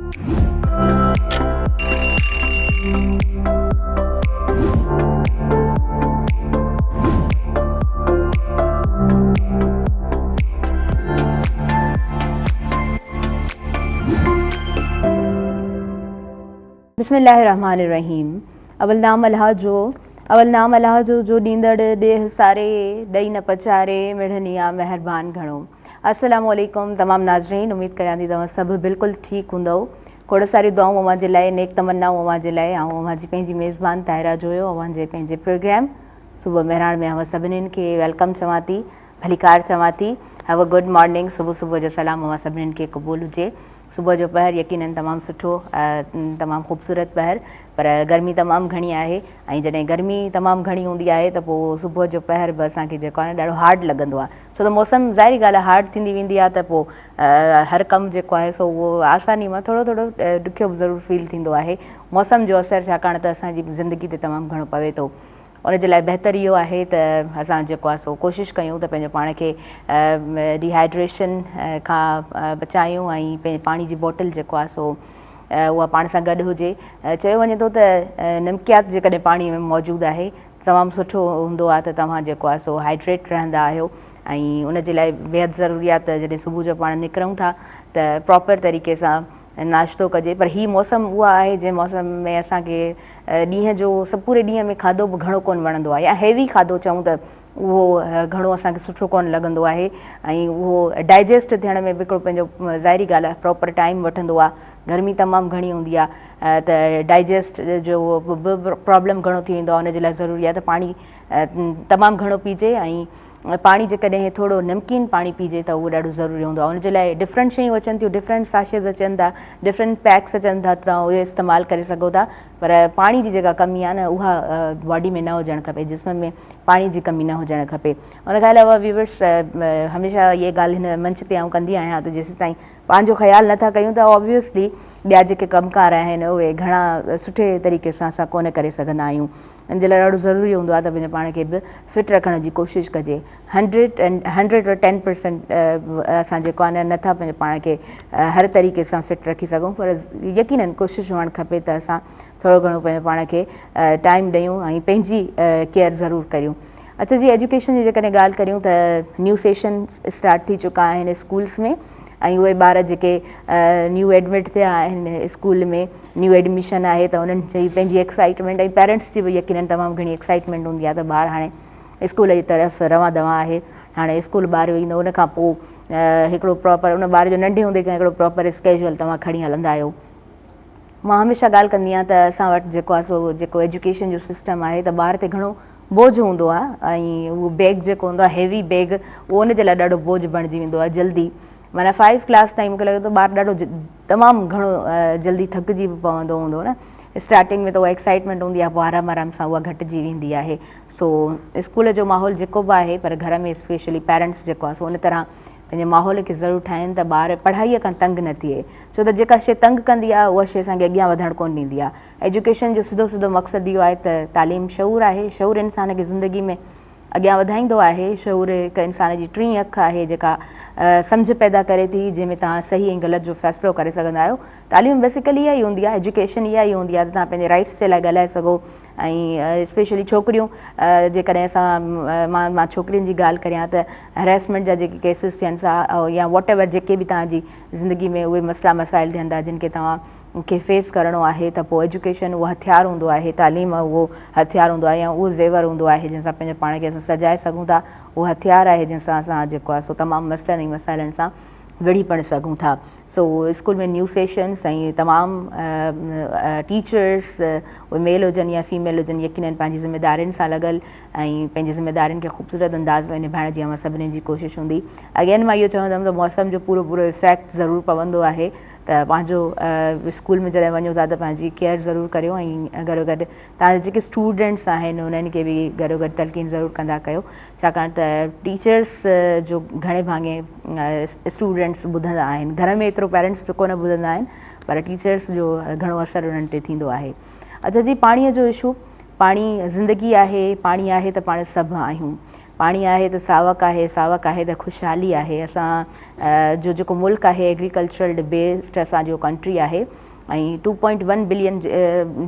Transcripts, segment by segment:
बिस्मिल्लाहिर्रहमानिर्रहीम। अवल नाम अल्लाह जो ॾींदड़ ॾेह सारे ॾई न पचारे मिढ़निया महिरबान घणो। अस्सलामु अलैकुम तमामु नाज़रीन, उम्मीद करियां थी तव्हां सभु बिल्कुलु ठीकु हूंदव। खोड़ सारी दुआऊं अव्हां जे लाइ, नेक तमन्नाऊं अव्हां जे लाइ। ऐं अव्हां जी पंहिंजी मेज़बान ताहिरा जोयो अव्हां जे पंहिंजे प्रोग्राम सुबुह महिराण में अव्हां सभिनीनि खे वेलकम चवां थी, भलीकार चवां थी। Have a good morning. सुबुह जो सलाम अव्हां सभिनीनि खे क़बूल हुजे। सुबुह जो पहर यकीनन तमामु सुठो, तमामु ख़ूबसूरत पहर, पर गर्मी तमामु घणी आहे। ऐं जॾहिं गर्मी तमामु घणी हूंदी आहे त पोइ सुबुह जो पहर बि असांखे जेको आहे न ॾाढो हार्ड लॻंदो आहे। छो त मौसम ज़ाहिरी ॻाल्हि आहे हार्ड थींदी वेंदी आहे त पोइ हर कमु जेको आहे सो उहो आसानी मां थोरो ॾुखियो बि ज़रूरु फील थींदो आहे। मौसम जो असरु छाकाणि त असांजी ज़िंदगी ते तमामु घणो पवे थो। उनजे लाइ बहितर इहो आहे त असां जेको आहे सो कोशिशि कयूं त पंहिंजो पाण खे डिहाइड्रेशन खां बचायूं ऐं पंहिंजे पाणी जी बोटल जेको आहे सो उहा पाण सां गॾु हुजे। चयो वञे थो त नमकियात जेकॾहिं पाणीअ में मौजूदु आहे तमामु सुठो हूंदो आहे त तव्हां जेको आहे सो हाइड्रेट रहंदा आहियो। ऐं उनजे लाइ बेहदि ज़रूरी आहे त जॾहिं सुबुह जो पाण निकिरूं था त प्रॉपर तरीक़े सां नाश्तो कजे। पर हीउ मौसम उहा आहे जंहिं मौसम में असांखे ॾींहं जो पूरे ॾींहं में खाधो बि घणो कोन वणंदो आहे, या हैवी खाधो चऊं त उहो घणो असांखे सुठो कोन लॻंदो आहे। ऐं उहो डाइजेस्ट थियण में बि हिकिड़ो पंहिंजो ज़ाहिरी ॻाल्हि आहे प्रॉपर टाइम वठंदो आहे। गर्मी तमामु घणी हूंदी आहे त डाइजेस्ट जो प्रॉब्लम घणो थी वेंदो आहे। उनजे लाइ ज़रूरी आहे त पाणी तमामु घणो पीजे। ऐं पाणी जेकॾहिं थोरो नमकीन पाणी पीजे त उहो ॾाढो ज़रूरी हूंदो आहे। उनजे लाइ डिफरेंट शयूं अचनि थियूं, डिफरेंट साशेज़ अचनि था, डिफरेंट पैक्स अचनि था, तव्हां उहे इस्तेमालु करे सघो था। पर पाणी जी जेका कमी आहे न उहा बॉडी में न हुजणु खपे, जिस्म में पाणी जी कमी न हुजणु खपे। उन खां अलावा व्यूअर्स, हमेशह इहे ॻाल्हि हिन मंच ते आउं कंदी आहियां त जेसीं ताईं पंहिंजो ख़्यालु नथा कयूं त ऑब्वियसली ॿिया जेके कमकार आहिनि उहे घणा सुठे तरीक़े सां असां कोन करे सघंदा आहियूं। इन जे लाइ ॾाढो ज़रूरी हूंदो आहे त पंहिंजे पाण खे बि फिट रखण जी कोशिशि कजे। 110% असां जेको आहे न नथा पंहिंजे पाण खे हर तरीक़े सां फिट रखी सघूं, पर यकीननि कोशिशि हुअणु खपे त असां थोरो घणो पंहिंजे पाण खे टाइम ॾियूं ऐं पंहिंजी केयर ज़रूरु करियूं। अच्छा जी, एजुकेशन जी जेकॾहिं ॻाल्हि करियूं त न्यू सेशन स्टार्ट थी चुका आहिनि स्कूल्स में। ऐं उहे ॿार जेके न्यू एडमिट थिया आहिनि स्कूल में, न्यू एडमिशन आहे त उन्हनि जी पंहिंजी एक्साइटमेंट ऐं पेरेंट्स जी बि यकीननि तमामु घणी एक्साइटमेंट हूंदी आहे त ॿारु हाणे स्कूल जी तरफ़ रवां दवां आहे। हाणे स्कूल ॿार वेंदो, उन खां पोइ हिकिड़ो प्रॉपर उन ॿार जो नंढे हूंदे खां हिकिड़ो प्रॉपर स्केजुअल तव्हां खणी हलंदा आहियो। मां हमेशह ॻाल्हि कंदी आहियां त असां वटि जेको आहे सो जेको एजुकेशन जो सिस्टम आहे त ॿार ते घणो बोझ हूंदो आहे। ऐं उहो बैग जेको हूंदो आहे हैवी बैग, उहो उनजे लाइ ॾाढो बोझ बणिजी वेंदो आहे जल्दी। माना 5 क्लास ताईं मूंखे लॻे थो ॿारु ॾाढो तमामु घणो जल्दी थकिजी बि पवंदो हूंदो न। स्टार्टिंग में त उहा एक्साइटमेंट हूंदी आहे, पोइ आराम आराम सां उहा घटिजी वेंदी आहे। सो स्कूल जो माहौल जेको बि आहे, पर घर में स्पेशली पेरेंट्स जेको आहे सो उन तरह पंहिंजे माहौल खे ज़रूरु ठाहिनि त ॿार पढ़ाईअ खां तंग न थिए। छो त जेका शइ तंग कंदी आहे उहा शइ असांखे अॻियां वधणु कोन ॾींदी आहे। एजुकेशन जो सिधो मक़सदु इहो आहे त तालीम शऊर आहे, शऊर इंसान खे ज़िंदगी में अॻियां वधाईंदो आहे। शऊर हिकु इंसान जी टीं अखि आहे जेका सम्झ पैदा करे थी, जंहिंमें तव्हां सही ऐं ग़लति जो फ़ैसिलो करे सघंदा आहियो। तालीम बेसिकली इहा ई हूंदी आहे, एजुकेशन इहा ई हूंदी आहे त तव्हां पंहिंजे राइट्स जे लाइ ॻाल्हाए सघो। ऐं स्पेशली छोकिरियूं, जेकॾहिं मां छोकिरियुनि जी ॻाल्हि करियां त हैरेसमेंट जा जेके केसिस थियनि सा या वॉट एवर जेके बि तव्हांजी ज़िंदगी में उहे मसइला मसाइल थियनि था जिन खे तव्हांखे फेस करिणो आहे, त पोइ एजुकेशन उहो हथियार हूंदो आहे, तालीम उहो हथियार हूंदो आहे, या उहो ज़ेवर हूंदो आहे जंहिंसां पंहिंजे पाण खे असां सजाए सघूं था। उहो हथियार आहे जंहिंसां असां जेको आहे सो तमामु मसइलनि ऐं मसाइलनि सां विढ़ी पिणु सघूं था। सो स्कूल में न्यू सेशन्स ऐं तमामु टीचर्स, उहे मेल हुजनि या फीमेल हुजनि, यकीननि पंहिंजी ज़िमेदारियुनि सां लॻल ऐं पंहिंजी ज़िमेदारियुनि खे ख़ूबसूरत अंदाज़ में निभाइण जी असां सभिनी जी कोशिशि हूंदी। अगेन मां इहो चवंदमि त मौसम जो पूरो इफेक्ट ज़रूरु पवंदो आहे, त पंहिंजो स्कूल में जॾहिं वञो था त पंहिंजी केयर ज़रूरु करियो। ऐं गॾो गॾु तव्हांजा जेके स्टूडेंट्स आहिनि उन्हनि खे बि गॾो गॾु तलक़ीन ज़रूरु कंदा कयो, छाकाणि त टीचर्स जो घणे भाङे स्टूडेंट्स ॿुधंदा आहिनि। घर में एतिरो पेरेंट्स जो कोन ॿुधंदा आहिनि, पर टीचर्स जो घणो असरु उन्हनि ते थींदो आहे। अच्छा जी, पाणीअ जो इशू, पाणी ज़िंदगी आहे, पाणी आहे त पाण सभु आहियूं। पाणी आहे त सावक आहे, सावक आहे त ख़ुशहाली आहे। असां जो जेको मुल्क आहे एग्रीकल्चरल बेस्ड असांजो कंट्री आहे ऐं 2.1 बिलियन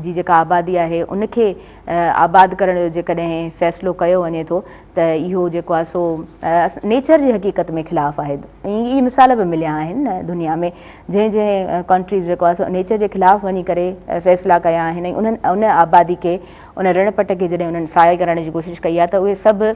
जी जेका आबादी आहे उनखे आबाद करण जो जेकॾहिं फ़ैसिलो कयो वञे थो त इहो जेको आहे सो नेचर जी हक़ीक़त में ख़िलाफ़ु आहे। ऐं इहे मिसाल बि मिलिया आहिनि न दुनिया में, जंहिं कंट्रीज़ जेको आहे सो नेचर जे ख़िलाफ़ु वञी करे फ़ैसिला कया आहिनि ऐं उन आबादी खे उन रणपट खे जॾहिं उन्हनि साए करण जी कोशिशि कई आहे त उहे सभु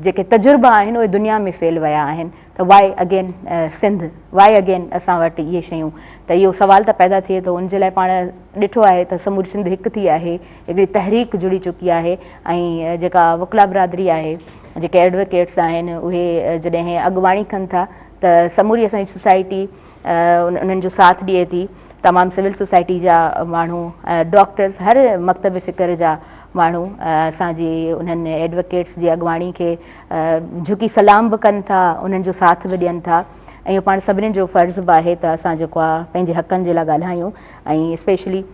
जेके तजुर्बा आहिनि उहे दुनिया में फैल विया आहिनि। त वाए अगेन सिंध, वाए अगेन असां वटि इहे शयूं, त इहो सुवाल त पैदा थिए थो। उनजे लाइ पाण ॾिठो आहे त समूरी सिंध हिकु थी आहे, हिकिड़ी तहरीक जुड़ी चुकी आहे ऐं जेका वकला बिरादरी आहे, जेके एडवोकेट्स आहिनि उहे जॾहिं अॻुवाणी कनि था त समूरी असांजी सोसाइटी उन्हनि जो साथ ॾिए थी। तमामु सिविल सोसाइटी जा माण्हू, डॉक्टर्स, हर मकतब फ़िक्र जा माण्हू असांजी उन्हनि एडवोकेट्स जी अॻुवाणी खे झुकी सलाम बि कनि था, उन्हनि जो साथ बि ॾियनि था। ऐं इहो पाण सभिनीनि जो फ़र्ज़ु बि आहे त असां जेको आहे पंहिंजे हक़नि जे लाइ ॻाल्हायूं ऐं स्पेशली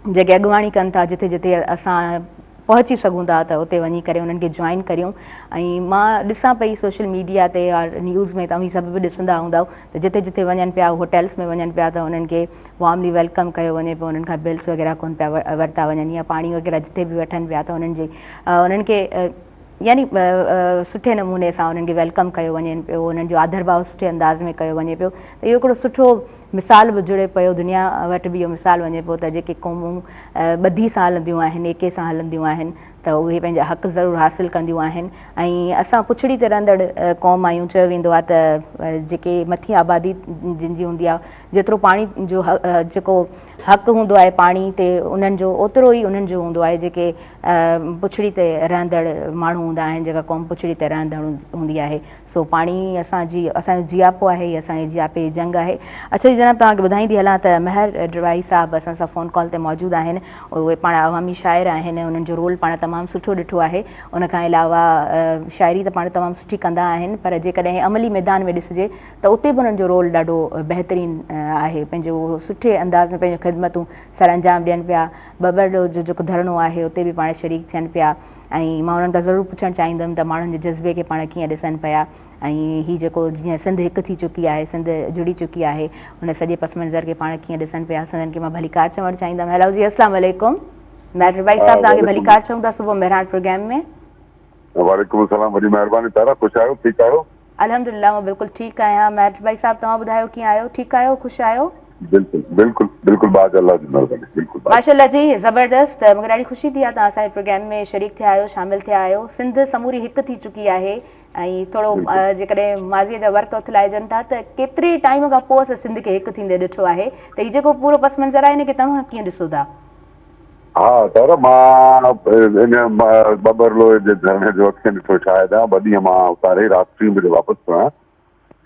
जेके अॻुवाणी कनि था जिथे जिथे असां पहुची सघूं था त उते वञी करे उन्हनि खे जॉइन करियूं। ऐं मां ॾिसां पई सोशल मीडिया ते और न्यूज़ में, तव्हां सभु बि ॾिसंदा हूंदव त जिथे जिथे वञनि पिया, होटल्स में वञनि पिया त उन्हनि खे वार्मली वेलकम कयो वञे पियो, उन्हनि खां बिल्स वग़ैरह कोन पिया वरिता वञनि, या पाणी वग़ैरह जिथे बि वठनि पिया त उन्हनि खे यानी सुठे नमूने सां उन्हनि खे वेलकम कयो वञे पियो, उन्हनि जो आदर भाव सुठे अंदाज़ में कयो वञे पियो। त इहो हिकिड़ो सुठो मिसाल बि जुड़े पियो, दुनिया वटि बि इहो मिसाल वञे पियो त जेके क़ौमूं ॿधी सां हलंदियूं आहिनि, एके सां हलंदियूं आहिनि त उहे पंहिंजा हक़ ज़रूरु हासिलु कंदियूं आहिनि। ऐं असां पुछड़ी ते रहंदड़ क़ौम आहियूं। चयो वेंदो आहे त जेके मथी आबादी जिन जी हूंदी आहे, जेतिरो पाणी जो जेको हक़ु हूंदो आहे पाणी ते उन्हनि जो, ओतिरो ई उन्हनि जो हूंदो आहे जेके पुछड़ी ते रहंदड़ माण्हू हूंदा आहिनि, जेका क़ौम पुछड़ी ते रहंदड़ हूंदी आहे। सो पाणी असांजो जियापो आहे, हीअ असांजे जियापे जी जंग आहे। अच्छा जी जनाब, तव्हांखे ॿुधाईंदी हलां त महर ड्रवाई साहब असां सां फ़ोन कॉल ते मौजूदु आहिनि। उहे पाण अवामी शाइर आहिनि, उन्हनि जो रोल पाण तमामु सुठो ॾिठो आहे। उनखां अलावा शाइरी त पाण तमामु सुठी कंदा आहिनि, पर जेकॾहिं अमली मैदान में ॾिसिजे त उते बि उन्हनि जो रोल ॾाढो बहितरीनु आहे। पंहिंजो सुठे अंदाज़ में पंहिंजूं ख़िदमतूं सर अंजाम ॾियनि पिया। ॿ जो जेको धरणो आहे उते बि पाण शरीक थियनि पिया। ऐं मां उन्हनि खां ज़रूरु पुछणु चाहींदमि त माण्हुनि जे जज़्बे खे पाण कीअं ॾिसनि पिया। ऐं हीअ जेको जीअं सिंध हिकु थी चुकी आहे, सिंध जुड़ी चुकी आहे, उन सॼे पस मंज़र खे पाण कीअं ॾिसनि पिया। सिंधनि खे मां भलीकार चवणु चाहींदमि। हेलो जी, अस्सलाम वालेकुम। महर भाई साहब, तव्हांखे भलीकार चऊं था सुबुह मेहरान प्रोग्राम में। वालेकुम सलाम, वॾी महिरबानी। तारा ख़ुशि आहियो, ठीकु आहियो? अल्हम्दुलिल्लाह, मां बिल्कुलु ठीकु आहियां। महर भाई साहब, तव्हां ॿुधायो कीअं आहियो? ठीकु आहियो, ख़ुशि आहियो? बिल्कुलु बिल्कुलु बिल्कुलु बाक़ अल्लाह जी महिरबानी, बिल्कुलु माशाल्लाह जी, ज़बरदस्त। मूंखे ॾाढी ख़ुशी थी आहे तव्हां असांजे प्रोग्राम में शरीक थिया आहियो, शामिल थिया आहियो। सिंध समूरी हिकु थी चुकी आहे ऐं थोरो जेकॾहिं माज़ीअ जा वर्क उथलाइजनि था त केतिरे टाइम खां पोइ असां सिंध खे हिकु थींदे ॾिठो आहे। त हीउ जेको पूरो पस मंज़र आहे हिनखे तव्हां कीअं ॾिसो था? हा तर मां इन बबरलो जे धरणे जो अखियुनि ॾिठो शायदि ॿ ॾींहं मां उतारे राति 3 बजे वापसि पहुं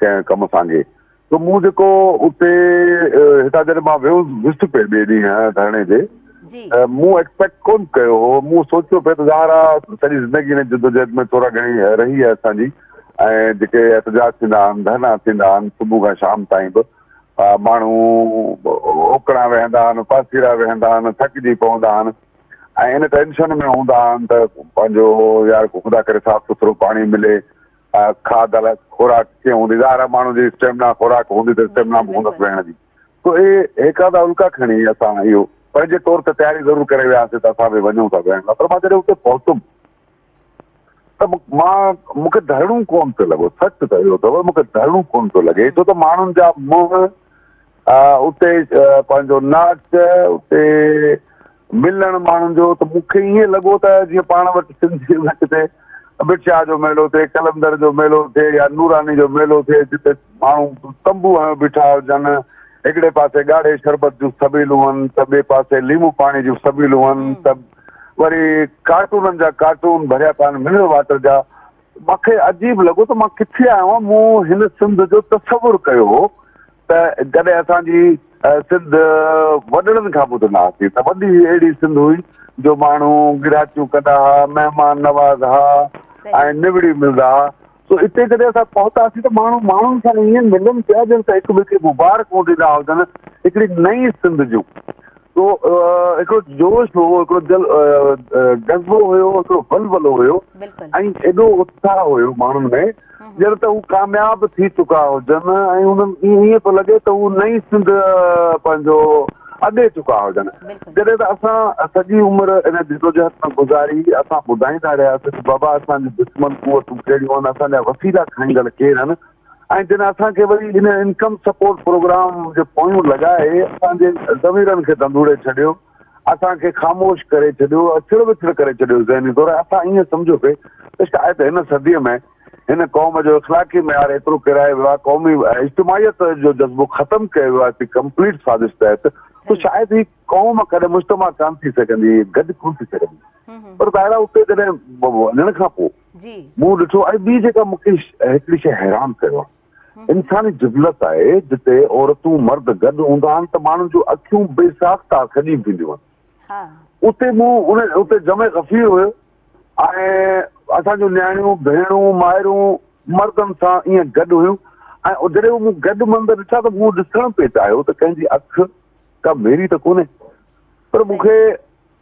कंहिं कम सां गे। त मूं जेको उते हितां जॾहिं मां वियुसि पिए ॿिए ॾींहुं धरणे जे, मूं एक्सपेक्ट कोन कयो हो। मूं सोचियो पियो त ज़ाहिर आहे सॼी ज़िंदगी हिन जदोजहद में थोरा घणी रही आहे असांजी, ऐं जेके एहतजाज थींदा आहिनि, धरना थींदा आहिनि सुबुह खां शाम ताईं बि, माण्हू ओकड़ा वेहंदा आहिनि, पासीरा वेहंदा आहिनि, थकिजी पवंदा आहिनि ऐं इन टेंशन में हूंदा आहिनि त पंहिंजो यार ख़ुदा करे साफ़ सुथिरो पाणी मिले, खाद खुराक कीअं हूंदी, ज़ाहिर माण्हू जी स्टेमिना खुराक हूंदी त स्टेमिना बि हूंदसि वेहण जी। त इहे एकादा उल्का खणी असां इहो पंहिंजे तौर ते तयारी ज़रूरु करे वियासीं त असां बि वञूं था वेहण लाइ। पर मां जॾहिं उते पहुतुमि त मूंखे धरणो कोन पियो लॻो। सच त इहो अथव, मूंखे धरणो कोन पियो लॻे, छो त माण्हुनि जा मुंहुं उते पंहिंजो नाच, उते मिलण माण्हुनि जो, त मूंखे ईअं लॻो त जीअं पाण वटि सिंधी हिते बिरशाह जो मेलो थिए, कलंदर जो मेलो थिए या नूरानी जो मेलो थिए, जिते माण्हू तंबू हणी बीठा हुजनि, हिकिड़े पासे ॻाढ़े शरबत जूं सबीलूं आहिनि त ॿिए पासे लीमू पाणी जूं सबीलूं आहिनि, त वरी कार्टूननि जा कार्टून भरिया पिया आहिनि मिनरल वाटर जा। मूंखे अजीब लॻो त मां किथे आयो आहियां। मूं हिन सिंध जो तसवुरु कयो हो त जॾहिं असांजी सिंध वॾड़नि खां ॿुधंदा हुआसीं त वॾी अहिड़ी सिंध हुई जो माण्हू गिराचियूं कंदा हुआ, महिमान नवाज़ हुआ ऐं निवड़ी मिलंदा हुआ। सो हिते जॾहिं असां पहुतासीं त माण्हुनि सां ईअं मिलनि पिया ॼण त हिक ॿिए खे मुबारकूं ॾींदा हुजनि, हिकिड़ी नई सिंध जूं। तो हिकिड़ो जोश हो, हिकिड़ो जज़्बो हुयो, हिकिड़ो वलवलो हुयो ऐं एॾो उत्साह हुयो माण्हुनि में ॼण त हू कामयाब थी चुका हुजनि ऐं उन्हनि ईअं थो लॻे त हू नई सिंध पंहिंजो अॾे चुका हुजनि। जॾहिं त असां सॼी उमिरि इन जिदोजहद में गुज़ारी, असां ॿुधाईंदा रहियासीं त बाबा असांजी दुश्मन कुवतूं कहिड़ियूं आहिनि, असांजा वसीला खाईंदड़ केरु आहिनि ऐं जॾहिं असांखे वरी इन इनकम सपोर्ट प्रोग्राम जे पोयूं लॻाए असांजे ज़मीरनि खे दंदूड़े छॾियो, असांखे ख़ामोश करे छॾियो, छिड़ विछड़ करे छॾियो ज़हनी तौरु। असां ईअं सम्झो पिए त शायदि हिन सदीअ में हिन क़ौम जो इख़लाक़ी मयार एतिरो किराए वियो आहे, क़ौमी इज्तिमाहियत जो जज़्बो ख़तमु कयो वियो आहे कंप्लीट साज़िश तहत, तो शायदि ही क़ौम कॾहिं मुज्तमा कान थी सघंदी, गॾु कोन थी सघंदी। पर ॿाहिरां उते जॾहिं वञण खां पोइ मूं ॾिठो ऐं ॿी जेका मूंखे हिकिड़ी शइ हैरान कयो आहे, इंसानी जिबलत आहे जिते औरतूं मर्द गॾु हूंदा आहिनि त माण्हुनि जूं अखियूं बेसाख्ता खॼी थींदियूं आहिनि। उते मूं उते जमे गफ़ीर हुयो ऐं असांजूं न्याणियूं भेणूं माइरूं मर्दनि सां ईअं गॾु हुयूं ऐं जॾहिं मूं गॾु मंदर ॾिठा त मूं ॾिसणु पिए चाहियो त कंहिंजी अखि का मेरी त कोन्हे, पर मूंखे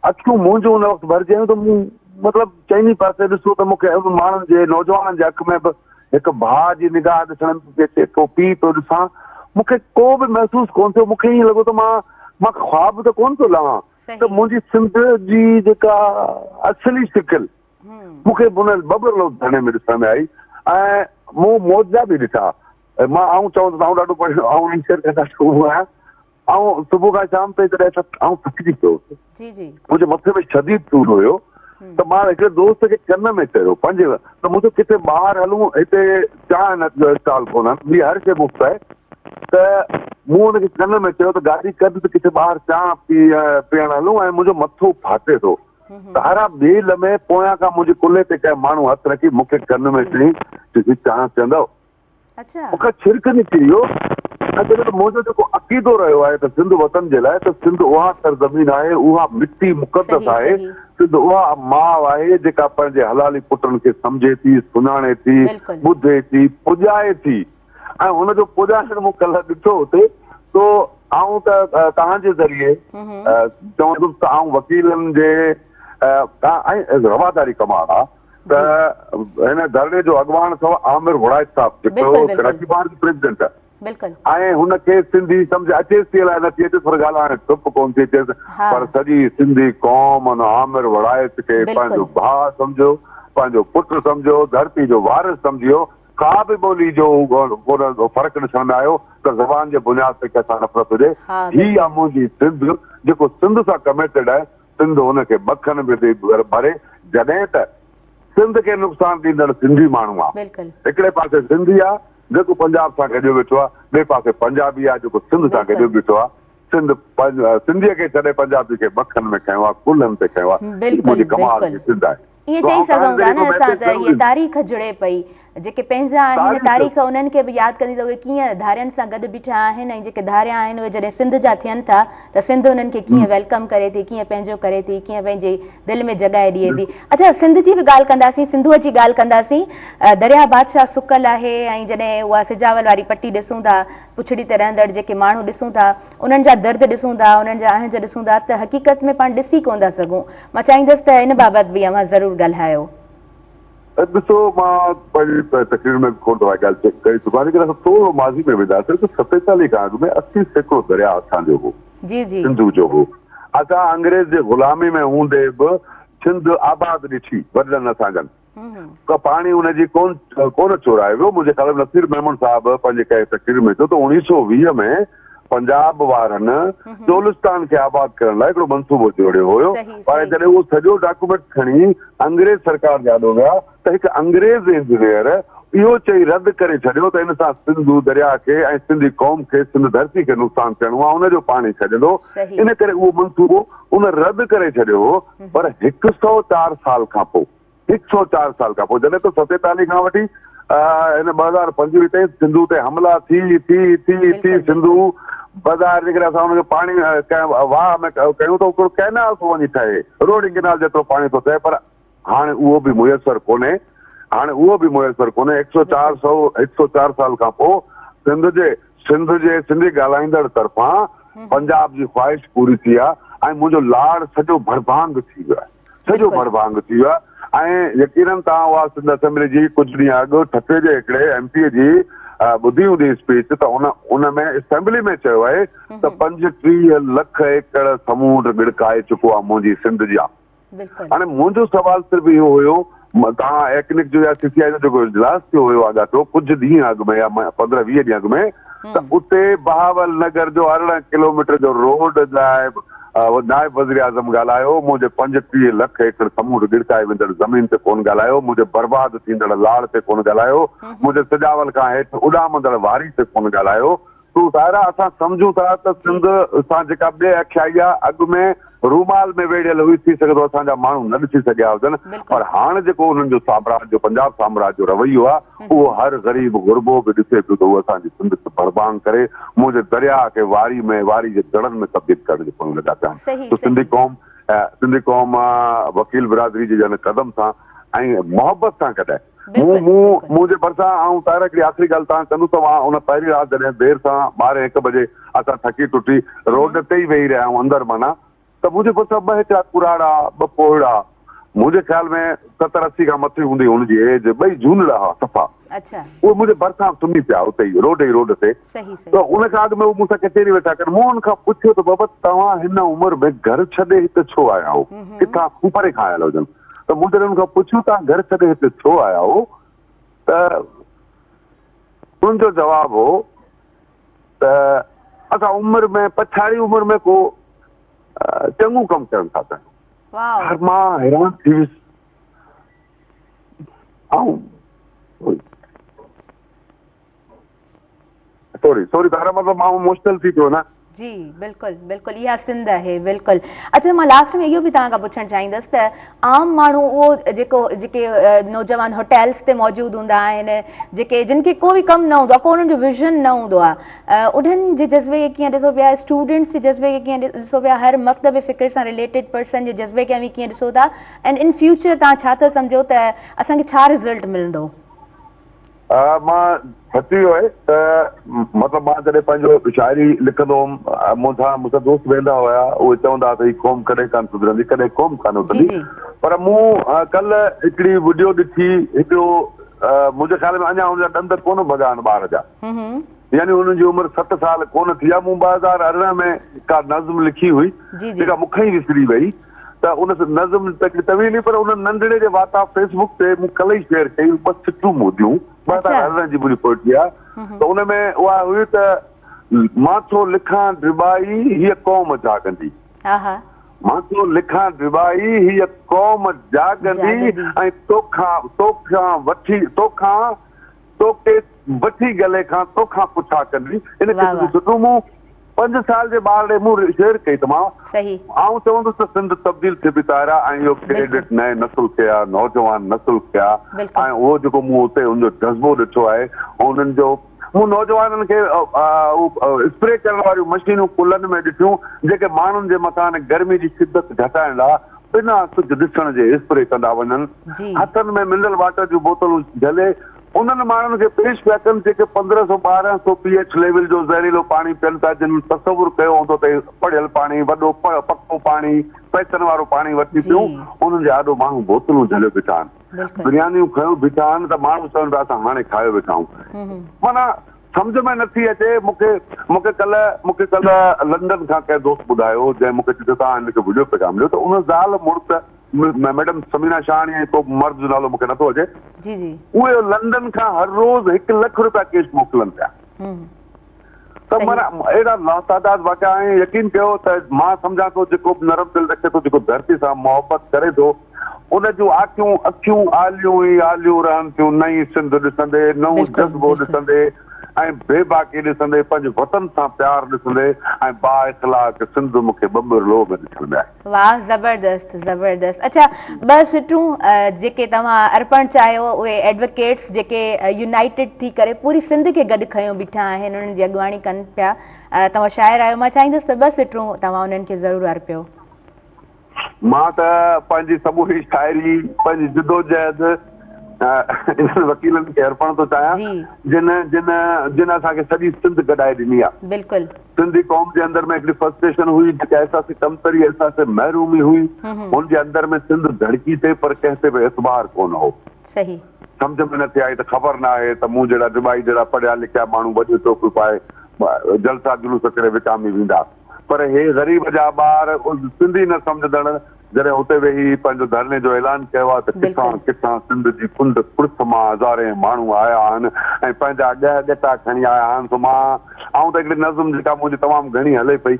अखियूं मुंहिंजूं उन वक़्तु भरिजी त मूं मतिलबु चइनी पासे ॾिसो त मूंखे माण्हुनि जे नौजवाननि जे अख में बि हिकु भाउ जी निगाह ॾिसण थी अचे, को पीउ थो ॾिसां, मूंखे को बि महसूसु कोन थियो। मूंखे ईअं लॻो त मां ख्वाब त कोन थो लहां त मुंहिंजी सिंध जी जेका असली शिकिल मूंखे हुन बबर लोग धरणे में ॾिसण में आई ऐं मूं मौजा बि ॾिठा। मां चवां त ॾाढो पढ़ियो आहियां ऐं सुबुह खां शाम ताईं जॾहिं थकिजी पियो मुंहिंजे मथे में शदीद सूर हुयो त मां हिकिड़े दोस्त खे कन में चयो पंहिंजे त मुंहिंजो किथे ॿाहिरि हलूं, हिते चांहि न जो स्टॉल कोन्हनि, ॿी हर शइ मुफ़्त आहे, त मूं हुनखे कन में चयो त गाॾी कढ त किथे ॿाहिरि चांहि पीअण हलूं ऐं मुंहिंजो मथो फाटे थो। त हर ॿिए लम्हे पोयां खां मुंहिंजे कुल्हे ते कंहिं माण्हू हथु रखी मूंखे कन में चई चांहि पीअंदव, मूंखे छिरक निकिरी वियो। मुंहिंजो जेको अक़ीदो रहियो आहे त सिंध वतन जे लाइ त सिंध उहा सरज़मीन आहे, उहा मिटी मुक़दस आहे, सिंध उहा माउ आहे जेका पंहिंजे हलाली पुटनि खे सम्झे थी, सुञाणे थी, ॿुधे थी, पुॼाए थी ऐं हुनजो पुॼाइण मूं कल्ह ॾिठो हुते। तो आऊं त तव्हांजे ज़रिए चवंदुसि त आऊं वकीलनि जे ऐं रवादारी कमाल आहे त हिन धरणे जो अॻवान अथव आमिर वड़ाइत साहिबु जेको कराची बार जो प्रेसिडेंट आहे ऐं हुनखे सिंधी सम्झ अचेसि थी अलाए नथी अचेसि, पर ॻाल्हाइण चुप कोन थी अचेसि, पर सॼी सिंधी क़ौम आमिर वड़ाइत खे पंहिंजो भाउ सम्झो, पंहिंजो पुटु सम्झो, धरती जो वारिस सम्झियो। का बि ॿोली जो फ़र्क़ु ॾिसण में आयो त ज़बान जे बुनियाद ते कंहिंसां नफ़रत हुजे। ही आहे मुंहिंजी सिंध जेको सिंध सां कमिटेड आहे, सिंध हुनखे बखन में थी भरे। जॾहिं त सिंध खे नुक़सानु ॾींदड़ सिंधी माण्हू आहे, हिकिड़े पासे सिंधी आहे जेको पंजाब सां गॾियो वेठो आहे, ॿिए पासे पंजाबी आहे जेको सिंध सां गॾियो बीठो आहे। सिंधीअ खे छॾे पंजाबी खे बखन में खयो आहे, कुल्हनि ते खयो आहे। मुंहिंजी कमाल जी सिंध आहे। ईअं चई सघूं था न असां त इहा तारीख़ जुड़े पई, जेके पंहिंजा आहिनि तारीख़ उन्हनि खे बि यादि कंदी त उहे कीअं धारियुनि सां गॾु बीठा आहिनि ऐं जेके धारिया आहिनि उहे जॾहिं सिंध जा थियनि था त सिंध उन्हनि खे कीअं वेलकम करे थी, कीअं पंहिंजो करे थी, कीअं पंहिंजे दिलि में जॻहि ॾिए थी। अच्छा, सिंध जी बि ॻाल्हि कंदासीं, सिंधूअ जी ॻाल्हि कंदासीं। दरिया बादशाह सुकल आहे ऐं जॾहिं उहा सिजावल वारी पटी ॾिसूं था, पुछड़ी ते रहंदड़ जेके माण्हू ॾिसूं था उन्हनि जा दर्द ॾिसूं था, उन्हनि जा अहंज ॾिसूं था, त हक़ीक़त में पाण ॾिसी कोन था सघूं। मां चाहींदसि त इन बाबति बि अव्हां ज़रूरु ॻाल्हायो। ॾिसो, मां पंहिंजी तकरीर में कोन दवा ॻाल्हि कई, सुभाणे करे असां थोरो माज़ी में वेंदासीं त 47 खां अॻु में 80 सैकड़ो दरिया असांजो हो, सिंधू जो हो। असां अंग्रेज़ जे ग़ुलामी में हूंदे बि सिंध आबाद ॾिठी वॾनि असांजनि, का पाणी हुनजी कोन चोरायो वियो। मुंहिंजे ख़्याल में नसीर मेमन साहिबु पंहिंजे कंहिं तकरीर में चयो त 1920 में पंजाब वारनि चोलिस्तान खे आबाद करण लाइ हिकिड़ो मनसूबो जोड़ियो हुयो, पर जॾहिं उहो सॼो डॉक्यूमेंट खणी अंग्रेज़ सरकार ॾे ॾाढो विया त हिकु अंग्रेज़ इंजीनियर इहो चई रद्द करे छॾियो त हिन सां सिंधू दरिया खे ऐं सिंधी क़ौम खे, सिंध धरती खे नुक़सानु थियणो आहे, हुनजो पाणी छॾंदो। इन करे उहो मनसूबो उन रद्द करे छॾियो हो। पर 104 साल खां पोइ 104 साल खां पोइ जॾहिं त 47 खां वठी हिन 2025 ताईं सिंधू ते हमला थी सिंधू बाज़ार जेकॾहिं असां हुनखे पाणी वाह में कयूं त हिकिड़ो कैनाल थो वञी ठहे, रोड कैनाल जेतिरो पाणी थो थिए, पर हाणे उहो बि मुयसरु कोन्हे। 104 साल खां पोइ सिंध जे सिंधी ॻाल्हाईंदड़ तरफ़ां पंजाब जी ख़्वाहिश पूरी थी आहे ऐं मुंहिंजो लाड़ सॼो भड़भांग थी वियो आहे, सॼो भड़भांग थी वियो आहे। ऐं यकीननि तव्हां उहा सिंध असेंबली जी कुझु ॾींहं अॻु ठठे जे हिकिड़े एमपीअ जी ॿुधी हूंदी स्पीच, त उन में असेंबली में चयो आहे त 35 लख एकड़ समुंड गिड़काए चुको आहे मुंहिंजी सिंध जा। हाणे मुंहिंजो सवाल सिर्फ़ु इहो हुयो, तव्हां एक्निक जो या सीसीआई जो जेको इजलास थियो हुयो आगाटो कुझु ॾींहं अॻु में या 15-20 ॾींहं अॻु में, त उते बहावल नगर जो 18 किलोमीटर जो रोड लाइ नायब वज़ीर आज़म ॻाल्हायो, मुंहिंजे 35 लख एकड़ समुंड गिड़काए वेंदड़ ज़मीन ते कोन ॻाल्हायो, मुंहिंजे बर्बाद थींदड़ लाड़ ते कोन ॻाल्हायो, मुंहिंजे सजावल खां हेठि उॾामंदड़ वारी ते कोन ॻाल्हायो। तूं साहिरा असां सम्झूं था त सिंध सां जेका ॿिए अख्याई आहे अॻु में रूमाल में वेड़ियल हुई, थी सघे थो असांजा माण्हू न ॾिसी सघिया हुजनि, पर हाणे जेको हुननि जो साम्राज्य जो पंजाब साम्राज्य जो रवैयो आहे उहो हर ग़रीब गुरबो बि ॾिसे पियो थो असांजी सिंध खे भड़भांग करे मुंहिंजे दरिया खे वारी जे दड़नि में तब्दील करण जो कमु लॻा पिया आहिनि। त सिंधी क़ौम वकील बिरादरी जे जन क़दम सां ऐं मोहबत सां कॾहिं मुंहिंजे भरिसां ऐं तारा हिकिड़ी आख़िरी ॻाल्हि तव्हां कंदो त मां उन पहिरीं राति जॾहिं देरि सां 12-1 बजे असां थकी टुटी रोड ते ई वेही रहिया आहियूं अंदरि माना, त मुंहिंजे भरिसां 2 हिकिड़ा कुराड़ा 2 पोहड़ा, मुंहिंजे ख़्याल में 70-80 खां मथे हूंदी हुनजी एज, 2 झूनड़ा हुआ सफ़ा, उहे मुंहिंजे भरिसां सुम्ही पिया उते ई रोड ते। त उन खां अॻु में उहे मूंसां कचेरी वेठा कनि, मूं हुन खां पुछियो त बाबा तव्हां हिन उमिरि में घर छॾे हिते छो आया हो, किथां हू परे खां आयल हुजनि, त मूं जॾहिं हुन खां पुछियो तव्हां घर छॾे हिते छो आया हो, त उनजो जवाबु हो त असां उमिरि में पछाड़ी उमिरि में को चङो कमु करणु था चाहियूं। मां हैरान थी वियुसि सॉरी तारा, मतलब मां मुश्किल थी पियो न। जी बिल्कुलु बिल्कुलु, इहा सिंध आहे बिल्कुलु। अच्छा, मां लास्ट में इहो बि तव्हां खां पुछणु चाहींदसि त आम माण्हू उहो जेके नौजवान होटल्स ते मौजूदु हूंदा आहिनि, जिनखे को बि कमु न हूंदो आहे, को उन्हनि जो विज़न न हूंदो आहे, उन्हनि जे जज़्बे खे कीअं ॾिसो पिया, स्टूडेंट्स जे जज़्बे खे कीअं ॾिसो पिया, हर मकतब फ़िक्र सां रिलेटेड पर्सन जे जज़्बे खे कीअं ॾिसो था, एंड इन फ्यूचर तव्हां छा था सम्झो त असांखे छा रिज़ल्ट मिलंदो? मां सची वियो आहे त मतिलबु मां जॾहिं पंहिंजो शाइरी लिखंदो हुउमि, मूंसां दोस्त वेंदा हुया, उहे चवंदा त हीअ क़ौम कॾहिं कान सुधरंदी, कॾहिं क़ौम कान उथंदी, पर मूं कल्ह हिकिड़ी वीडियो ॾिठी, हिकिड़ो मुंहिंजे ख़्याल में अञा हुनजा ॾंद कोन भॻा आहिनि ॿार जा, यानी हुनजी उमिरि 7 साल कोन थी आहे। मूं 2018 में का नज़्म लिखी हुई जेका मूंखे ई विसरी वई, त उन नज़्म तवील, पर उन नंढड़े जे वाता फेसबुक ते मूं कल्ह ई शेयर कई, 2 चिठियूं मोदियूं 2018 जी मुंहिंजी पोइट्री आहे, त उन में उहा हुई त मां थो लिखां डिबाई हीअ क़ौम जागंदी, मां थो लिखां डिबाई हीअ क़ौम जागंदी, ऐं तोखे वठी गले खां तोखां पुछा कंदी। इन करे सुठो मूं 5 साल जे ॿार ॾे मूं शेयर कई तमामु, आउं चवंदुसि त सिंध तब्दील थिए पई तारा, ऐं इहो क्रेडिट नए नसुल खे आहे, नौजवान नसुल खे आहे, ऐं उहो जेको मूं हुते हुनजो जज़्बो ॾिठो आहे, उन्हनि जो मूं नौजवाननि खे स्प्रे करण वारियूं मशीनूं कुलनि में ॾिठियूं, जेके माण्हुनि जे मथां गर्मी जी शिदत घटाइण लाइ बिना कुझु ॾिसण जे स्प्रे कंदा वञनि, हथनि में मिनरल वाटर जूं बोतलूं झले उन्हनि माण्हुनि खे पेश पिया कनि जेके 1500-1200 pH लेवल जो ज़हरीलो पाणी पीअनि था, जिन तसवुरु कयो हूंदो त पढ़ियल पाणी, वॾो पको पाणी, पैसनि वारो पाणी वठी पियूं, उन्हनि जे आॾो माण्हू बोतलूं झले बीठा आहिनि, बिरयानियूं खयो बीठा आहिनि, त माण्हू चवनि पिया असां हाणे खायो वेठा आहियूं। माना सम्झ में नथी अचे। मूंखे कल्ह लंडन खां कंहिं दोस्त ॿुधायो, जंहिं मूंखे जिते तव्हां हिनखे वीडियो पैगाम ॾियो, त उन ज़ाल मुड़ुस मैडम समीना शाहणी ऐं को मर्द जो नालो मूंखे नथो अचे, उहे लंडन खां हर रोज़ 1 लख रुपया कैश मोकिलनि पिया, त माना अहिड़ा लातादाद वाक़िया आहिनि। यकीन कयो त मां सम्झां थो जेको बि नरम दिलि रखे थो, जेको धरती सां मोहबत करे थो, उन जूं अखियूं आलियूं ई आलियूं रहनि थियूं नई सिंध ॾिसंदे, नओं जज़्बो ॾिसंदे, ऐं बेबाकी ॾिसंदे, पंहिंजे वतन सां प्यार ॾिसंदे, ऐं बा इख़लाक़ सिंध मूंखे बबरलो में ॾिसण में आहे। वाह, ज़बरदस्त ज़बरदस्त। अच्छा, 2 सिटूं जेके तव्हां अर्पण चाहियो, उहे एडवोकेट्स जेके यूनाइटेड थी करे पूरी सिंध खे गॾु खयों बीठा आहिनि, उन्हनि जी अॻुवाणी कनि पिया, तव्हां शाइर आहियो, मां चाहींदसि त 2 सिटूं तव्हां उन्हनि खे ज़रूरु अर्पियो। मां त पंहिंजी समूरी शाइरी, पंहिंजी जिदोजहद इन्हनि वकीलनि खे अर्पण थो चाहियां जिन जिन जिन असांखे सॼी सिंध गॾाए ॾिनी आहे। बिल्कुलु सिंधी क़ौम जे अंदर में हिकिड़ी फ्रस्ट्रेशन हुई, जेका एहसास कमतरी, एहसास महरूमी हुई, हुनजे अंदर में सिंध धड़की थिए पर कंहिं ते बि एतबार कोन हो। सही सम्झ में नथी आई त ख़बर न आहे त मूं जहिड़ा दुबई जहिड़ा पढ़िया लिखिया माण्हू वॾियूं टोपियूं पाए जलसा जुलूस करे विकामी वेंदा, पर हे ग़रीब जा ॿार सिंधी न सम्झंदड़ जॾहिं हुते वेही पंहिंजो धरने जो ऐलान कयो आहे त किथां किथां सिंध जी कुंड कुर्थ मां हज़ारे माण्हू आया आहिनि ऐं पंहिंजा ॻह ॻटा खणी आया आहिनि। त मां आऊं त हिकिड़ी नज़म जेका मुंहिंजी तमामु घणी हले पई,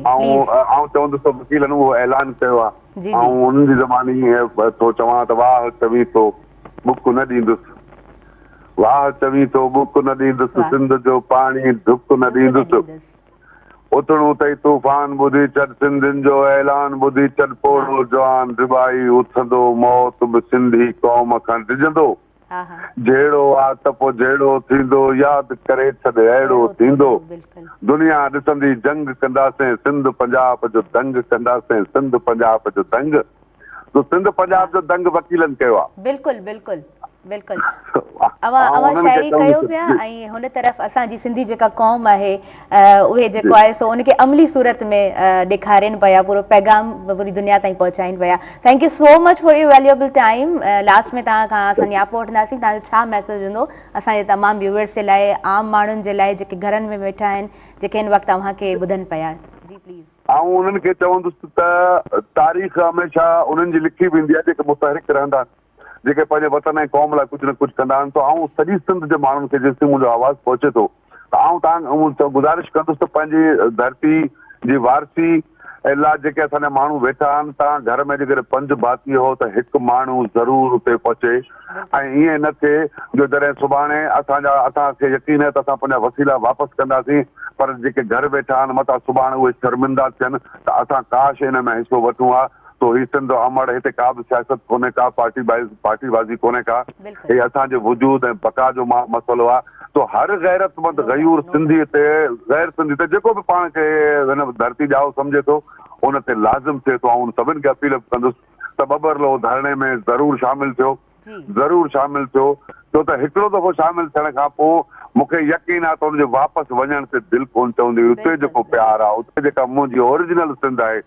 आऊं चवंदुसि वकीलनि उहो ऐलान कयो आहे, ऐं उन्हनि जी ज़बानी थो चवां त वाह चवी थो बुक न ॾींदुसि, वाह चवी थो बुक न ॾींदुसि, सिंध जो पाणी ढुक न ॾींदुसि, उथणो अथई तूफ़ान ॿुधी चढ़ सिंधियुनि जो ऐलान ॿुधी चढ़ पोड़ो जवान रिबाई उथंदो मौत बि सिंधी क़ौम खां डिॼंदो, जहिड़ो आहे त पोइ जहिड़ो थींदो यादि करे छॾ अहिड़ो थींदो, दुनिया ॾिसंदी जंग कंदासीं सिंध पंजाब जो दंग कंदासीं सिंध पंजाब जो दंग। तो सिंध पंजाब जो दंग वकीलनि कयो आहे। बिल्कुलु बिल्कुलु बिल्कुलु अवां शाइरी कयो पिया ऐं हुन तरफ़ असांजी सिंधी जेका क़ौम आहे उहे जेको आहे सो उनखे अमली सूरत में ॾेखारनि पिया, पूरो पैगाम पूरी दुनिया ताईं पहुचाइनि पिया। Thank you so much for your valuable time. Last में तव्हां खां असां नियापो वठंदासीं, तव्हांजो छा मैसेज हूंदो असांजे तमामु व्यूअर्स जे लाइ, आम माण्हुनि जे लाइ जेके घरनि में वेठा आहिनि, जेके हिन वक़्तु तव्हांखे ॿुधनि पिया? जी प्लीज़। ऐं उन्हनि खे चवंदुसि त तारीख़ हमेशह उन्हनि जी लिखी वेंदी आहे जेके मुतहरिक रहंदा, जेके पंहिंजे वतन ऐं क़ौम लाइ कुझु न कुझु कंदा आहिनि। त आऊं सॼी सिंध जे माण्हुनि खे जेसिताईं मुंहिंजो आवाज़ु पहुचे थो त आऊं तव्हां गुज़ारिश कंदुसि त पंहिंजी धरती जी वारसी लाइ जेके असांजा माण्हू वेठा आहिनि, तव्हां घर में जेकॾहिं 5 भाती हो त हिकु माण्हू ज़रूरु उते पहुचे, ऐं ईअं न थिए जो जॾहिं सुभाणे असांखे यकीन आहे त असां पंहिंजा वसीला वापसि कंदासीं, पर जेके घर वेठा आहिनि मथां सुभाणे उहे शर्मिंदा थियनि त असां काश हिन में हिसो वठूं हा। तो ही सिंध अमड़, हिते का बि सियासत कोन्हे का, पार्टीबाज़ी कोन्हे का, हे असांजे वजूद ऐं बका जो मसइलो आहे। तो हर गैरतमंद गयूर सिंधी ते गैर सिंधी ते जेको बि पाण खे हिन धरती ॼाओ सम्झे थो उन ते लाज़िम थिए थो। ऐं सभिनि खे अपील कंदुसि त बबरलो धरणे में ज़रूरु शामिलु थियो, ज़रूरु शामिलु थियो, छो त हिकिड़ो दफ़ो शामिलु थियण खां पोइ मूंखे यकीन आहे त हुनजे वापसि वञण ते दिलि कोन चवंदी। उते जेको प्यार आहे, उते जेका मुंहिंजी ओरिजिनल सिंध आहे,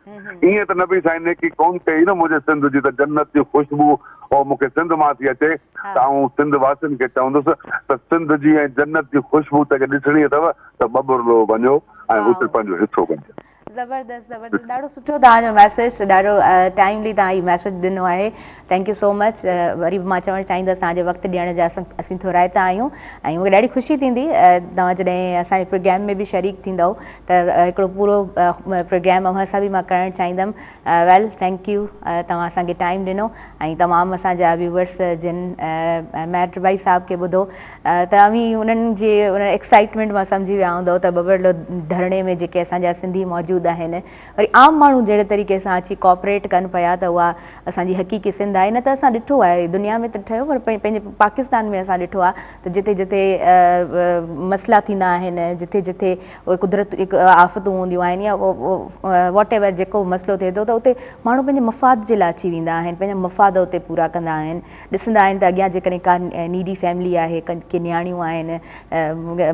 ईअं त नबी साईं नेकी कोन कई न मुंहिंजे सिंध जी, त जन्नत जी ख़ुशबू और मूंखे सिंध मां थी अचे त आऊं सिंध वासियुनि खे चवंदुसि त सिंध जी ऐं जन्नत जी ख़ुशबू तव्हांखे ॾिसणी अथव त बबरलो वञो ऐं हुते पंहिंजो हिसो कजो। ज़बरदस्त ज़बरदस्त, ॾाढो सुठो तव्हांजो मैसेज, ॾाढो टाइमली तव्हां हीउ मैसेज ॾिनो आहे। Thank you so much. वरी बि मां चवणु चाहींदसि तव्हांजे वक़्तु ॾियण जा असीं थोराइता आहियूं ऐं मूंखे ॾाढी ख़ुशी थींदी तव्हां जॾहिं असांजे प्रोग्राम में बि शरीक थींदव त हिकिड़ो पूरो प्रोग्राम असां बि मां करणु चाहींदमि। वेल थैंक यू, तव्हां असांखे टाइम ॾिनो ऐं तमामु असांजा व्यूवर्स जिन मैट भाई साहब खे ॿुधो तव्हां बि उन्हनि जे उन एक्साइटमेंट मां सम्झी विया हूंदव त बबरलो धरणे में जेके असांजा सिंधी मौजूदु आहिनि, वरी आम माण्हू जहिड़े तरीक़े सां अची कॉपरेट कनि पिया त उहा असांजी हक़ीक़ी सिंध आहे। न त असां ॾिठो आहे दुनिया में त ठहियो, पर पंहिंजे पाकिस्तान में असां ॾिठो आहे त जिते जिते मसइला थींदा आहिनि, जिथे जिथे उहे कुदरत आफ़तूं हूंदियूं आहिनि या वॉट एवर जेको मसइलो थिए थो त उते माण्हू पंहिंजे मफ़ाद जे लाइ अची वेंदा आहिनि, पंहिंजा मफ़ाद उते पूरा कंदा आहिनि। ॾिसंदा आहिनि त अॻियां जेकॾहिं का नीडी फैमिली आहे, के नियाणियूं आहिनि,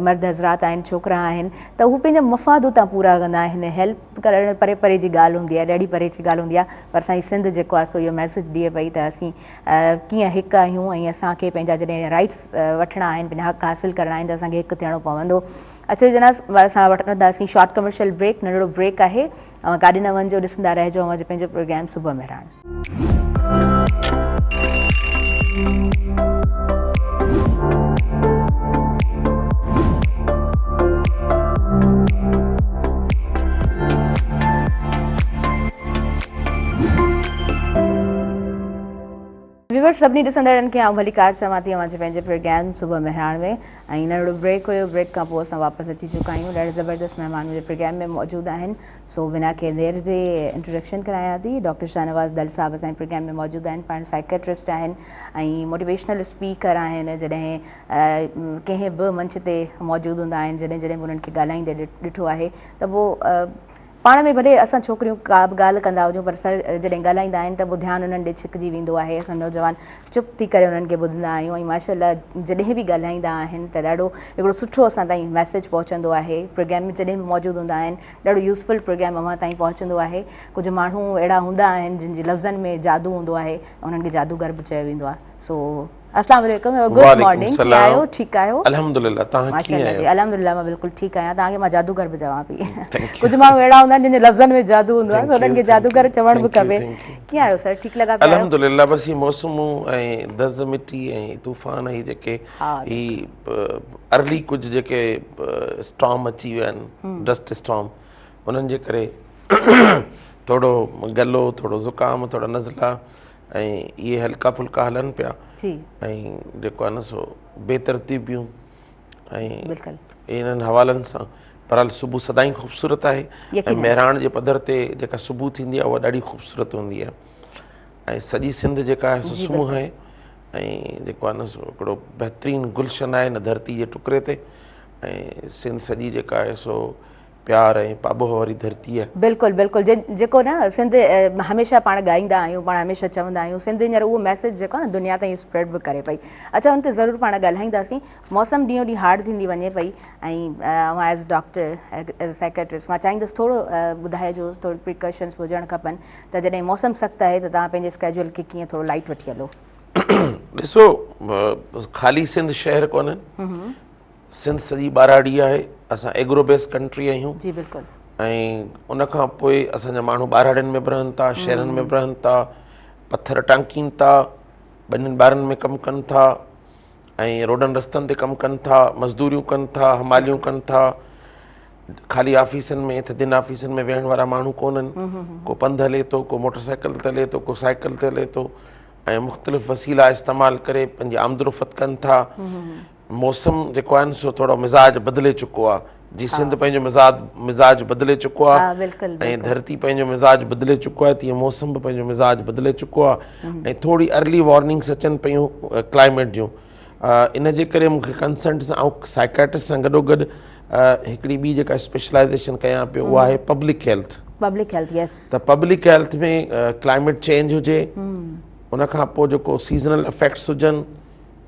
मर्द हज़रात आहिनि, छोकिरा आहिनि, त हू पंहिंजा मफ़ाद उतां पूरा कंदा आहिनि। हेल्प करणु परे परे जी ॻाल्हि हूंदी आहे, ॾाढी परे जी ॻाल्हि हूंदी आहे, पर असांजी सिंध जेको आहे सो इहो मैसेज ॾिए पई त असीं कीअं हिकु आहियूं ऐं असांखे पंहिंजा जॾहिं राइट्स वठणा आहिनि, पंहिंजा हक़ हासिलु करणा आहिनि त असांखे हिकु थियणो पवंदो। अच्छा जनाब, असां वठंदासीं शॉर्ट कमर्शियल ब्रेक, नंढिड़ो ब्रेक आहे। काॾे न वञिजो, ॾिसंदा रहिजो अॼु पंहिंजो प्रोग्राम सुबुह मेहरान। व्यूअर्स सभिनी ॾिसंदड़नि खे आउं भली कार चवां थी अॼु पंहिंजे प्रोग्राम सुबुह मेहरान में, ऐं नंढिड़ो ब्रेक हुयो, ब्रेक खां पोइ असां वापसि अची चुका आहियूं। ॾाढा ज़बरदस्त महिमान मुंहिंजे प्रोग्राम में मौजूदु आहिनि, सो बिना के देर जे इंट्रोडक्शन करायां थी। डॉक्टर शाहनवाज़ दल साहब असांजे प्रोग्राम में मौजूदु आहिनि, पाण साइकेट्रिस्ट आहिनि ऐं मोटिवेशनल स्पीकर आहिनि। जॾहिं कंहिं बि मंच ते मौजूदु हूंदा आहिनि, जॾहिं जॾहिं बि उन्हनि खे ॻाल्हाईंदे ॾिठो आहे त पोइ पाण में भले असां छोकिरियूं का बि ॻाल्हि कंदा हुजूं पर सर जॾहिं ॻाल्हाईंदा आहिनि त ॿुधो ध्यानु उन्हनि ॾे छिकिजी वेंदो आहे। असां नौजवान चुप थी करे उन्हनि खे ॿुधंदा आहियूं ऐं माशाअल्लाह जॾहिं बि ॻाल्हाईंदा आहिनि त ॾाढो हिकिड़ो सुठो असां ताईं मैसेज पहुचंदो आहे। प्रोग्राम में जॾहिं बि मौजूदु हूंदा आहिनि ॾाढो यूज़फुल प्रोग्राम अव्हां ताईं पहुचंदो आहे। कुझु माण्हू अहिड़ा हूंदा आहिनि जिन जे लफ़्ज़नि में जादू हूंदो आहे, उन्हनि खे जादूगर बि चयो वेंदो आहे। सो अस्सलाम वालेकुम, गुड मॉर्निंग, कीअं आहियो? ठीकु आहियो? अल्हम्दुलिल्लाह, तव्हां कीअं आहियो? अल्हम्दुलिल्लाह, मां बिल्कुलु ठीकु आहियां। तव्हांखे मां जादूगर बि चवां पई। कुझु माण्हू अहिड़ा हूंदा आहिनि जिन जे लफ़्ज़नि में जादू हूंदो आहे, उन्हनि खे जादूगर चवणु बि खपे। कीअं आहियो सर? ठीकु लॻा पिया? अल्हम्दुलिल्लाह, बसि ही मौसमूं ऐं दज़ मिटी ऐं तूफ़ान ही जेके ही अर्ली कुझु जेके स्टॉर्म अची विया आहिनि, डस्ट स्टॉर्म, उन्हनि जे करे थोरो गलो, थोरो ज़ुकाम, थोरा नज़ला ऐं इहे हल्का फुल्का हलनि पिया ऐं जेको आहे न सो बेतरतीबियूं ऐं इन्हनि हवालनि सां। बहरहाल सुबुह सदाईं ख़ूबसूरत आहे ऐं महिराण जे पधर ते जेका सुबुह थींदी आहे उहा ॾाढी ख़ूबसूरत हूंदी आहे ऐं सॼी सिंध जेका आहे सो सुम्ह आहे ऐं जेको आहे न सो हिकिड़ो बहितरीनु गुलशन आहे न धरती जे टुकड़े ते ऐं सिंध सॼी जेका आहे सो प्यार ऐं पाबोह वारी धरती आहे। बिल्कुलु बिल्कुलु, जेको न सिंध हमेशह पाण ॻाईंदा आहियूं, पाण हमेशह चवंदा आहियूं, सिंध हींअर उहो मैसेज जेको आहे न दुनिया ताईं स्प्रेड बि करे पई। अच्छा, हुन ते ज़रूरु पाण ॻाल्हाईंदासीं। मौसम ॾींहों ॾींहुं हार्ड थींदी वञे पई ऐं मां एज़ डॉक्टर एज़ साइकेट्रिस्ट मां चाहींदुसि थोरो ॿुधाइजो, थोरो प्रिकॉशन्स हुजणु खपनि त जॾहिं मौसम सख़्तु आहे त तव्हां पंहिंजे स्केड्यूल खे कीअं थोरो लाइट वठी हलो। ॾिसो, ख़ाली सिंध शहर कोन्हनि, सिंध सॼी ॿाराड़ी आहे। असां एग्रो बेस कंट्री आहियूं। जी बिल्कुलु। ऐं उनखां पोइ असांजा माण्हू ॿाराड़ियुनि में बि रहनि था, शहरनि में बि रहनि था, पथर टांकीनि था, ॿिन्हिनि ॿारनि में कमु कनि था ऐं रोडनि रस्तनि ते कमु कनि था, मज़दूरियूं कनि था, हमालियूं कनि था। ख़ाली ऑफिसनि में थधियुनि ऑफिसनि में वेहण वारा माण्हू कोन्हनि, को पंधु हले थो, को मोटरसाइकिल ते हले थो, को साइकिल ते हले थो ऐं मुख़्तलिफ़ वसीला इस्तेमालु करे पंहिंजी आमदोरफ़त कनि था। मौसम जेको आहे न सो थोरो मिज़ाज बदिले चुको आहे। जी सिंध पंहिंजो मिज़ाज बदिले चुको आहे ऐं धरती पंहिंजो मिज़ाज बदिले चुको आहे, तीअं मौसम बि पंहिंजो मिज़ाज बदिले चुको आहे ऐं थोरी अर्ली वॉर्निंग्स अचनि पियूं क्लाइमेट जूं। इन जे करे मूंखे कंसल्ट सां ऐं साइकेट्रिस्ट सां गॾोगॾु हिकिड़ी ॿी जेका स्पेशलाइज़ेशन कयां पियो उहा आहे पब्लिक हेल्थ। त पब्लिक हेल्थ में क्लाइमेट चेंज हुजे, उनखां पोइ जेको सीज़नल इफेक्ट्स हुजनि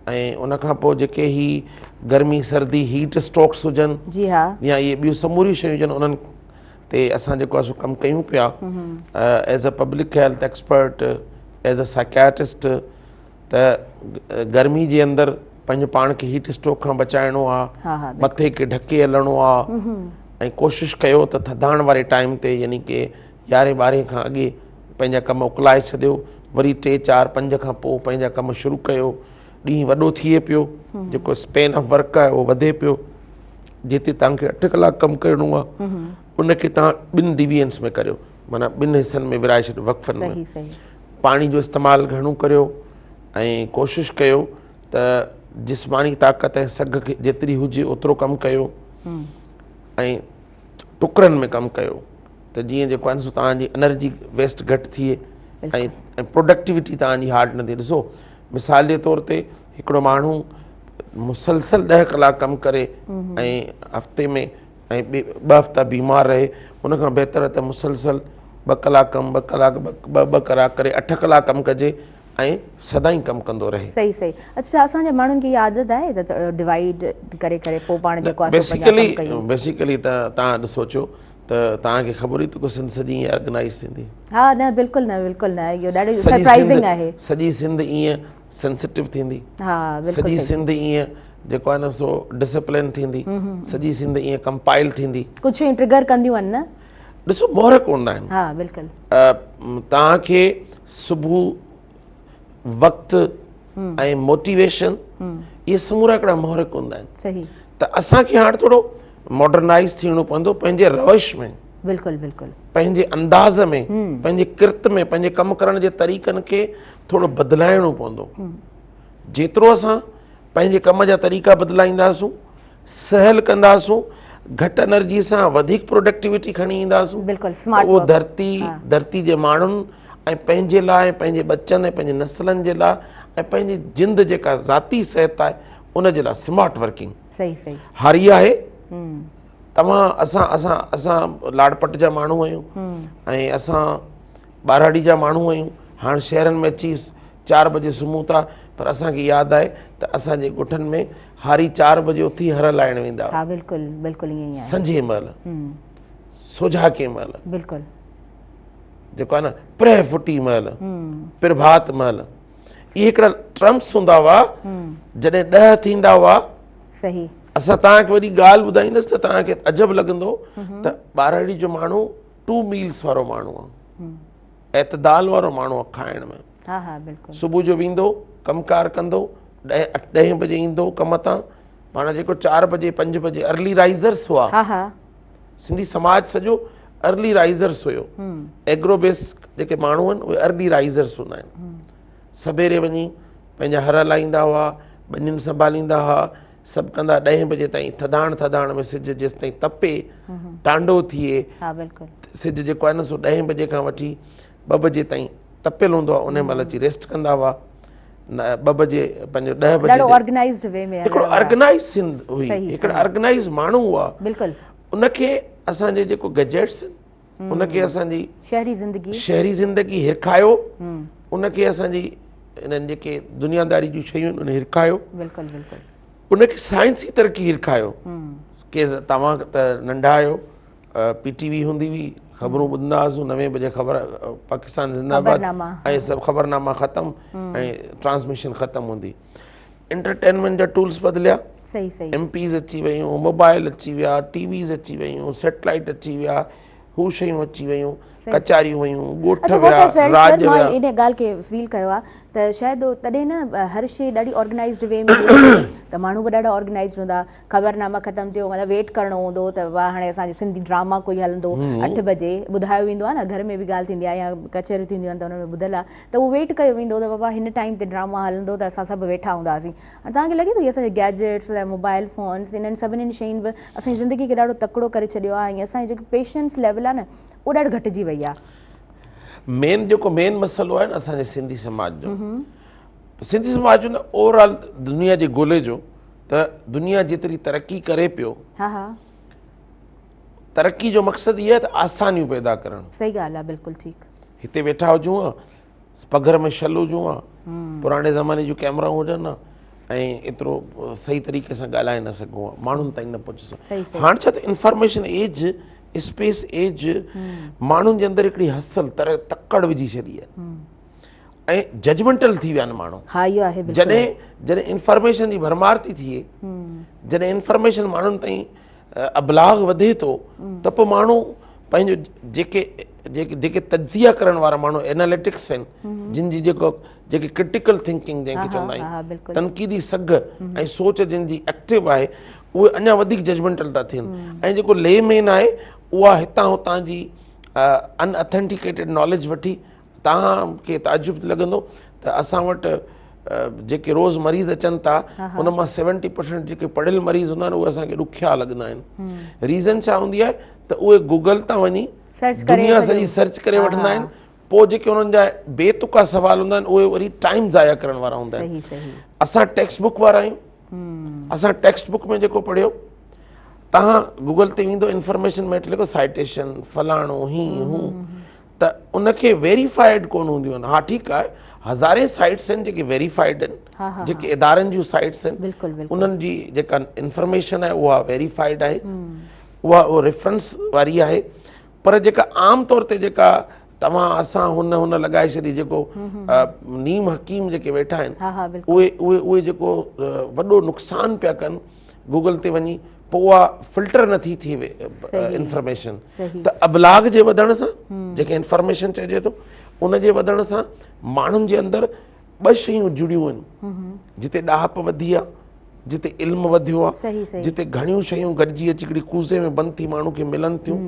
ऐं उनखां पोइ जेके ही गर्मी सर्दी हीट स्ट्रोक्स हुजनि, जी हा, या इहे ॿियूं समूरियूं शयूं हुजनि, उन्हनि ते असां जेको आहे सो कमु कयूं पिया as a public health expert, as a psychiatrist. त गर्मी जे अंदरि पंहिंजो पाण खे हीट स्ट्रोक खां बचाइणो आहे, मथे खे ढके हलणो आहे ऐं कोशिशि कयो त थधाइण वारे टाइम ते यानी की 11-12 खां अॻे पंहिंजा कम उकलाए छॾियो, वरी 3, 4, 5 खां पोइ पंहिंजा कम शुरू कयो। ॾींहुं वॾो थिए पियो, जेको स्पेन ऑफ वर्क आहे उहो वधे पियो। जिते तव्हांखे 8 कलाक कमु करिणो आहे उनखे तव्हां 2 डिविजन्स में करियो, माना 2 हिसनि में विराए छॾियो, वक़्फ़नि में। पाणी जो इस्तेमालु घणो करियो ऐं कोशिशि कयो त जिस्मानी ताक़त ऐं सघ खे जेतिरी हुजे ओतिरो कमु कयो ऐं टुकड़नि में कमु कयो त जीअं जेको आहे न सो तव्हांजी एनर्जी वेस्ट घटि थिए ऐं प्रोडक्टिविटी तव्हांजी हार्ड न थिए। ॾिसो, मिसाल जे तौर ते हिकिड़ो माण्हू मुसलसल 10 कलाक कमु करे ऐं हफ़्ते में ऐं 2 हफ़्ता बीमार रहे, उनखां बहितर त मुसलसल 2 कलाक कमु, 2 कलाक 2 कलाक करे 8 कलाक कमु कजे ऐं सदाईं कमु कंदो रहे। सही सही। अच्छा, असांजे माण्हुनि खे इहा आदत आहे त डिवाइड करे करे पोइ पाण जेको आहे बेसिकली त तव्हां सोचो त तव्हांखे ख़बर ई त को सिंध सॼी ईअं ऑर्गेनाइज़ थींदी। हा, न बिल्कुलु न, बिल्कुलु न, इहो ॾाढी सरप्राइज़िंग आहे। सॼी सिंध ईअं सेंसिटिव थींदी, सॼी सिंध ईअं जेको आहे न सो डिसिप्लिन थींदी, सॼी सिंध ईअं कंपाइल थींदी। कुझु ई ट्रिगर कंदियूं आहिनि न। ॾिसो, मोहरक हूंदा आहिनि। हा बिल्कुलु। तव्हांखे सुबुह वक़्तु ऐं मोटिवेशन, इहे समूरा हिकिड़ा मोहरक हूंदा आहिनि। सही। त असांखे हाणे थोरो मॉडर्नाइज़ थियणो पवंदो पंहिंजे रवश में, बिल्कुलु बिल्कुलु, पंहिंजे अंदाज़ में, पंहिंजे किरत में, पंहिंजे कमु करण जे तरीक़नि खे थोरो बदिलाइणो पवंदो। जेतिरो असां पंहिंजे कम जा तरीक़ा बदिलाईंदासूं, सहल कंदासूं, घटि एनर्जी सां वधीक प्रोडक्टिविटी खणी ईंदासूं, उहो धरती जे माण्हुनि ऐं पंहिंजे लाइ, पंहिंजे बचनि ऐं पंहिंजे नसलनि जे लाइ ऐं पंहिंजी जिंद जेका ज़ाती सिहत आहे उन जे लाइ स्मार्ट वर्किंग हारी आहे। तव्हां असां असां असां लाड़पट जा माण्हू आहियूं ऐं असां ॿारहाड़ी जा माण्हू आहियूं। हाणे शहरनि में अची 4 बजे सुम्हूं था, पर असांखे यादि आहे त असांजे ॻोठनि में हारी 4 बजे उथी हर लाइण वेंदा हा बिल्कुलु बिल्कुलु ईअं ई आहे। संझे महिल सोझाके महिल बिल्कुलु जेको आहे न प्रह फुटी महिल प्रभात महिल इहे हिकिड़ा ट्रम्प्स हूंदा हुआ। जॾहिं 10 थींदा हुआ सही असां तव्हांखे वरी ॻाल्हि ॿुधाईंदसि त तव्हांखे अजब लॻंदो त ॿारहाड़ी जो माण्हू 2 मील्स वारो माण्हू आहे, एतदाल वारो माण्हू आहे खाइण में। हा हा बिल्कुलु सुबुह जो वेंदो कमकार कंदो 10 बजे ईंदो कम तां। पाण जेको 4 बजे 5 बजे अर्ली राइज़र्स हुआ। हा हा सिंधी समाज सॼो अर्ली राइज़र्स हुयो। एग्रो बेस जेके माण्हू आहिनि उहे अर्ली राइज़र्स हूंदा आहिनि। सवेरे वञी पंहिंजा हर लाहींदा हुआ, ॿनियुनि संभालींदा हुआ, सभु कंदा। 10 बजे ताईं थधाण में सिज जेसि ताईं तपे टांडो थिए। हा बिल्कुलु सिज जेको आहे न सो 10 बजे खां वठी 2 बजे ताईं तपियलु हूंदो आहे। उन महिल अची रेस्ट कंदा हुआ। 2 बजे पंहिंजो 10 बजे ऑर्गेनाइज्ड वे में हिकिड़ो ऑर्गेनाइज़ सिंध हुई, हिकिड़ा ऑर्गेनाइज़ माण्हू हुआ। बिल्कुलु उनखे असांजे जेको गैजेट्स आहिनि उनखे असांजी शहरी ज़िंदगी हिरखायो। उनखे असांजी इन्हनि जेके दुनियादारी जूं शयूं आहिनि उन हिरखायो। बिल्कुलु बिल्कुलु उनखे साइंसी तरक़ी हिरखायो। के तव्हां त नंढा आहियो, PTV हूंदी हुई, ख़बरूं ॿुधंदा हुआसीं। 9 बजे ख़बर पाकिस्तान ज़िंदाबाद ऐं सभु ख़बरनामा ख़तमु ऐं ट्रांसमिशन ख़तमु हूंदी। एंटरटेनमेंट जा टूल्स बदिलिया, सही सही MPs अची वियूं, मोबाइल अची विया, TVs अची वियूं, सैटेलाइट अची विया, हू शयूं अची वियूं, कचारियूं हुयूं, ॻोठ विया, राज विया। इन ॻाल्हि खे फील कयो आहे त शायदि तॾहिं न हर शइ ॾाढी ऑर्गेनाइज़्ड वे में त माण्हू बि ॾाढा ऑर्गेनाइज़्ड हूंदा। ख़बरनामा ख़तमु थियो मतिलबु वेट करिणो हूंदो त वाह हाणे असांजो सिंधी ड्रामा कोई हलंदो 8 बजे ॿुधायो वेंदो आहे न, घर में बि ॻाल्हि थींदी आहे या कचहरियूं थींदियूं आहिनि त हुन में ॿुधल आहे त उहो वेट कयो वेंदो त बाबा हिन टाइम ते ड्रामा हलंदो त असां सभु वेठा हूंदासीं। हाणे तव्हांखे लॻे थो इहे असांजे गैजेट्स मोबाइल फ़ोन्स इन्हनि सभिनीनि शयुनि बि असांजी ज़िंदगी खे ॾाढो तकिड़ो करे छॾियो आहे ऐं असांजी जेकी पेशेंस लेवल आहे न उहो ॾाढो घटिजी वई आहे। मेन मसइलो आहे न असांजे सिंधी समाज जो। सिंधी समाज जो न ओवरऑल दुनिया जे ॻोल्हे जो त दुनिया जेतिरी तरक़ी करे पियो, हा हा तरक़ी जो मक़सदु इहो आहे त आसानियूं पैदा करणु। सही ॻाल्हि आहे बिल्कुलु ठीकु। हिते वेठा हुजूं हा, पघर में शल हुजूं हा, पुराणे ज़माने जूं कैमराऊं हुजनि हा ऐं एतिरो सही तरीक़े सां ॻाल्हाए न सघूं हा, माण्हुनि ताईं न पहुची सघूं। हाणे छा त इंफॉर्मेशन एज, स्पेस एज माण्हुनि जे अंदरि हिकिड़ी हसल तकड़ विझी छॾी आहे ऐं जजमेंटल थी विया आहिनि माण्हू। हा इहो आहे। जॾहिं इंफॉर्मेशन जी भरमार थी थिए, जॾहिं इंफॉर्मेशन माण्हुनि ताईं अबलाग वधे थो त पोइ माण्हू पंहिंजो जेके तजिया करण वारा माण्हू एनालिटिक्स आहिनि, जिन जी जेके क्रिटिकल थिंकिंग जंहिंखे चवंदा आहियूं, तनक़ीदी सघ ऐं सोच जिन जी एक्टिव आहे, उहे अञा वधीक जजमेंटल था थियनि। ऐं जेको लेमेन आहे उहा हितां हुतां जी अनअथेंटिकेटेड नॉलेज वठी तव्हांखे ताजुब लॻंदो त असां वटि जेके रोज़ मरीज़ अचनि था उन मां 70% जेके पढ़ियल मरीज़ हूंदा आहिनि उहे असांखे ॾुखिया लॻंदा आहिनि। रीज़न छा हूंदी आहे त उहे गूगल तां वञी दुनिया सॼी सर्च करे वठंदा आहिनि। पोइ जेके उन्हनि जा बेतुका सवाल हूंदा आहिनि उहे वरी टाइम ज़ाया करण वारा हूंदा आहिनि। असां टेक्स्ट बुक वारा आहियूं। असां टेक्स्ट बुक में जेको पढ़ियो, तव्हां गूगल ते वेंदो इंफॉर्मेशन में लिखो साइटेशन फलाणो हीअं हूं त उनखे वेरीफाइड कोन हूंदियूं आहिनि। हा ठीकु आहे, हज़ारे साइट्स आहिनि जेके वेरीफाइड आहिनि, जेके इदारनि जूं साइट्स आहिनि, उन्हनि जी जेका इंफॉर्मेशन आहे उहा वेरीफाइड आहे, उहा रेफरेंस वारी आहे। पर जेका आम तौर ते जेका तव्हां असां हुन लॻाए छॾी जेको नीम हकीम जेके वेठा आहिनि उहे जेको वॾो नुक़सानु पिया कनि गूगल ते वञी, पोइ उहा फिल्टर नथी थिए इंफॉर्मेशन। त अबलाग जे वधण सां जेके इंफॉर्मेशन चइजे थो उन जे वधण सां माण्हुनि जे अंदरि 2 शयूं जुड़ियूं आहिनि। जिते ॾाहप वधी आहे, जिते इल्मु वधियो आहे, जिते घणियूं शयूं गॾिजी अची हिकिड़ी कूज़े में बंदि थी माण्हू खे मिलनि थियूं,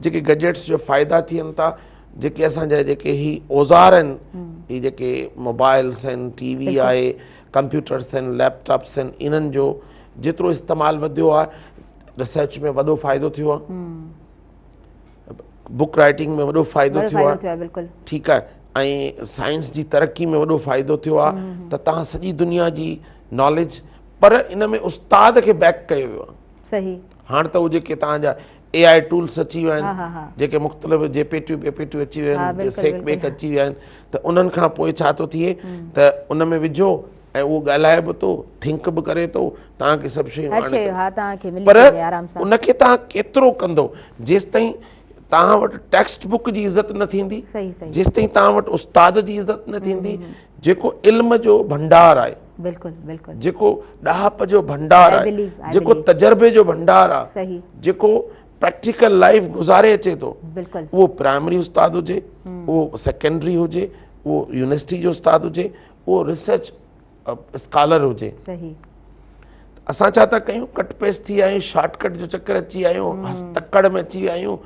जेके गैजेट्स जो फ़ाइदा थियनि था, जेके असांजा जेके ही औज़ार आहिनि, ही जेके मोबाइल्स आहिनि, TV आहे, कंप्यूटर्स आहिनि, लैपटॉप्स आहिनि, इन्हनि जो जेतिरो इस्तेमालु वधियो आहे रिसर्च में वॾो फ़ाइदो थियो आहे, बुक राइटिंग में वॾो फ़ाइदो थियो आहे, ठीकु आहे, ऐं साइंस जी तरक़ी में वॾो फ़ाइदो थियो आहे। त तव्हां सॼी दुनिया जी नॉलेज, पर इन में उस्ताद खे बैक कयो वियो आहे। हाणे त उहे जेके तव्हांजा AI टूल्स अची विया हा, हा, आहिनि हा। जेके मुख़्तलिफ़ जेपेटियूं बेपेटियूं अची विया हा, आहिनि बिल्कुलु, सेक बेक बिल्कुलु। अची विया आहिनि त उन्हनि खां पोइ छा थो थिए त उन में विझो ऐं उहो ॻाल्हाए बि थो थिंक बि करे थो तव्हांखे सभु शयूं हर आणे शइ थो हा तव्हांखे मिली पर वञे आराम सां। उनखे तव्हां केतिरो कंदो जेसि ताईं तव्हां वटि टेक्स्ट बुक जी इज़त न थींदी सही, सही। जेसि ताईं तव्हां वटि उस्ताद जी इज़त न थींदी जेको इल्म जो भंडार आहे बिल्कुलु, बिल्कुलु। जेको ॾाहप जो भंडार I आहे believe, I जेको believe। तजर्बे जो भंडार आहे सही, जेको प्रैक्टिकल लाइफ गुज़ारे अचे थो बिल्कुलु। उहो प्राइमरी उस्ताद हुजे उहो सेकेंडरी हुजे उहो यूनिवर्सिटी जो उस्ताद हुजे उहो रिसर्च स्कॉलर हुजे सही। असां छा था कयूं कट पेस्ट थी विया आहियूं शॉर्टकट जो चक्कर अची विया आहियूं हस्तकड़ में अची विया आहियूं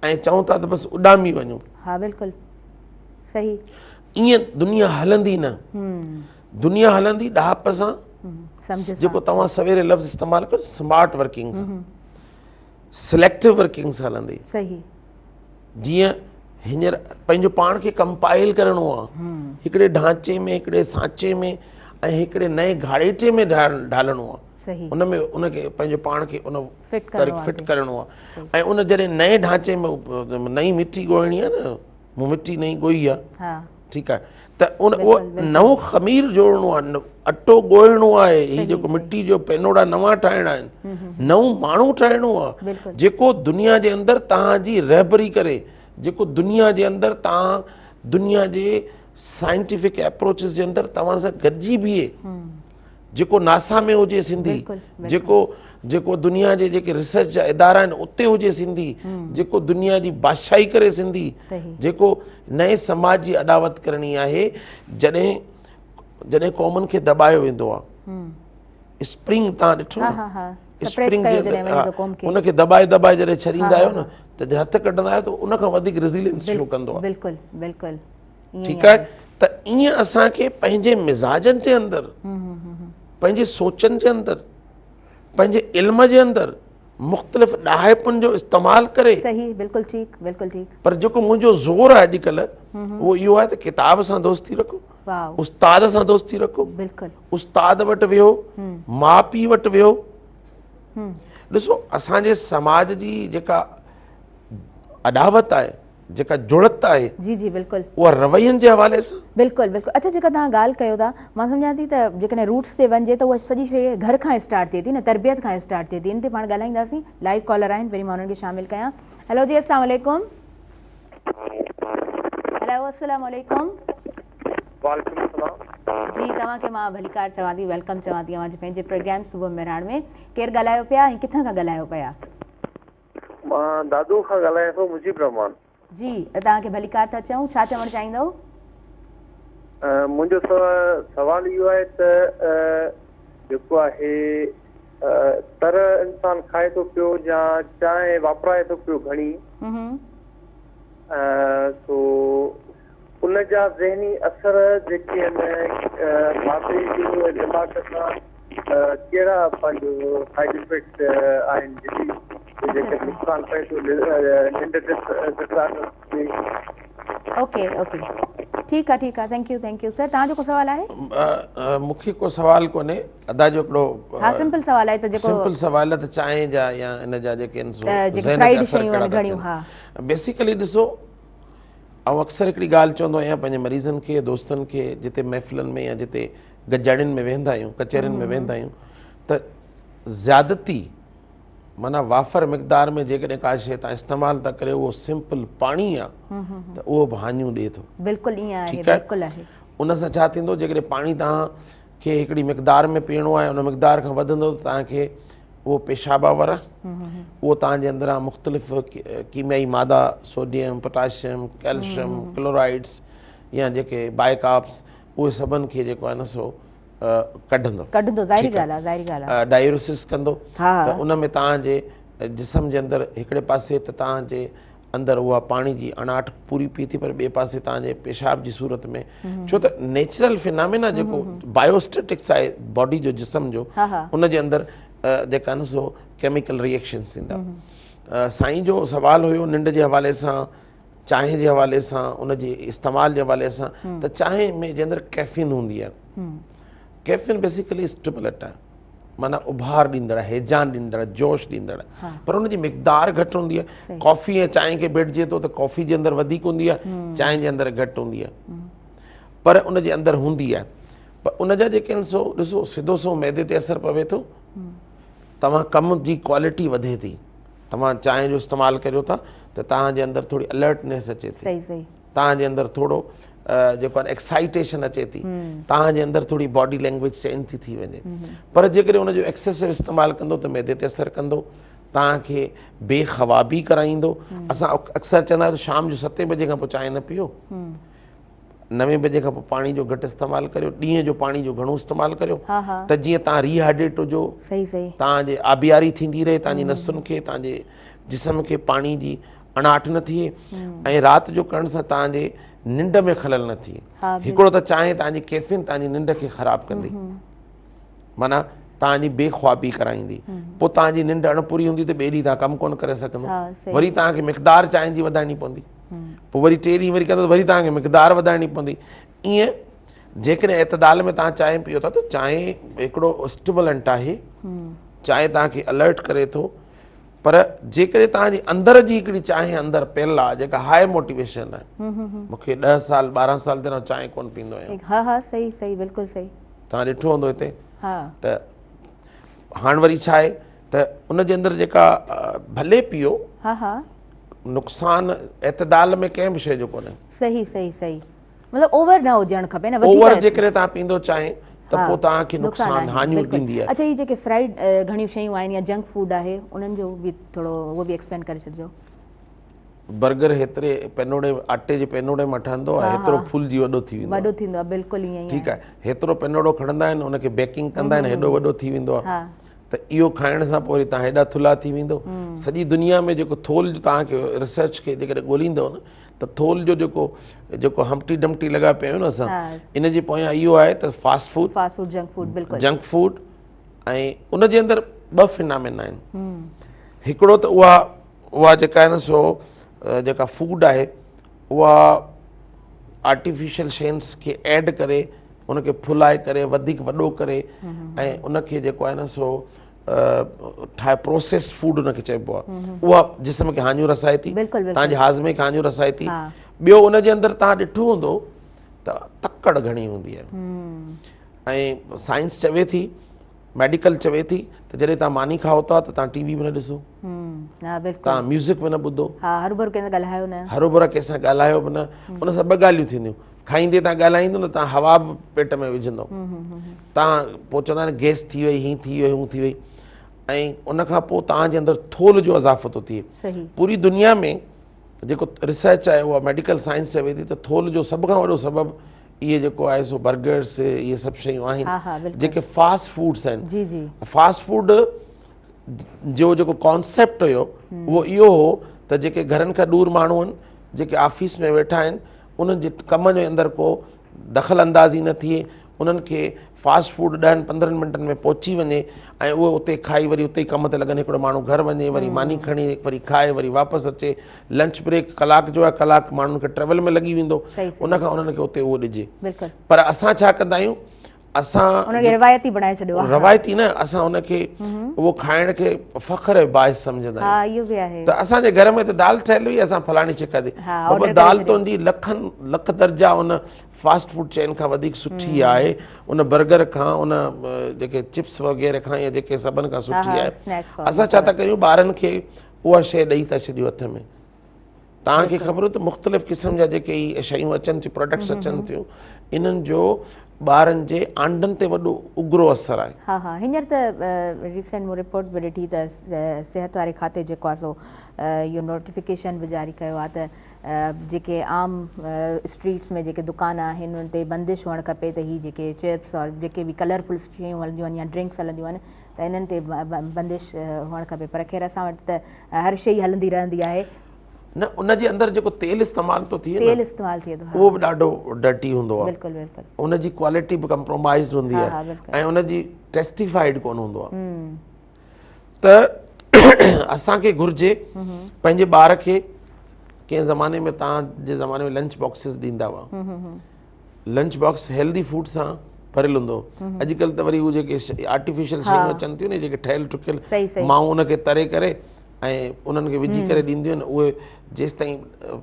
ऐं चऊं था त बसि उॾामी वञूं हा बिल्कुलु सही। ईअं दुनिया हलंदी न दुनिया हलंदी ॾाहप सां सम्झ सां। जेको तव्हां सवेरे लफ़्ज़ इस्तेमालु कयो स्मार्ट वर्किंग सां सिलेक्टिव वर्किंग सां हलंदी सही। जीअं हींअर पंहिंजो पाण खे कंपाइल करिणो आहे हिकिड़े ढांचे में हिकिड़े सांचे में ऐं हिकिड़े नए घाड़ेटे में ढालणो आहे सही। उन में उनखे पंहिंजो पाण खे उन फिट करिणो आहे। फिट करिणो आहे ऐं उन जॾहिं नए ढांचे में नई मिटी ॻोहिणी आहे न मूं मिटी नई ॻोही आहे हा ठीकु आहे त उन उहो नओं ख़मीर जोड़णो आहे अटो ॻोहिणो आहे हीअ जेको मिटी जो पेनोड़ा नवां ठाहिणा आहिनि नओं माण्हू ठाहिणो आहे बिल्कुलु। जेको दुनिया जे अंदरि तव्हांजी रहबरी करे जेको दुनिया जे अंदरि तव्हां दुनिया जे साइंटिफिक अप्रोचिस जे अंदरि तव्हां सां गॾिजी बीहे जेको नासा में हुजे सिंधी बिल्कुलु, जेको जेको दुनिया जे जेके रिसर्च जा इदारा आहिनि उते हुजे सिंधी जेको दुनिया जी बादशाही करे सिंधी सही। जेको नए समाज जी अॾावत करणी आहे जॾहिं जॾहिं क़ौमुनि खे दॿायो वेंदो आहे स्प्रिंग तव्हां ॾिठो हा न हा हा स्प्रिंग कयो जे जॾहिं अंदरि वञे थो क़ौम खे। उनखे दॿाए दॿाए जॾहिं छॾींदा आहियो न त जॾहिं हथु कढंदा आहियो त उन खां वधीक रेज़िलियंस शो कंदो आहे बिल्कुलु बिल्कुलु ईअं ई ठीकु आहे त ईअं असांखे पंहिंजे मिज़ाजनि जे अंदरि पंहिंजे सोचनि जे अंदरि पंहिंजे इल्म जे अंदरि मुख़्तलिफ़ ॾाहिपनि जो इस्तेमालु करे सही बिल्कुलु ठीकु बिल्कुलु ठीकु। पर जेको मुंहिंजो ज़ोर आहे अॼुकल्ह उहो इहो आहे त किताब सां दोस्ती रखो वाह उस्ताद सां दोस्ती रखो बिल्कुलु। उस्ताद वटि वियो माउ पीउ वटि वियो ॾिसो असांजे समाज जी जेका अॾावत आहे जेका जुड़त आहे जी जी बिल्कुलु उहा रवैयनि जे हवाले सां बिल्कुलु बिल्कुलु। अच्छा जेका तव्हां ॻाल्हि कयो था मां सम्झां थी त जेकॾहिं रूट्स ते वञिजे त उहा सॼी शइ घर खां स्टार्ट थिए थी न तरबियत खां स्टार्ट थिए थी इन ते पाण ॻाल्हाईंदासीं लाइव कॉलर आहिनि पहिरीं मां उन्हनि खे शामिलु कयां। हेलो जी अस्सलाम वालेकुम। हेलो अस्सलाम वालेकुम। वालेकुम सलाम। जी तव्हांखे मां भलीकार चवां थी वेलकम चवां थी अवां पंहिंजे प्रोग्राम सुबुह मेराण में केरु ॻाल्हायो पिया ऐं किथां खां ॻाल्हायो पिया? मां दादू खां ॻाल्हायां थो मुजीब रहमान। जी तव्हांखे भलीकार था चऊं छा चवणु चाहींदव? मुंहिंजो सवाल इहो आहे त जेको आहे तर इंसान खाए थो पियो या चांहि वापराए थो पियो घणी तो उन जा ज़हनी असर जेके आहिनि मादे जो दिमाग़ सां कहिड़ा पंहिंजो साइड इफेक्ट आहिनि जेके नुक़सान पए थो निंड ओके ओके ठीकु आहे थैंक यू सर तव्हांजो को सवाल आहे? मूंखे को सवाल कोन्हे अदा जो हिकिड़ो हा सिंपल सवाल आहे त जेको सिंपल सवाल आहे त चांहि जा या इन जा जेके आहिनि जेके फ्राइड शयूं आहिनि घणियूं हा बेसिकली ॾिसो ऐं अक्सर हिकिड़ी ॻाल्हि चवंदो आहियां पंहिंजे मरीज़नि खे दोस्तनि खे जिते महफ़िलनि में या जिते गजाड़ियुनि में वेंदा आहियूं कचहरियुनि में वेंदा आहियूं त ज़्यादती माना वाफ़र मिक़दार में जेकॾहिं का शइ तव्हां इस्तेमालु था करे उहो सिंपल पाणी आहे त उहो बि हानियूं ॾिए थो बिल्कुलु ईअं आहे ठीकु आहे बिल्कुलु आहे उन सां छा थींदो जेकॾहिं पाणी तव्हांखे हिकिड़ी मिक़दार में पीअणो आहे उन मिक़दार खां वधंदो त तव्हांखे उहो पेशाबावर आहे उहो तव्हांजे अंदरां मुख़्तलिफ़ कीमियाई मादा सोडियम पोटाशियम कैल्शियम क्लोराइड्स या जेके बाइकाप्स उहे सभिनि खे जेको आहे न सो कढंदो ज़ाहिरी ॻाल्हि आहे डायूरोसिस कंदो हा त उन में तव्हांजे जिस्म जे अंदरि हिकिड़े पासे त तव्हांजे अंदरि उहा पाणी जी अणाट पूरी पई थी पर ॿिए पासे तव्हांजे पेशाब जी सूरत में छो त नेचुरल फिनामिना जेको बायोस्टेटिक्स आहे बॉडी जो जिस्म जो उनजे अंदरि जेका न सो केमिकल रिएक्शन्स थींदा साईं जो सुवालु हुयो निंड जे हवाले सां चांहि जे हवाले सां उनजे इस्तेमाल जे हवाले सां त चांहि में जे अंदरि कैफीन हूंदी आहे कैफीन बेसिकली स्टिमुलेट आहे माना उभार ॾींदड़, हेजान ॾींदड़, जोश ॾींदड़, पर उनजी मिक़दार घटि हूंदी आहे। कॉफ़ी ऐं चांहि खे भेटिजे थो त कॉफ़ी जे अंदरि वधीक हूंदी आहे, चांहि जे अंदरि घटि हूंदी आहे, पर उनजे अंदरि हूंदी आहे। पर उनजा जेके आहिनि सो ॾिसो सिधो सो मैदे ते असरु पवे थो, तव्हां कम जी क्वालिटी वधे थी। तव्हां चांहि जो इस्तेमालु करियो था त तव्हांजे अंदरि थोरी अलर्टनेस अचे थी, तव्हांजे अंदरि थोरो जेको आहे एक्साइटेशन अचे थी, तव्हांजे अंदरि थोरी बॉडी लैंग्वेज चेंज थी वञे। पर जेकॾहिं उनजो एक्सेसिव इस्तेमालु कंदो त मैदे ते असरु कंदो, तव्हांखे बेख़वाबी कराईंदो। असां अक्सर चवंदा आहियूं शाम जो 7 बजे खां पोइ चांहि न पीओ, 9 बजे खां पोइ पाणी जो घटि इस्तेमालु करियो, ॾींहं जो पाणी जो घणो इस्तेमालु करियो त जीअं तव्हां रिहाइड्रेट हुजो, तव्हांजे आबियारी थींदी रहे, तव्हांजी नसुनि खे, तव्हांजे जिस्म खे पाणी जी अणाट न थिए, ऐं राति जो करण सां तव्हांजे निंड में खलल न थिए। हिकिड़ो त चांहि तव्हांजी कैफ़ीन तव्हांजी निंड खे ख़राबु कंदी, माना तव्हांजी बेख़्वाबी कराईंदी, पोइ तव्हांजी निंड अणपूरी हूंदी त ॿिए ॾींहुं तव्हां कमु कोन करे सघंदो, वरी तव्हांखे मिक़दार चांहि जी वधाइणी पवंदी, पोइ वरी 3 ॾींहं वरी कंदो त वरी तव्हांखे मिक़दार वधाइणी पवंदी। ईअं जेकॾहिं एतदाल में तव्हां चांहि पीओ था त चांहि हिकिड़ो स्टिमुलेंट आहे, चांहि तव्हांखे अलर्ट करे थो, पर जेकॾहिं तव्हांजी अंदरि जी हिकिड़ी चांहि अंदरि पियल आहे जेका हाई मोटिवेशन आहे, मूंखे 10 साल 12 साल थियणो चांहि कोन पींदो आहियां, बिल्कुलु सही, तव्हां ॾिठो हूंदो हिते त हाणे वरी छा आहे त उनजे अंदरि जेका भले पीओ, नुक़सानु एतदाल में कंहिं बि शइ जो कोन्हे। मतिलबु ओवर न हुजणु खपे न, ओवर जेकॾहिं तव्हां पींदो चांहि त पोइ तव्हांखे नुक़सानु हानियूं ॾींदी आहे। अच्छा, हीअ जेके फ्राइड घणियूं शयूं आहिनि या जंक फूड आहे उन्हनि जो बि थोरो उहो बि एक्सप्लेन करे छॾिजो। बर्गर हेतिरे पेनोड़े आटे जे पेनोड़े मां ठहंदो आहे, हेतिरो फुलिजी वॾो थी वेंदो आहे, बिल्कुलु ईअं ई, ठीकु आहे। हेतिरो पेनोड़ो खणंदा आहिनि, उनखे बेकिंग कंदा आहिनि, हेॾो वॾो थी वेंदो आहे, त इहो खाइण सां पोइ वरी तव्हां हेॾा थुल्हा थी वेंदो। सॼी दुनिया में जेको थोल तव्हांखे रिसर्च खे जेकॾहिं ॻोल्हींदव न त थोल जो जेको हमटी डमटी लॻा पिया आहियूं न असां, इन जे पोयां इहो आहे त फास्ट फूड, जंक फूड, ऐं उनजे अंदरि 2 फिनामिना आहिनि। हिकिड़ो त उहा जेका आहे न सो जेका फूड आहे उहा आर्टिफिशियल शयुनि खे ऐड करे उनखे फुलाए करे वधीक वॾो करे ऐं उनखे जेको आहे न सो ठाहे प्रोसेस्ड फूड उनखे चइबो आहे, उहा जिस्म खे हानियूं रसाए थी, तव्हांजे हाज़मे खे हानियूं रसाए थी। ॿियो उनजे अंदरि तव्हां ॾिठो हूंदो त तकड़ घणी हूंदी आहे, ऐं साइंस चवे थी, मेडिकल चवे थी त जॾहिं तव्हां मानी खाओ था त तव्हां टीवी बि न ॾिसो, तव्हां म्यूज़िक बि न ॿुधो, हरोभरा कंहिंसां ॻाल्हायो बि न। उन सां 2 ॻाल्हियूं थींदियूं, खाईंदे तव्हां ॻाल्हाईंदो न तव्हां हवा बि पेट में विझंदव, तव्हां पोइ चवंदा आहिनि गैस थी वई, हीअं थी वई, हूअं थी वई, ऐं उनखां पोइ तव्हांजे अंदरि थोल जो इज़ाफ़ो थो थिए। पूरी दुनिया में जेको रिसर्च आहे उहा मेडिकल साइंस चवे थी त थोल जो सभ खां वॾो सबबु इहे जेको आहे सो बर्गर्स, इहे सभु शयूं आहिनि जेके फास्ट फूड्स आहिनि। फास्ट फूड जो जेको कॉन्सेप्ट हुयो उहो इहो हो त जेके घरनि खां दूरि माण्हू आहिनि, जेके ऑफिस में वेठा आहिनि, उन्हनि जे कम जे अंदरि को दख़ल अंदाज़ी न थिए, उन्हनि खे फास्ट फूड 10-15 मिंटनि में पहुची वञे ऐं उहे उते खाई वरी उते ई कम ते लॻनि। हिकिड़ो माण्हू घर वञे, वरी मानी खणी वरी खाए, वरी वापसि अचे, लंच ब्रेक कलाक जो आहे, कलाक माण्हुनि खे ट्रेवल में लॻी वेंदो, उनखां उन्हनि खे उते उहो ॾिजे। पर असां छा कंदा आहियूं, असां रवायती बणाए छॾियो आहे, रवायती न, असां उनखे उहो खाइण खे फ़ख्र बाइस सम्झंदा आहियूं। त असांजे घर में त दाल ठहियल हुई, असां फलाणी शइ खाधी, बाबा दाल तुंहिंजी लख दर्जा उन फास्ट फूड चेन खां वधीक सुठी आहे, उन बर्गर खां, उन जेके चिप्स वग़ैरह खां, या जेके सभिनि खां सुठी आहे। असां छा था करियूं, ॿारनि खे उहा शइ ॾेई था छॾियूं हथ में। तव्हांखे ख़बर त मुख़्तलिफ़ क़िस्म जा जेके इहे शयूं अचनि थियूं, प्रोडक्ट्स अचनि थियूं, इन्हनि जो ॿारनि जे आंडनि ते वॾो उग्रो असरु आहे। हींअर त रिसेंट मूं रिपोर्ट बि ॾिठी त सिहत वारे खाते जेको आहे सो इहो नोटिफिकेशन बि जारी कयो आहे त जेके आम स्ट्रीट्स में जेके दुकान आहिनि उन ते बंदिश हुअणु खपे त हीअ जेके चिप्स और जेके बि कलरफुल शयूं हलंदियूं आहिनि या ड्रिंक्स हलंदियूं आहिनि त इन्हनि ते बंदिश हुअणु खपे। पर ख़ैर असां वटि त हर शइ हलंदी रहंदी आहे न। उनजे अंदरि जेको तेल इस्तेमालु थो थिए, तेल इस्तेमालु थिए थो, उहो बि ॾाढो डर्टी हूंदो आहे। बिल्कुलु बिल्कुलु, उनजी क्वालिटी बि कंप्रोमाइज़ड हूंदी आहे ऐं उनजी टेस्टिफाइड कोन हूंदो आहे। त असांखे घुरिजे पंहिंजे ॿार खे, कंहिं ज़माने में तव्हांजे ज़माने में लंच बॉक्सिस ॾींदा हुआ, लंच बॉक्स हेल्दी फूड सां भरियलु हूंदो। अॼुकल्ह त वरी उहे जेके आर्टिफिशियल शयूं अचनि थियूं न जेके ठहियल ठुकियल सही सही माण्हू उनखे तरे करे ऐं उन्हनि खे विझी करे ॾींदियूं आहिनि, उहे जेसि ताईं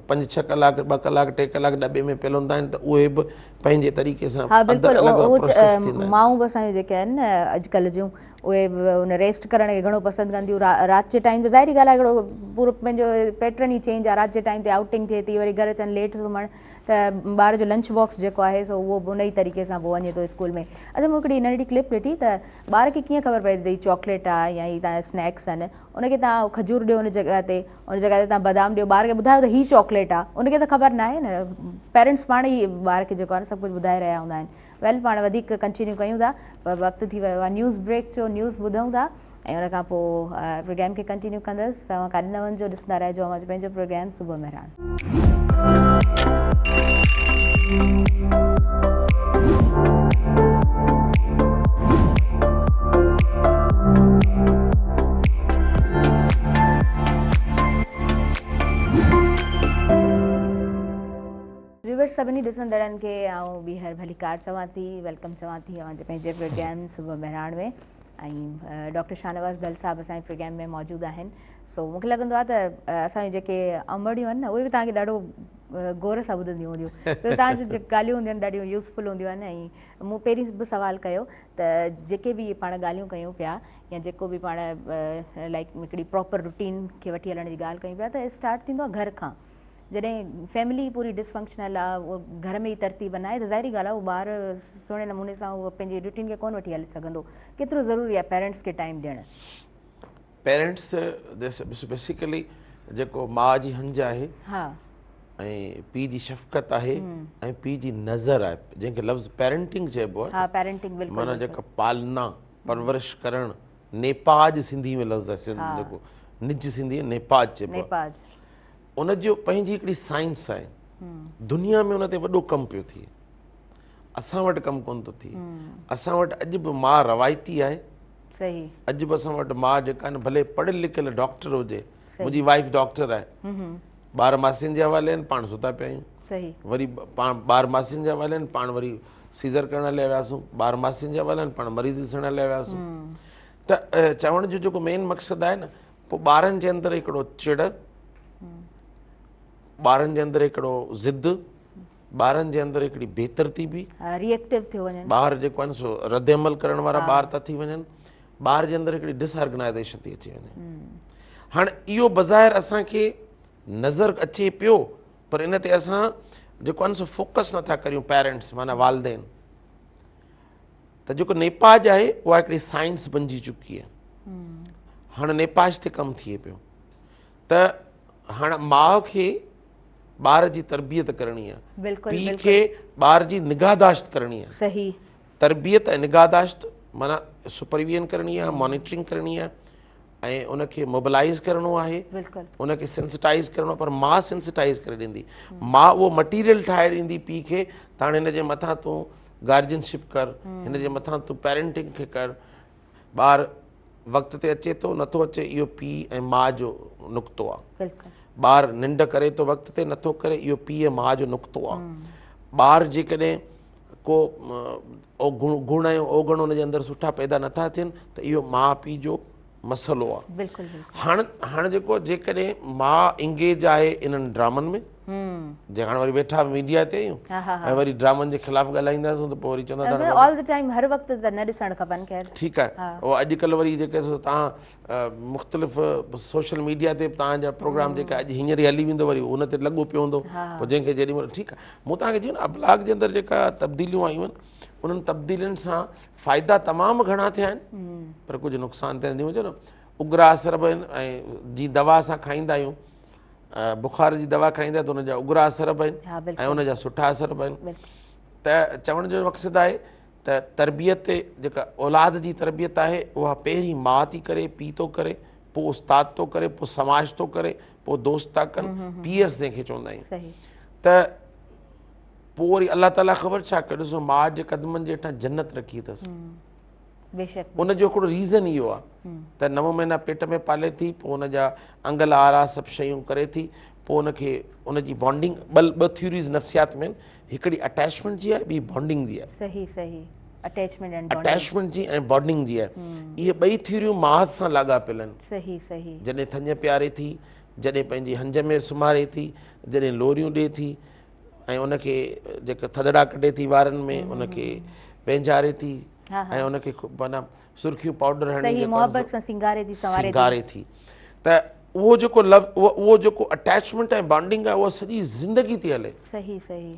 5-6 कलाक 2 कलाक 3 कलाक दॿे में पियल हूंदा आहिनि त उहे बि पंहिंजे तरीक़े सां हा बिल्कुलु प्रोसेस थींदा आहिनि। माऊं बि असांजूं जेके आहिनि न अॼुकल्ह जूं उहे उन रेस्ट करण खे घणो पसंदि कंदियूं। राति जे टाइम ते ज़ाहिरी ॻाल्हि आहे हिकिड़ो पूरो पंहिंजो पैटर्न ई चेंज आहे। राति जे टाइम ते आउटिंग थिए थी, वरी घर अचनि लेट सुम्हण, त ॿार जो लंच बॉक्स जेको आहे सो उहो बि उन ई तरीक़े सां पोइ वञे थो स्कूल में। अच्छा मूं हिकिड़ी नंढड़ी क्लिप ॾिठी त ॿार खे कीअं ख़बर पए त हीअ चॉकलेट आहे या हीअ तव्हांजा स्नैक्स आहिनि, उनखे तव्हां खजूर ॾियो उन जॻह ते तव्हां बादाम ॾियो, ॿार खे ॿुधायो त हीअ चॉकलेट आहे, उनखे त ख़बर न आहे न। पेरेंट्स पाण ई ॿार खे जेको आहे न सभु कुझु ॿुधाए रहिया हूंदा आहिनि। वेल पाण वधीक कंटिन्यू कयूं था, पर वक़्तु थी वियो आहे न्यूज़ ब्रेक जो, न्यूज़ ॿुधूं था ऐं उन खां पोइ प्रोग्राम खे कंटिन्यू कंदसि। तव्हां काॾे न वञिजो, ॾिसंदा रहिजो असांजो पंहिंजो प्रोग्राम सुबुह मेहरान। सभिनी ॾिसंदड़नि खे आउं ॿीहर भलीकार चवां थी, वेलकम चवां थी असांजे पंहिंजे प्रोग्राम सुबुह मेहरान में। ऐं डॉक्टर शाहनवाज़ दल साहब असांजे प्रोग्राम में मौजूदु आहिनि। सो मूंखे लॻंदो आहे त असांजी जेके अमड़ियूं आहिनि न उहे बि तव्हांखे ॾाढो गौर सां ॿुधंदियूं हूंदियूं, त तव्हांजी जेके ॻाल्हियूं हूंदियूं आहिनि ॾाढियूं यूज़फुल हूंदियूं आहिनि। ऐं मूं पहिरीं बि सुवालु कयो त जेके बि पाण ॻाल्हियूं कयूं पिया या जेको बि पाण लाइक हिकिड़ी प्रॉपर रूटीन खे वठी हलण जी ॻाल्हि कयूं पिया त स्टार्ट थींदो आहे घर खां। जॾहिं फैमिली पूरी डिसफंक्शनल आहे, उहो घर में ई तरतीब न आहे, त ज़ाहिरी ॻाल्हि आहे उहो ॿार सुहिणे नमूने सां उहो पंहिंजी रूटीन खे कोन वठी हली सघंदो। केतिरो ज़रूरी आहे पेरेंट्स खे टाइम ॾियणु? पेरेंट्स बेसिकली जेको माउ जी हंज आहे हा ऐं पीउ जी शफ़क़त आहे ऐं पीउ जी नज़र आहे, जंहिंखे लफ़्ज़ पेरेंटिंग चइबो आहे। हा पेरेंटिंग बिल्कुलु माना जेका पालना परवरिश करणु, नेपाज सिंधी में लफ़्ज़ आहे, जेको निज सिंधी नेपाज चइबो आहे। नेपाज उनजो पंहिंजी हिकिड़ी साइंस आहे। दुनिया में उन ते वॾो कमु पियो थिए, असां वटि कमु कोन थो थिए। असां वटि अॼु बि माउ रवायती आहे। सही। अॼु बि असां वटि माउ जेका न भले पढ़ियल लिखियल डॉक्टर हुजे, मुंहिंजी वाइफ डॉक्टर आहे, ॿार मासियुनि जे हवाले आहिनि, पाण सुता पिया आहियूं। सही। वरी पाण ॿार मासियुनि जे हवाले आहिनि, पाण वरी सीज़र करण लाइ वियासीं, ॿार मासियुनि जे हवाले आहिनि, पाण मरीज़ ॾिसण लाइ वियासीं। त चवण जो जेको मेन मक़सदु आहे न, पोइ ॿारनि जे अंदरि हिकिड़ो चिड़, ॿारनि जे अंदरि हिकिड़ो ज़िद, ॿारनि जे अंदरि हिकिड़ी बेतरतीबी, रिएक्टिव थियो वञनि, ॿार जेको आहे न सो रद्द अमल करण वारा ॿार था थी वञनि, ॿार जे अंदरि हिकिड़ी डिसऑर्गनाइज़ेशन थी अची वञे। हाणे इहो बज़ाहिर असांखे नज़र अचे पियो, पर इन ते असां जेको आहे न सो फोकस नथा करियूं पेरेंट्स, माना वालदेन। त जेको नेपाज आहे उहा हिकिड़ी साइंस बणिजी चुकी आहे। हाणे नेपाज ते कमु थिए पियो त हाणे माउ खे ॿार जी तरबियत करणी आहे, पीउ खे ॿार जी निगाहदाश्त करणी आहे। सही। तरबियत ऐं निगाहदाश्त माना सुपरविजन करणी आहे, मॉनिटरिंग करणी आहे ऐं उनखे मोबिलाइज़ करिणो आहे, उनखे सेंसिटाइज़ करिणो आहे। पर माउ सेंसिटाइज़ करे ॾींदी, माउ उहो मटीरियल ठाहे ॾींदी पीउ खे, त हाणे हिन जे मथां तूं गार्जियनशिप कर, हिन जे मथां तूं पेरेंटिंग खे कर। ॿारु वक़्त ते अचे थो नथो अचे, इहो पीउ ऐं माउ जो नुक़्तो आहे। ॿारु निंड करे थो वक़्त ते नथो करे, इहो पीउ ऐं माउ जो नुक़्तो आहे। ॿारु जेकॾहिं को गुण ऐं अवगुण हुनजे अंदरि सुठा पैदा नथा थियनि, त इहो माउ पीउ जो मसइलो आहे। हाणे जेकॾहिं माउ इंगेज आहे इन्हनि ड्रामनि में, जे हाणे वरी वेठा मीडिया ते आहियूं ऐं वरी ड्रामनि जे ख़िलाफ़ ॻाल्हाईंदासीं त पोइ वरी चवंदा ऑल द टाइम हर वक़्तु त न ॾिसणु खपनि। ख़ैर ठीकु आहे, उहो अॼुकल्ह वरी जेके तव्हां मुख़्तलिफ़ सोशल मीडिया ते तव्हांजा प्रोग्राम जेके अॼु हींअर हली वेंदो, वरी उन ते लॻो पियो हूंदो, पोइ जंहिंखे जेॾी महिल ठीकु आहे। मूं तव्हांखे चयो न अबलाग जे अंदरि जेका तब्दीलियूं आयूं आहिनि, उन्हनि तब्दीलियुनि सां फ़ाइदा तमामु घणा थिया आहिनि, पर कुझु नुक़सान थिया आहिनि। हुजे न उग्र असर बि आहिनि, ऐं जी दवा असां खाईंदा आहियूं, बुखार जी दवा खाईंदा त हुनजा उग्र असर बि आहिनि ऐं उनजा सुठा असर बि आहिनि। त चवण जो मक़सदु आहे त तरबियत जेका औलाद जी तरबियत आहे उहा पहिरीं माउ थी करे, पीउ थो करे, पोइ उस्ताद थो करे, पोइ समाज थो करे, पोइ दोस्त था कनि, पीयर्स जंहिंखे चवंदा आहियूं। त पोइ वरी अलाह ताला ख़बर छा करे, ॾिसो माउ जे क़दमनि जे हेठां जन्नत रखी अथसि। उनजो हिकिड़ो रीज़न इहो आहे त 9 महीना पेट में पाले थी, पोइ हुनजा अंगल आरा सभु शयूं करे थी, पोइ उनखे उनजी बॉन्डिंग ॿ थ्योरीज़ नफ़्सियात में, हिकिड़ी अटैचमेंट जी आहे, ॿी बॉन्डिंग जी आहे। सही सही। अटैचमेंट एंड अटैचमेंट जी ऐं बॉन्डिंग जी आहे। इहे ॿई थियरियूं माहत सां लाॻापियल आहिनि। सही सही। जॾहिं थञ प्यारे थी, जॾहिं पंहिंजी हंज में सुम्हारे थी, जॾहिं लोरियूं ॾिए थी ऐं उनखे जेका थदड़ा कढे थी वारनि में, उनखे पंहिंजारे थी ऐं उनखे माना सुर्खियूं पाउडर हणी मोहब्बत सां सिंगारे थी, त उहो जेको उहो जेको अटैचमेंट ऐं बॉन्डिंग आहे उहा सॼी ज़िंदगी थी हले। सही सही।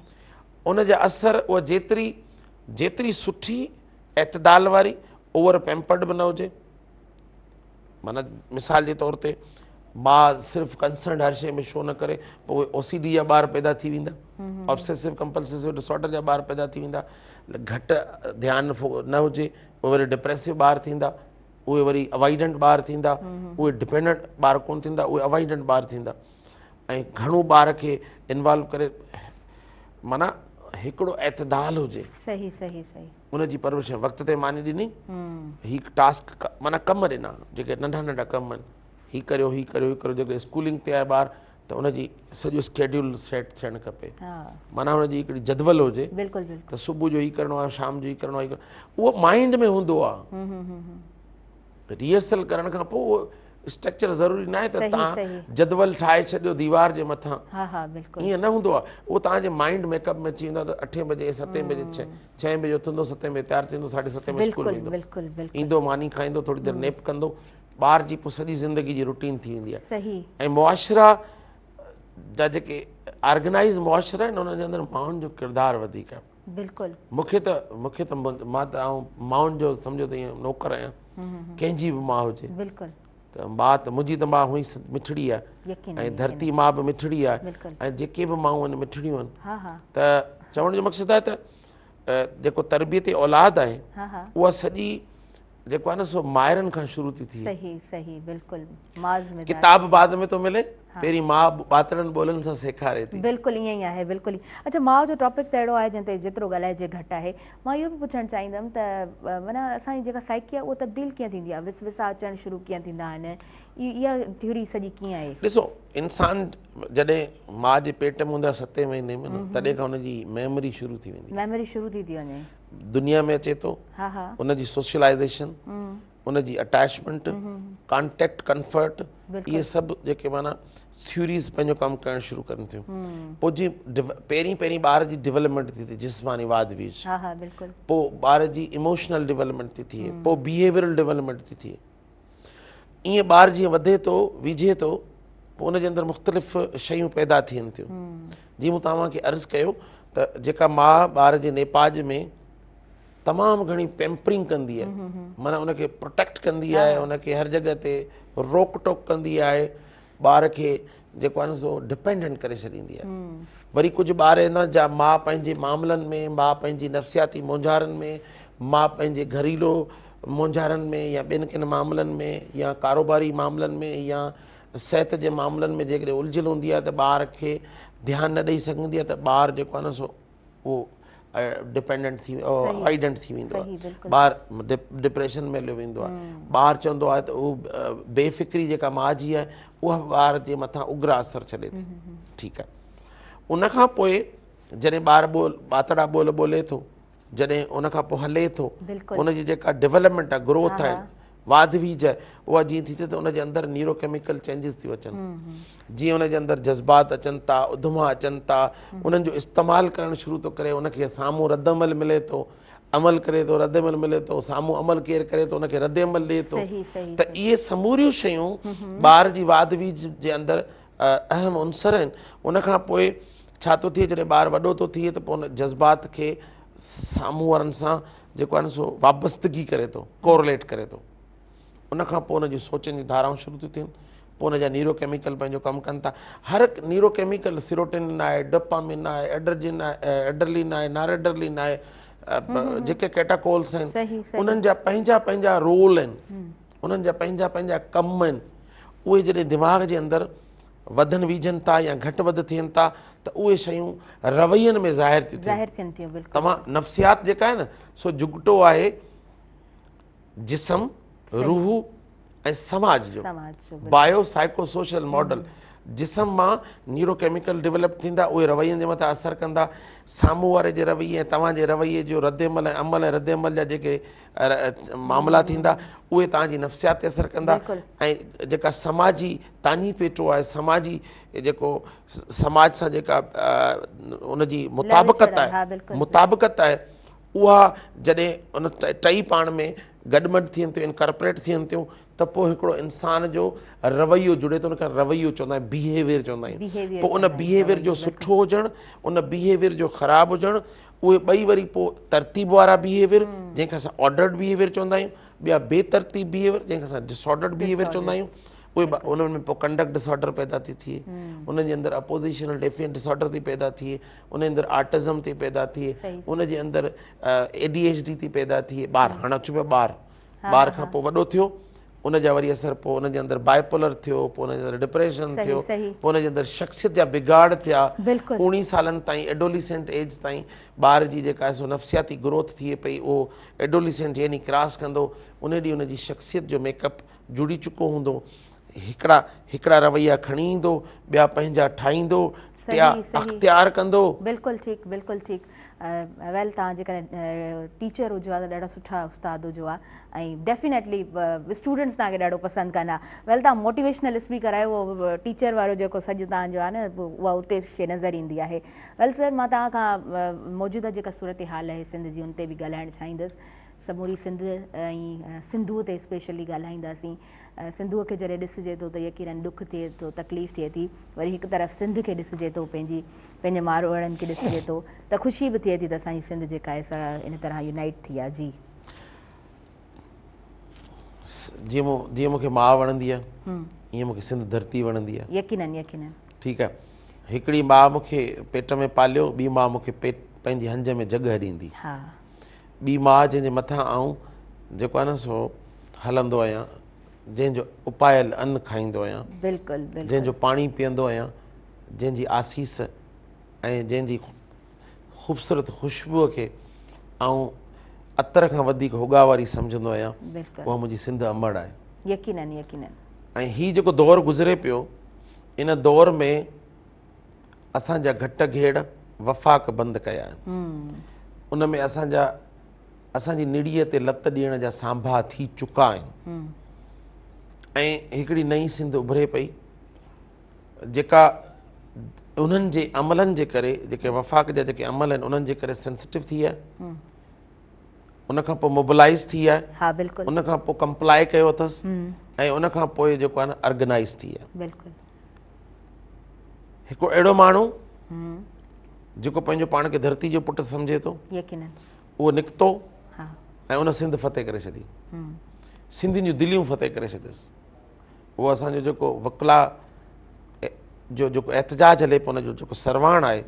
उन जा असर उहा जेतिरी सुठी एतदाल वारी, ओवर पैम्पर्ड बि न हुजे। माना मिसाल जे तौर ते मां सिर्फ़ु कंसर्न हर शइ में शो न करे, पोइ उहे OCD जा ॿार पैदा थी वेंदा, ऑब्सेसिव कंपल्सिव डिसऑर्डर जा ॿार पैदा थी वेंदा, घटि ध्यानु न हुजे उहे वरी डिप्रेसिव ॿार थींदा, उहे वरी अवॉइडेंट ॿार थींदा, उहे डिपेंडेंट ॿार कोन थींदा, उहे अवॉइडेंट ॿार थींदा। ऐं घणो ॿार खे इन्वॉल्व करे माना हिकिड़ो एतदाल हुजे। सही सही सही। उनजी परवरिश वक़्त ते मानी ॾिनी, ही टास्क माना कम ॾिना, जेके नंढा नंढा कम आहिनि, ही करियो ही करियो ही करियो। जेके स्कूलिंग ते आहे ॿार त उनजी सॼो स्केड्यूल सेट थियणु खपे, माना हुनजी हिकिड़ी जदवल हुजे त सुबुह जो ही करिणो आहे, शाम जो ही करिणो आहे, उहो माइंड में हूंदो आहे। रिहर्सल करण खां पोइ उहो स्ट्रक्चर ज़रूरी न आहे त तव्हां जदवल ठाहे छॾियो दीवार जे मथां, ईअं न हूंदो आहे। उहो तव्हांजे माइंड मेकअप में अची वेंदो आहे त 8 बजे 7 बजे 6 बजे उथंदो, 7 बजे तयारु थींदो, 7:30 में स्कूल वेंदो, ईंदो मानी खाईंदो, थोरी देरि नेप कंदो, ॿार जी पोइ सॼी ज़िंदगी जी रूटीन थी वेंदी आहे। ऐं मुआशिरा जा जेके ऑर्गेनाइज़ मुआशिरा आहिनि उन्हनि जे अंदरि माण्हुनि जो किरदारु वधीक आहे। बिल्कुलु। मूंखे त मां त माण्हुनि जो सम्झो त ईअं नौकर आहियां, कंहिंजी बि माउ हुजे त मां त मुंहिंजी त माउ हुई मिठड़ी आहे, ऐं धरती माउ बि मिठड़ी आहे, ऐं जेके बि माऊं आहिनि मिठड़ियूं आहिनि। त चवण जो मक़सदु आहे त जेको तरबियत औलाद आहे उहा सॼी जेको आहे न सो माइरनि खां शुरू थी थिए। सही सही बिल्कुलु। किताब बाद में थो मिले, पहिरीं माउ ॿातड़नि ॿोलनि सां सेखारे थी। बिल्कुलु ईअं ई आहे, बिल्कुलु। अच्छा, माउ जो टॉपिक त अहिड़ो आहे जंहिं ते जेतिरो ॻाल्हाइजे घटि आहे। मां इहो बि पुछणु चाहींदमि त माना असांजी जेका साइकी आहे उहा तब्दील कीअं थींदी आहे, विसविसा अचणु शुरू कीअं थींदा आहिनि, इहा थ्योरी सॼी कीअं आहे? ॾिसो, इंसान जॾहिं माउ जे पेट में हूंदो आहे 7 महीने में न, तॾहिं खां हुनजी मेमोरी शुरू थी वेंदी, मेमोरी शुरू थी वञे, दुनिया में अचे थो, उनजी सोशलाइज़ेशन, उनजी अटैचमेंट, कॉन्टेक्ट, कंफर्ट, इहे सभु जेके माना थ्योरीज़ पंहिंजो कमु करणु शुरू कनि थियूं। पोइ जीअं पहिरीं ॿार जी डेवलपमेंट थी थिए, जिस्मानी वाधवीज, पोइ ॿार जी इमोशनल डेवलपमेंट थी थिए, पोइ बिहेवियरल डेवलपमेंट थी थिए। ईअं ॿार जीअं वधे थो, विझे थो, पोइ उनजे अंदरि मुख़्तलिफ़ शयूं पैदा थियनि थियूं। जीअं मूं तव्हांखे अर्ज़ु कयो त जेका माउ ॿार जे नेपाज में तमामु घणी पैम्परिंग कंदी आहे, माना उनखे प्रोटेक्ट कंदी आहे, उनखे हर जॻह ते रोक टोक कंदी आहे, ॿार खे जेको आहे न सो डिपेंडेंट करे छॾींदी आहे। वरी कुझु ॿार आहिनि जा माउ पंहिंजे मामलनि में, माउ पंहिंजी नफ़्सियाती मोंझारनि में, माउ पंहिंजे घरेलू मोंझारनि में, या ॿियनि किन मामलनि में, या कारोबारी मामलनि में, या सिहत जे मामलनि में जेकॾहिं उलझियल हूंदी आहे त ॿार खे ध्यानु न ॾेई सघंदी आहे, त ॿार जेको आहे न सो उहो डिपेंडेंट थी अवॉइडेंट थी वेंदो आहे, ॿार डिप्रेशन में हलियो वेंदो आहे। ॿार चवंदो आहे त उहो बेफ़िक्री जेका माउ जी आहे उहा ॿार जे मथां उग्र असरु छॾे थी। ठीकु आहे, उनखां पोइ जॾहिं ॿार ॿातड़ा ॿोल ॿोले थो, जॾहिं उनखां पोइ हले थो, उनजी जेका डेवलपमेंट आहे, ग्रोथ आहे, वाधवीज आहे, उहा जीअं थी थिए त उनजे अंदरि न्यूरोकेमिकल चेंजिस थियूं अचनि। जीअं उनजे अंदरि जज़्बात अचनि था, उधमा अचनि था, उन्हनि जो इस्तेमालु करणु शुरू थो करे, उनखे साम्हूं रदअमल मिले थो, अमल करे थो, रदअमल मिले थो, साम्हूं अमल केरु करे थो उनखे रदअमल ॾिए थो। त इहे समूरियूं शयूं ॿार जी वाधवीज जे अंदरि अहम उनसर आहिनि। उनखां पोइ छा थो थिए, जॾहिं ॿार वॾो थो थिए त पोइ उन जज़्बात खे साम्हूं वारनि सां जेको आहे न सो वाबस्तगी करे थो, कोरिलेट करे थो। उनखां पोइ उनजी सोचनि जी धाराऊं शुरू थियूं थियनि, पोइ उनजा न्यूरोकेमिकल पंहिंजो कमु कनि था। हर न्यूरोकेमिकल, सीरोटोनिन आहे, डोपामिन आहे, एड्रेनलिन आहे, एड्रेनलिन आहे, नॉरेड्रेनलिन आहे, जेके कैटाकोल्स आहिनि, उन्हनि जा पंहिंजा पंहिंजा रोल आहिनि, उन्हनि जा पंहिंजा पंहिंजा कम आहिनि। उहे जॾहिं दिमाग़ जे अंदरि वधनि वीझनि था या घटि वधि थियनि था त उहे शयूं रवैयनि में ज़ाहिर थियूं थियनि। तव्हां नफ़्सियात जेका आहे न सो जुगटो आहे जिस्म, रूह ऐं समाज जो बायो साइको सोशल मॉडल। जिस्म मां न्यूरोकेमिकल डेवलप थींदा, उहे रवैयनि जे मथां असरु कंदा। साम्हूं वारे जे रवैये ऐं तव्हांजे रवैये जो रद्दमल ऐं अमल ऐं रद्दमल जा जेके मामला थींदा उहे तव्हांजी नफ़्सियात ते असरु कंदा। ऐं जेका समाजी तानी पेटो आहे, समाजी जेको समाज सां जेका उनजी मुताबिक़त आहे उहा जॾहिं उन टई पाण में गॾमड थियनि थियूं, इनकॉर्पोरेट थियनि थियूं, त पोइ हिकिड़ो इंसान जो रवैयो जुड़े थो। उनखे रवैयो चवंदा आहियूं, बिहेवियर चवंदा आहियूं। पोइ उन बिहेवियर जो सुठो हुजणु, उन बिहेवियर जो ख़राबु हुजणु, उहे ॿई वरी पोइ तरतीब वारा बिहेवियर जंहिंखे असां ऑर्डर्ड बिहेवियर चवंदा आहियूं, ॿिया बेतरतीब बिहेवियर जंहिंखे असां डिसऑर्डर्ड बिहेवियर चवंदा आहियूं। उहे उन्हनि में पोइ कंडक्ट डिसऑर्डर पैदा थी थिए, उनजे अंदरि अपोज़िशनल डेफिएंट डिसऑर्डर थी पैदा थिए, उनजे अंदरि आर्टिज़म थी पैदा थिए, उनजे अंदरि ADHD थी पैदा थिए। ॿारु हाणे अचूं पिया, ॿार खां पोइ वॾो थियो, उनजा वरी असर, पोइ उनजे अंदरि बाइपोलर थियो, पोइ उनजे अंदरि डिप्रेशन थियो, पोइ उनजे अंदरि शख़्सियत जा बिगाड़ थिया। 19 सालनि ताईं एडोलिसेंट एज ताईं ॿार जी जेका आहे सो नफ़्सियाती ग्रोथ थिए पई, उहो एडोलिसेंट यानी क्रॉस कंदो, उन ॾींहुं उनजी शख़्सियत जो मेकअप जुड़ी चुको हूंदो। हिकिड़ा रवैया खणी ईंदो, ॿिया पंहिंजा ठाहींदो, ॿिया अख़्तियार कंदो। बिल्कुलु ठीकु, बिल्कुलु ठीकु। वेल, तव्हां जेकॾहिं टीचर हुजो आहे त ॾाढा सुठा उस्ताद हुजो आहे ऐं डेफिनेटली स्टूडेंट्स तव्हांखे ॾाढो पसंदि कंदा। वेल, तव्हां मोटिवेशनल स्पीकर आहियो, उहो टीचर वारो जेको सॼो तव्हांजो आहे न उहा उते शइ नज़र ईंदी आहे। वेल सर, मां तव्हां खां मौजूदा जेका सूरत हाल आहे सिंध जी उन ते बि ॻाल्हाइणु चाहींदसि। समूरी सिंध ऐं सिंधूअ ते स्पेशली ॻाल्हाईंदासीं। सिंधूअ खे जॾहिं ॾिसिजे थो त यकीनन ॾुख थिए थो, तकलीफ़ थिए थी, वरी हिकु तरफ़ सिंध खे ॾिसिजे थो, पंहिंजे मारवाड़नि खे ॾिसिजे थो, त ख़ुशी बि थिए थी त असांजी सिंध जेका आहे सा इन तरह यूनाइट थी आहे। जी, जीअं मूंखे माउ वणंदी आहे, ईअं मूंखे सिंध धरती वणंदी आहे। यकीनन, यकीनन। ठीकु आहे। हिकिड़ी माउ मूंखे पेट में पालियो, ॿी माउ मूंखे पंहिंजी हंज में जॻह ॾींदी। ॿी माउ जंहिंजे मथां आऊं जेको आहे न सो हलंदो आहियां, जंहिंजो उपायल अन्न खाईंदो आहियां, बिल्कुलु, जंहिंजो पाणी पीअंदो आहियां, जंहिंजी आसीस ऐं जंहिंजी ख़ूबसूरत ख़ुशबूअ खे ऐं अतर खां वधीक हुगा वारी सम्झंदो आहियां, उहा मुंहिंजी सिंध अमड़ आहे। यकीनन, यकीनन। ऐं हीउ जेको दौरु गुज़रे पियो, इन दौर में असांजा घट घेड़ वफ़ाक़ बंदि कया आहिनि। उन में असांजी निड़ीअ ते लत ॾियण जा सांभा थी चुका आहिनि ऐं हिकिड़ी नई सिंध उभरे पई जेका उन्हनि जे अमलनि जे करे, जेके वफ़ाक़ जा जेके अमल आहिनि उन्हनि जे करे सेंसिटिव थी आहे, उनखां पोइ मोबिलाइज़ थी आहे, उनखां पोइ कंप्लाई कयो अथसि ऐं उनखां पोइ जेको आहे न ऑर्गेनाइज़ थी आहे। हिकिड़ो अहिड़ो माण्हू जेको पंहिंजो पाण खे धरती जो पुटु सम्झे थो, उहो निकितो ऐं उन सिंध फतेह करे छॾी, सिंधियुनि जूं दिलियूं फतेह करे छॾियसि। उहो असांजो जेको वकला जो जेको एहतजाज हले पियो, उनजो जेको सरवाण आहे,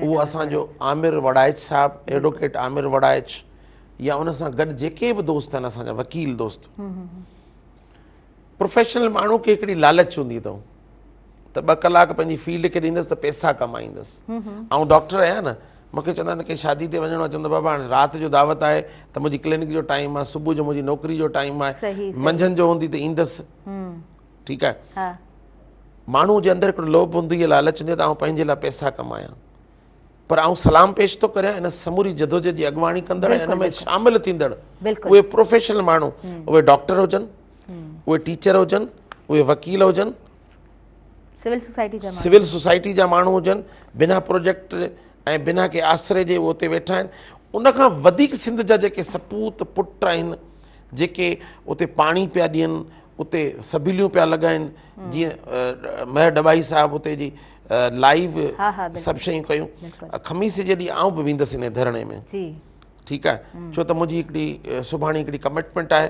उहो असांजो आमिर वड़ाइच साहिबु, एडवोकेट आमिर वड़ाइच, या उन सां गॾु जेके बि दोस्त आहिनि असांजा वकील दोस्त, प्रोफेशनल माण्हू खे हिकिड़ी लालच हूंदी अथऊं त 2 कलाक पंहिंजी फील्ड खे ॾींदसि त पैसा कमाईंदसि। ऐं डॉक्टर आहियां न, मूंखे चवंदा आहिनि की शादी ते वञिणो आहे, चवंदो बाबा हाणे राति जो दावत आहे त मुंहिंजी क्लिनिक जो टाइम आहे, सुबुह जो मुंहिंजी नौकिरी जो टाइम आहे, मंझंदि जो हूंदी त ईंदसि। ठीकु आहे। माण्हू जे अंदरि हिकिड़ो लोभ हूंदी आहे, लालच हूंदी आहे त आउं पंहिंजे लाइ पैसा कमायां, पर आउं सलाम पेश थो करियां इन समूरी जदोजहद जी अॻुवाणी कंदड़ ऐं इन में शामिल थींदड़ उहे प्रोफेशनल माण्हू, उहे डॉक्टर हुजनि, उहे टीचर हुजनि, उहे वकील हुजनि, सिविल सोसाइटी जा माण्हू हुजनि, बिना प्रोजेक्ट ऐं बिना के आसरे जे उहे उते वेठा आहिनि। उनखां वधीक सिंध जा जेके सपूत पुट आहिनि, जेके उते पाणी पिया ॾियनि, उते सबिलियूं पिया लॻाइनि, जीअं महर डबाई साहिबु उते जी लाइव सभु शयूं कयूं। खमीस जे ॾींहुं आउं बि वेंदुसि इन धरणे में। ठीकु आहे। छो त मुंहिंजी हिकिड़ी सुभाणे हिकिड़ी कमिटमेंट आहे,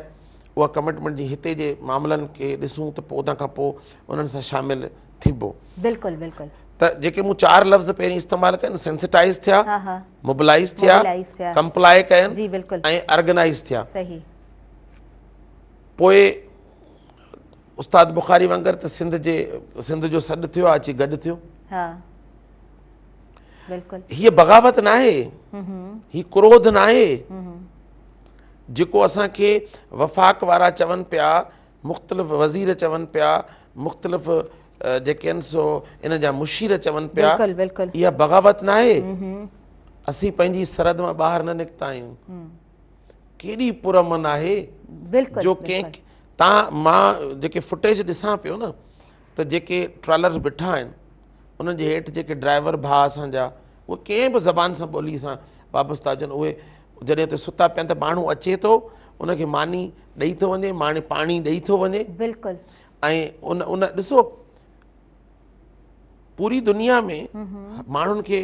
उहा कमिटमेंट जी हिते जे मामलनि खे ॾिसूं त पोइ उन खां पोइ उन्हनि सां शामिलु थीबो। बिल्कुलु, बिल्कुलु। त जेके मूं 4 लफ़्ज़ पहिरीं इस्तेमालु कयनि, सेंसिटाइज़ थिया, मोबिलाइज़ थिया, कंप्लाई कयनि ऐं ऑर्गेनाइज़ थिया। पोइ उस्ताद बुखारी वांगुरु त सिंध जो सॾु थियो आहे, अची गॾु थियो। हीअ बग़ावत न आहे, हीअ क्रोध न आहे जेको असांखे वफ़ाक़ वारा चवनि पिया, मुख़्तलिफ़ वज़ीर चवनि पिया, मुख़्तलिफ़ जेके आहिनि सो इन जा मुशीर चवनि पिया बिल्कुलु बिल्कुलु इहा बग़ावत न आहे, असीं पंहिंजी सरहद मां ॿाहिरि न निकिता आहियूं। केॾी पुरमन आहे बिल्कुलु जो कंहिं मां जेके फुटेज ॾिसां पियो न त जेके ट्रॉलर्स बीठा आहिनि उन्हनि जे हेठि जेके ड्राइवर भाउ असांजा उहे कंहिं बि ज़बान सां ॿोली सां वापसि था अचनि। उहे जॾहिं उते सुता पिया आहिनि त माण्हू अचे थो उनखे मानी ॾेई थो वञे, पाणी ॾेई थो वञे। बिल्कुलु ऐं उन ॾिसो पूरी दुनिया में माण्हुनि खे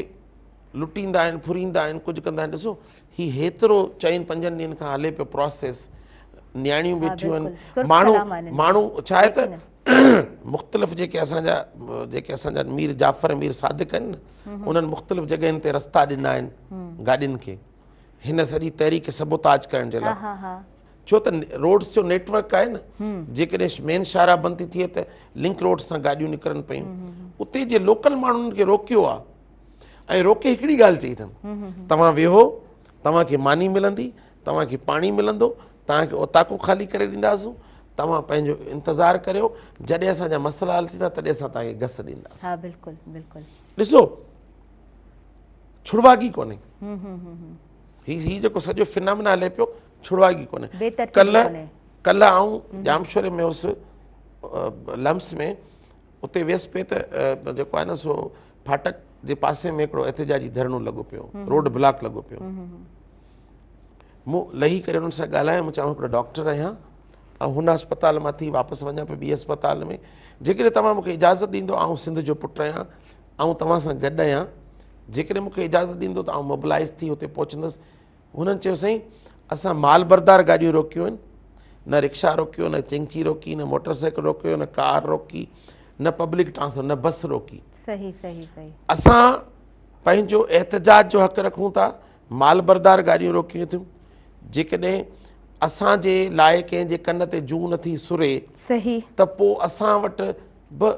लुटींदा आहिनि, फुरींदा आहिनि, कुझु कंदा आहिनि। ॾिसो हीउ हेतिरो 4-5 ॾींहंनि खां हले पियो प्रोसेस, न्याणियूं बीठियूं आहिनि, माण्हू छा आहे त मुख़्तलिफ़ जेके असांजा मीर जाफ़र मीर सादिक आहिनि न उन्हनि मुख़्तलिफ़ जॻहियुनि ते रस्ता ॾिना आहिनि गाॾियुनि खे हिन सॼी तहरीक सबोताज करण जे लाइ। छो त रोड्स जो नेटवर्क आहे न, जेकॾहिं मेन शाहरा बंदि थी थिए त लिंक रोड सां गाॾियूं निकिरनि पियूं। उते जे लोकल माण्हुनि खे रोकियो आहे ऐं रोके हिकिड़ी ॻाल्हि चई अथनि, तव्हां वेहो, तव्हांखे मानी मिलंदी, तव्हांखे पाणी मिलंदो, तव्हांखे ओताकू ख़ाली करे ॾींदासीं, तव्हां पंहिंजो इंतज़ारु करियो, जॾहिं असांजा मसइला हल थींदा तॾहिं असां तव्हांखे घस ॾींदासीं। हा बिल्कुलु बिल्कुलु। ॾिसो छुड़वागी कोन्हे हीउ जेको सॼो फिनामिना हले पियो, छुड़वागी कोन्हे। कल्ह आऊं जामशोरे में हुउसि लम्स में, उते वियसि पिए त जेको आहे न सो फाटक जे पासे में हिकिड़ो एहतिजाजी धरणो लॻो पियो, रोड ब्लॉक लॻो पियो। मूं लही करे हुननि सां ॻाल्हायो, मूं चवां हिकिड़ो डॉक्टर आहियां ऐं हुन अस्पताल मां थी वापसि वञा पियो ॿी अस्पताल में, जेकॾहिं तव्हां मूंखे इजाज़त ॾींदो, आऊं सिंध जो पुटु आहियां, ऐं तव्हां सां गॾु आहियां, जेकॾहिं मूंखे इजाज़त ॾींदो त आऊं मोबिलाइज़ थी हुते पहुचंदुसि। हुननि चयो साईं असां माल बरदार गाॾियूं रोकियूं आहिनि, न रिक्शा रोकियो, न चिंची रोकी, न मोटर साइकिल रोकियो, न कार रोकी, न पब्लिक ट्रांसपोर्ट, न बस रोकी। सही सही सही। असां पंहिंजो एहतजाज जो हक़ रखूं था, माल बरदार गाॾियूं रोकियूं थियूं। जेकॾहिं असांजे लाइ कंहिंजे कन ते जूं नथी सुरे सही त पोइ असां वटि बि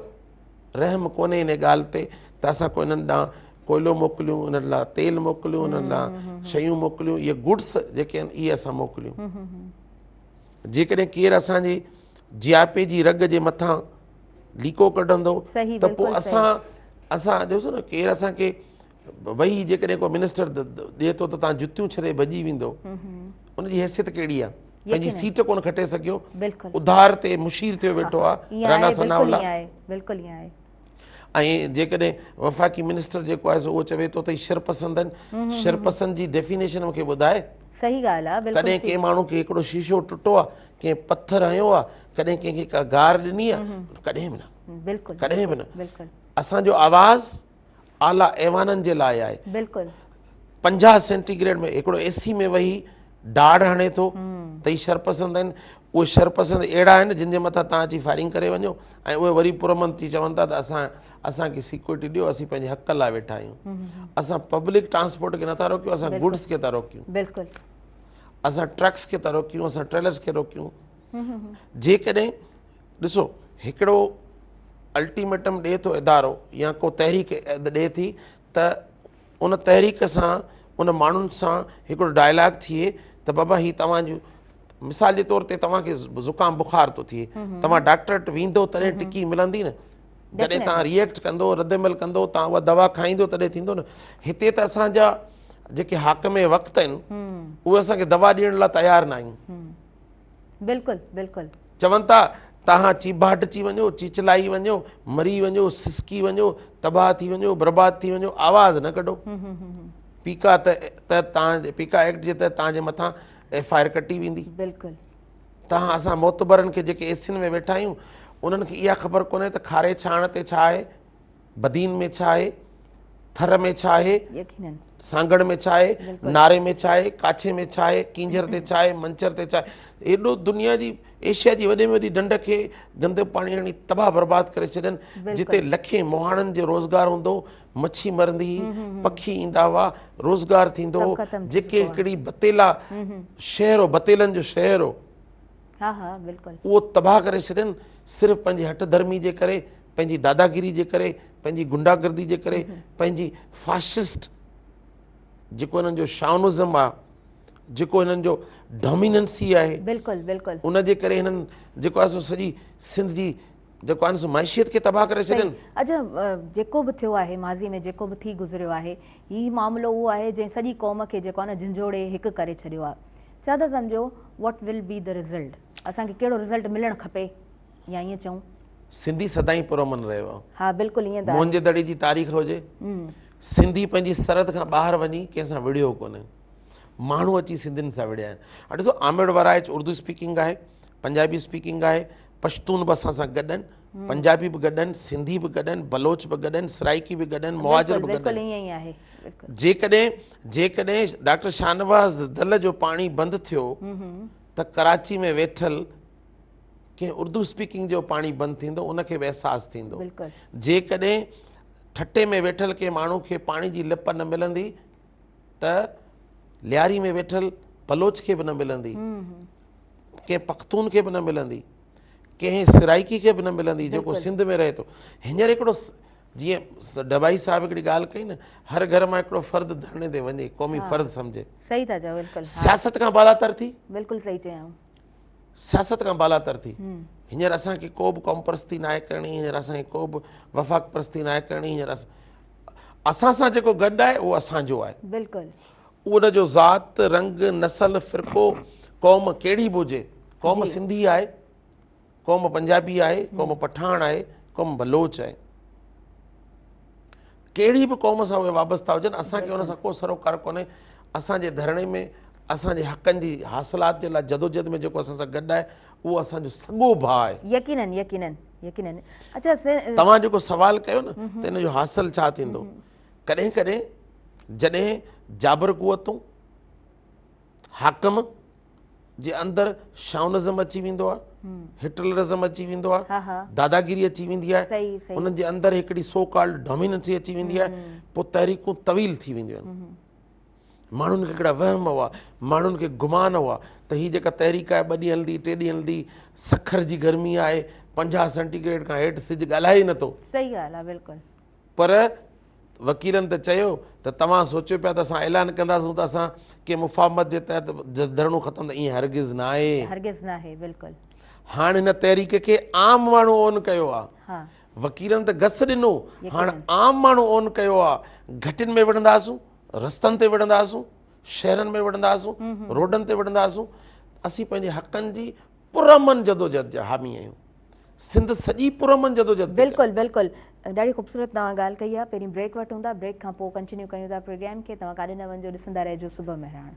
रहम कोन्हे इन ॻाल्हि ते त असां को इन्हनि ॾांहुं कोयलो मोकिलियूं, इन्हनि लाइ तेल मोकिलियूं, इन्हनि लाइ शयूं मोकिलियूं, इहे गुड्स जेके आहिनि इहे असां मोकिलियूं। जेकॾहिं केरु असांजी जियापे जी रग जे मथां लीको कढंदो त पोइ असां ॾिसो न, केरु असांखे वही जेकॾहिं को मिनिस्टर ॾिए थो त तव्हां जुतियूं छॾे भॼी वेंदो, उनजी हैसियत कहिड़ी आहे? पंहिंजी सीट कोन खटे सघियो, उधार ते मुशीर थियो वेठो आहे राना सनावला। ऐं जेकॾहिं वफ़ाक़ी मिनिस्टर जेको आहे उहो चवे थो त शरपसंद आहिनि, शरपसंद जी डेफिनेशन मूंखे ॿुधाए। सही ॻाल्हि आहे। कॾहिं कंहिं माण्हू खे हिकिड़ो शीशो टुटो आहे, कंहिं पथर हयो आहे, कॾहिं कंहिंखे का गार ॾिनी आहे, कॾहिं बि न, कॾहिं बि न। असांजो आवाज़ आला ऐवाननि जे लाइ आहे। 50 सेंटीग्रेड में हिकिड़ो एसी में वेही डाढ़ हणे थो त ही शरपसंद आहिनि। उहे शरपसंद अहिड़ा आहिनि जिन जे मथां तव्हां अची फायरिंग करे वञो ऐं उहे वरी पुरमन थी चवनि था त असांखे सिक्योरिटी ॾियो, असीं पंहिंजे हक़ लाइ वेठा आहियूं। असां पब्लिक ट्रांसपोर्ट खे नथा रोकियूं, असां गुड्स खे था रोकियूं, असां ट्रक्स खे था रोकियूं, असां ट्रेलर्स खे रोकियूं। जेकॾहिं ॾिसो हिकिड़ो अल्टीमेटम ॾिए थो इदारो या को तहरीक ॾिए थी त उन तहरीक सां उन माण्हुनि सां हिकिड़ो डायलॉग थिए त बाबा हीअ तव्हांजो मिसाल जे तौर ते तव्हांखे ज़ुकाम बुखार थो थिए, तव्हां डॉक्टर वटि वेंदो तॾहिं टिकी मिलंदी न, जॾहिं तव्हां रिएक्ट कंदो, रदमल कंदो, तव्हां उहा दवा खाईंदो तॾहिं थींदो न। हिते त असांजा जेके हाकमे वक़्त आहिनि उहे असांखे दवा ॾियण लाइ तयारु न आहिनि। चवनि था तव्हां चीबाट अची वञो, चिचलाई वञो, मरी वञो, सिसकी वञो, तबाह थी वञो, बर्बाद थी वञो, आवाज़ न कढो। पीका तव्हांजे पीका एक्ट जे तहत तव्हांजे मथां FIR कटी वेंदी। तव्हां असां मोतबरनि खे जेके एसियुनि में वेठा आहियूं उन्हनि खे इहा ख़बर कोन्हे त खारे छाण ते छा आहे, बदीन में छा आहे, थर में छा आहे, सांगड़ में छा आहे, नारे में छा आहे, काछे में छा आहे, कींझर ते छा आहे, मंचर ते छा आहे। एॾो दुनिया जी एशिया जी वॾे में वॾी ढंढ खे गंदे पाणी हणी तबाह बर्बाद करे छॾनि। जिते लखे मोहाणनि जो रोज़गार हूंदो, मच्छी मरंदी, पखी ईंदा हुआ, रोज़गार थींदो, जेके हिकिड़ी बतेला शहर हो, बतेलनि जो शहर हो, उहो तबाह करे छॾनि सिर्फ़ु पंहिंजी हट धर्मी जे करे, पंहिंजी दादागिरी जे करे, पंहिंजी गुंडागर्दी जे करे, पंहिंजी फाशिस्ट जेको हिननि जो शाउनिज़म आहे, जेको हिननि जो डोमिनेंसी आहे, उन जे करे हिननि जेको आहे सो सॼी सिंध जी जेको आहे न मैशियत खे तबाह करे छॾनि। अच्छा जेको बि थियो आहे माज़ी में जेको बि थी गुज़रियो आहे हीउ मामिलो उहो आहे जंहिं सॼी क़ौम खे जेको आहे न झंझोड़े हिकु करे छॾियो आहे। छा था सम्झो what will be the result, असांखे कहिड़ो रिज़ल्ट मिलणु खपे या ईअं चऊं? सिंधी सदाईं पुरमन रहियो आहे। हा बिल्कुलु ईअं त मोहन दड़ी जी तारीख़ हुजे, सिंधी पंहिंजी सरहद खां ॿाहिरि वञी कंहिंसां विड़ियो कोन्हे, माण्हू अची सिंधियुनि सां विड़िया आहिनि। ॾिसो आमिर वराइच उर्दू स्पीकिंग आहे, पंजाबी स्पीकिंग आहे, पश्तून बि असां सां गॾु आहिनि, पंजाबी बि गॾु आहिनि, सिंधी बि गॾु आहिनि, बलोच बि गॾु आहिनि, सराइकी बि गॾु आहिनि, मुहाजिर बि गॾु आहिनि। जेकॾहिं डॉक्टर शाहनवाज़ दल जो पाणी बंदि थियो त कराची में वेठल कंहिं उर्दू स्पीकिंग जो पाणी बंदि थींदो, उनखे बि अहसासु थींदो। जेकॾहिं ठटे में वेठल कंहिं माण्हू खे पाणी जी लिप न मिलंदी त लियारी में वेठल बलोच खे बि न मिलंदी, कंहिं पख्तून खे बि न मिलंदी, कंहिं सिराइकी खे बि न मिलंदी जेको सिंध में रहे थो। हींअर हिकिड़ो जीअं डबाई साहिब हिकिड़ी ॻाल्हि कई न, हर घर मां हिकिड़ो फ़र्द धरणे ते वञे, क़ौमी फ़र्ज़ सम्झे। सही था चओ, बिल्कुलु सियासत खां बालातर थी, बिल्कुलु सही चयो, सियासत खां बालातर थी। हींअर असांखे को बि क़ौम परस्ती न आहे करणी, हींअर असांखे को बि वफ़ाक़ परस्ती न आहे करणी, हींअर असां सां जेको गॾु आहे उहो असांजो आहे। बिल्कुलु उन जो ज़ात रंग नसल फ़िरक़ो क़ौम कहिड़ी बि हुजे, क़ौम सिंधी आहे, क़ौम पंजाबी आहे, क़ौम पठान आहे, क़ौम बलोच आहे, कहिड़ी बि क़ौम सां उहे वाबस्ता हुजनि, असांखे उन सां को सरोकार कोन्हे। असांजे धरणे में असांजे हक़नि जी हासिलात जे लाइ जदोजहद में जेको असां सां गॾु आहे उहो असांजो सॻो भाउ आहे। यकीनन यकीनन यकीनन। अच्छा तव्हां जेको सुवाल कयो न त इन जो हासिल छा थींदो, कॾहिं कॾहिं जॾहिं जाबर कुवतूं हाकम जे अंदरि शाउनिज़म अची वेंदो आहे, हिटलरिज़म अची वेंदो आहे, दादागिरी अची वेंदी आहे, उन्हनि जे अंदरि हिकिड़ी सो कॉल्ड डोमिनेंसी अची वेंदी आहे, पोइ तहरीकूं तवील थी वेंदियूं आहिनि। माण्हुनि खे हिकिड़ा वहम हुआ, माण्हुनि खे गुमान हुआ त हीअ जेका तहरीक आहे 2 ॾींहं हलंदी 3 ॾींहं हलंदी, सखर जी गर्मी आहे, 50 सेंटीग्रेड खां हेठि सिजु ॻाल्हाए ई नथो। सही ॻाल्हि आहे, बिल्कुलु। पर वकीलनि त चयो त तव्हां सोचियो पिया त असां ऐलान कंदासीं त असां कंहिं मुफ़ाहमत जे तहत धरणो ख़तमु, त ईअं हरगिज़ न आहे, हरगिज़ न आहे, बिल्कुलु। हाणे हिन तहरीक खे आम माण्हू ओन कयो आहे, वकीलनि त घस ॾिनो, हाणे आम माण्हू ओन कयो आहे। घटियुनि में विढ़ंदासूं, रस्तनि ते विढ़ंदासूं, शहरनि में विढ़ंदासूं, रोडनि ते विढ़ंदासूं। असीं पंहिंजे हक़नि जी पुरमन जदोजहद जा हामी आहियूं। सिंध सॼी पुरमन जदोजहद। बिल्कुलु बिल्कुलु, ॾाढी ख़ूबसूरत तव्हां ॻाल्हि कई आहे। पहिरीं ब्रेक वठूं था, ब्रेक खां पोइ कंटिन्यू कयूं था प्रोग्राम खे। तव्हां काॾे न वञिजो, ॾिसंदा रहिजो सुबह मेहरान।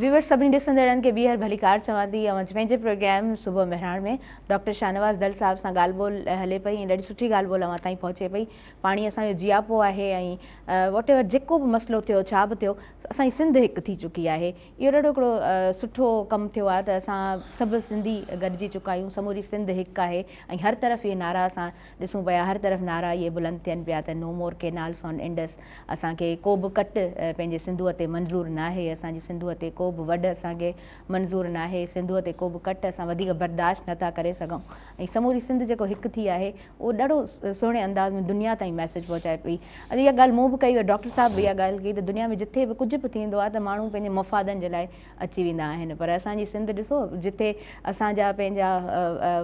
व्यूअर्स सभिनी ॾिसंदड़नि खे ॿीहर भली कार चवां थी। पंहिंजे प्रोग्राम सुबह मेहरान में डॉक्टर शाहनवाज़ दल साहिब सां ॻाल्हि ॿोल हले पई ऐं ॾाढी सुठी ॻाल्हि ॿोल अवां ताईं पहुचे पई। पाणी असांजो जियापो आहे ऐं वॉट एवर जेको बि मसइलो थियो, छा बि थियो, असांजी सिंध हिकु थी चुकी आहे। इहो ॾाढो हिकिड़ो सुठो कमु थियो आहे त असां सभु सिंधी गॾिजी चुका आहियूं, समूरी सिंध हिकु आहे ऐं हर तरफ़ इहे नारा असां ॾिसूं पिया, हर तरफ़ नारा इहे बुलंद थियनि पिया त नो मोर केनाल्स ऑन इंडस। असांखे को बि कट पंहिंजे सिंधूअ ते मंज़ूरु न आहे, असांजी सिंधूअ ते को बि वॾ असांखे मंज़ूरु न आहे, सिंधूअ ते को बि कट असां वधीक बर्दाश्त नथा करे सघूं। ऐं समूरी सिंध जेको हिकु थी आहे उहो ॾाढो सुहिणे अंदाज़ में दुनिया ताईं मैसेज पहुचाए पई। अॼु इहा ॻाल्हि मूं बि कई आहे, डॉक्टर साहिब बि इहा ॻाल्हि कई त दुनिया में जिथे बि कुझु बि थींदो आहे त माण्हू पंहिंजे मफ़ादनि जे लाइ अची वेंदा आहिनि, पर असांजी सिंध ॾिसो जिथे असांजा पंहिंजा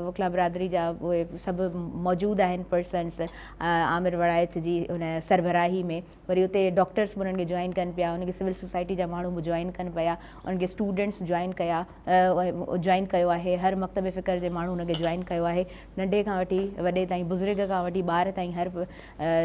वकला बिरादरी जा उहे सभु मौजूदु आहिनि पर्सन्स, आमिर वड़ाइच जी हुन सरबराही में, वरी उते डॉक्टर्स बि उन्हनि खे जॉइन कनि पिया, उनखे सिविल सोसाइटी जा माण्हू बि जॉइन कनि पिया, उनखे स्टूडेंट्स जॉइन कयो आहे, हर मकतब फ़िक्र जे माण्हू उनखे जॉइन कयो आहे, नंढे खां वठी वॾे ताईं, बुज़ुर्ग खां वठी ॿार ताईं हर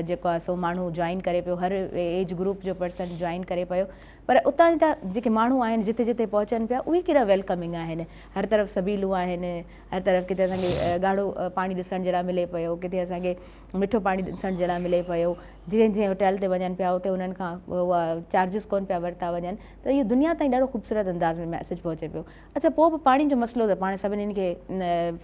जेको आहे सो माण्हू जॉइन करे पियो, हर एज ग्रुप जो पर्सन जॉइन करे पियो। पर उतां जा जेके माण्हू आहिनि जिथे जिथे पहुचनि पिया उहे कहिड़ा वेलकमिंग आहिनि, हर तरफ़ सबीलूं आहिनि, हर तरफ़ किथे असांखे ॻाढ़ो पाणी ॾिसण जे लाइ मिले पियो, किथे असांखे मिठो पाणी ॾिसण जे लाइ मिले पियो, जीअं जीअं होटल ते वञनि पिया उते उन्हनि खां उहा चार्जिस कोन पिया वरिता वञनि, त इहो दुनिया ताईं ॾाढो ख़ूबसूरत अंदाज़ में मैसेज पहुचे पियो। अच्छा, पोइ बि पाणी जो मसइलो त पाण सभिनीनि खे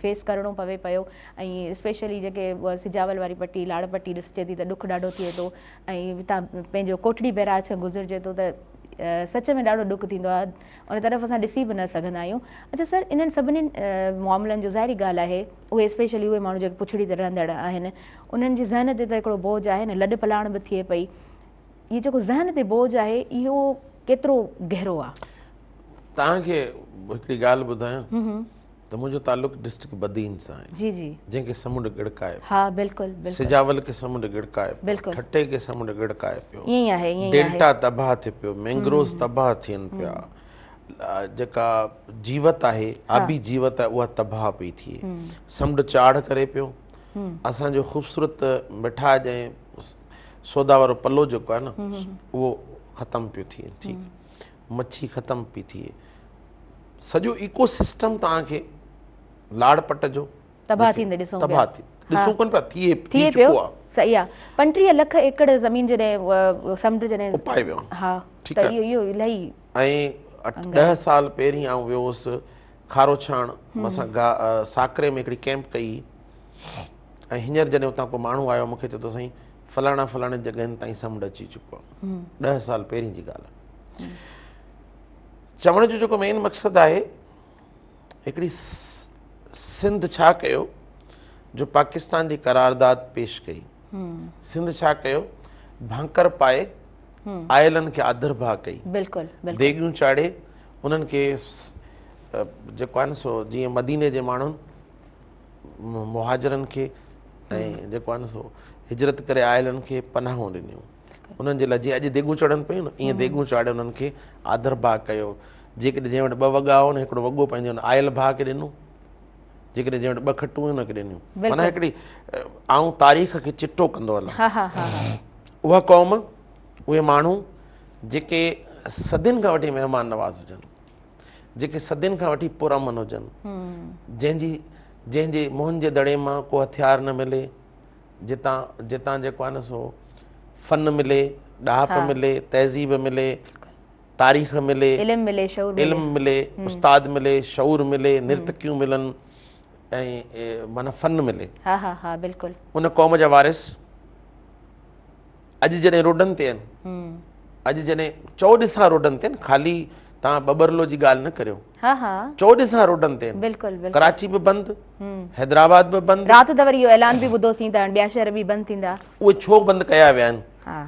फेस करिणो पवे पियो ऐं स्पेशली जेके सिजावल वारी पट्टी लाड़ पट्टी ॾिसिजे थी त ॾुखु ॾाढो थिए थो ऐं हितां पंहिंजो कोठड़ी बैराज खां गुज़रिजे थो त सच में ॾाढो ॾुख थींदो आहे, उन तरफ़ असां ॾिसी बि न सघंदा आहियूं। अच्छा सर, इन्हनि सभिनीनि मामलनि जो ज़ाहिरी ॻाल्हि आहे उहे स्पेशली उहे माण्हू जेके पुछड़ी ते रहंदड़ आहिनि उन्हनि जे ज़हन ते त हिकिड़ो बोझ आहे न, लॾ पलाण बि थिए पई। इहो जेको ज़हन ते बोझ आहे इहो केतिरो गहरो आहे? तव्हांखे हिकिड़ी ॻाल्हि ॿुधायां त मुंहिंजो तालुक़ डिस्ट्रिक्ट बदीन सां आहे, जी जी, जंहिंखे समुंड गिड़काए, हा बिल्कुलु बिल्कुलु, सिजावल खे समुंड गिड़काए पियो, बिल्कुलु। ठटे खे समुंड गिड़काए पियो, ईअं ई आहे, ईअं ई आहे। डेल्टा तबाह थिए पियो, मैंग्रोव्स तबाह थियनि पिया, जेका जीवत आहे आबी जीवत आहे उहा तबाह पई थिए, समुंड चाढ़ करे पियो, असांजो ख़ूबसूरत मिठाई ऐं सौदा वारो पलो जेको आहे न उहो ख़तमु पियो थिए, ठीकु, मच्छी ख़तमु पई थिए, सॼो इको सिस्टम तव्हांखे लाड़पट जो तबाह थींदे ॾिसूं तबाह थी ॾिसूं कोन पिया थिए थिए पियो, सही आहे। 35 लख एकड़ ज़मीन जॾहिं समुंड जॾहिं उपाए वियो, हा, ठीकु त आहे। इहो इलाही ऐं 10 साल पहिरीं आउं वियो हुउसि खारोछाण, असां साकरे में हिकिड़ी कैंप कई, ऐं हींअर जॾहिं उतां को माण्हू आयो मूंखे चए थो साईं फलाणा फलाणे जॻहियुनि ताईं समुंड अची चुको आहे, 10 साल पहिरीं जी ॻाल्हि आहे। चवण जो जेको मेन मक़सदु आहे, हिकिड़ी सिंध छा कयो जो पाकिस्तान जी करारदाद पेश कई, सिंध छा कयो भांकर पाए आयलनि खे आदरभाह कई, बिल्कुलु देगियूं चाढ़े उन्हनि खे जेको आहे न सो जीअं मदीने जे माण्हुनि मुहाजिरनि खे ऐं जेको आहे न सो हिजरत करे आयलनि खे पनाहूं ॾिनियूं, उन्हनि जे लाइ जीअं अॼु देगूं चढ़नि पियूं न ईअं देगूं चाढ़े उन्हनि खे आदरभाह कयो। जेकॾहिं जंहिं वटि 2 वॻा हो न हिकिड़ो वॻो पंहिंजो आयल भाउ खे ॾिनो, जेकॾहिं जंहिं वटि 2 खटूं हुनखे ॾिनियूं, माना हिकिड़ी आऊं तारीख़ खे चिटो कंदो हलां। उहा क़ौम, उहे माण्हू जेके सदियुनि खां वठी महिमान नवाज़ हुजनि, जेके सदियुनि खां वठी पुरअमन हुजनि, जंहिंजे मुंहनि जे दड़े मां को हथियार न मिले, जितां जेको आहे न सो फन मिले, ॾाहप मिले, तहज़ीब मिले, तारीख़ मिले, इल्म मिले, उस्ताद मिले, शऊर मिले, नृतकियूं मिलनि ऐं माना फन मिले, बिल्कुलु। उन क़ौम जा वारिस अॼु जॾहिं रोडनि ते आहिनि, अॼु जॾहिं 14 रोडनि ते आहिनि, ख़ाली तव्हां बबरलो जी ॻाल्हि न करियो, 14 रोडनि ते आहिनि, कराची बि बंदि, हैदराबाद बि बंदि, राति दवर इहो ऐलान बि ॿुधोसीं त ॿिया शहर बि बंदि थींदा, उहे छो बंदि कया विया आहिनि?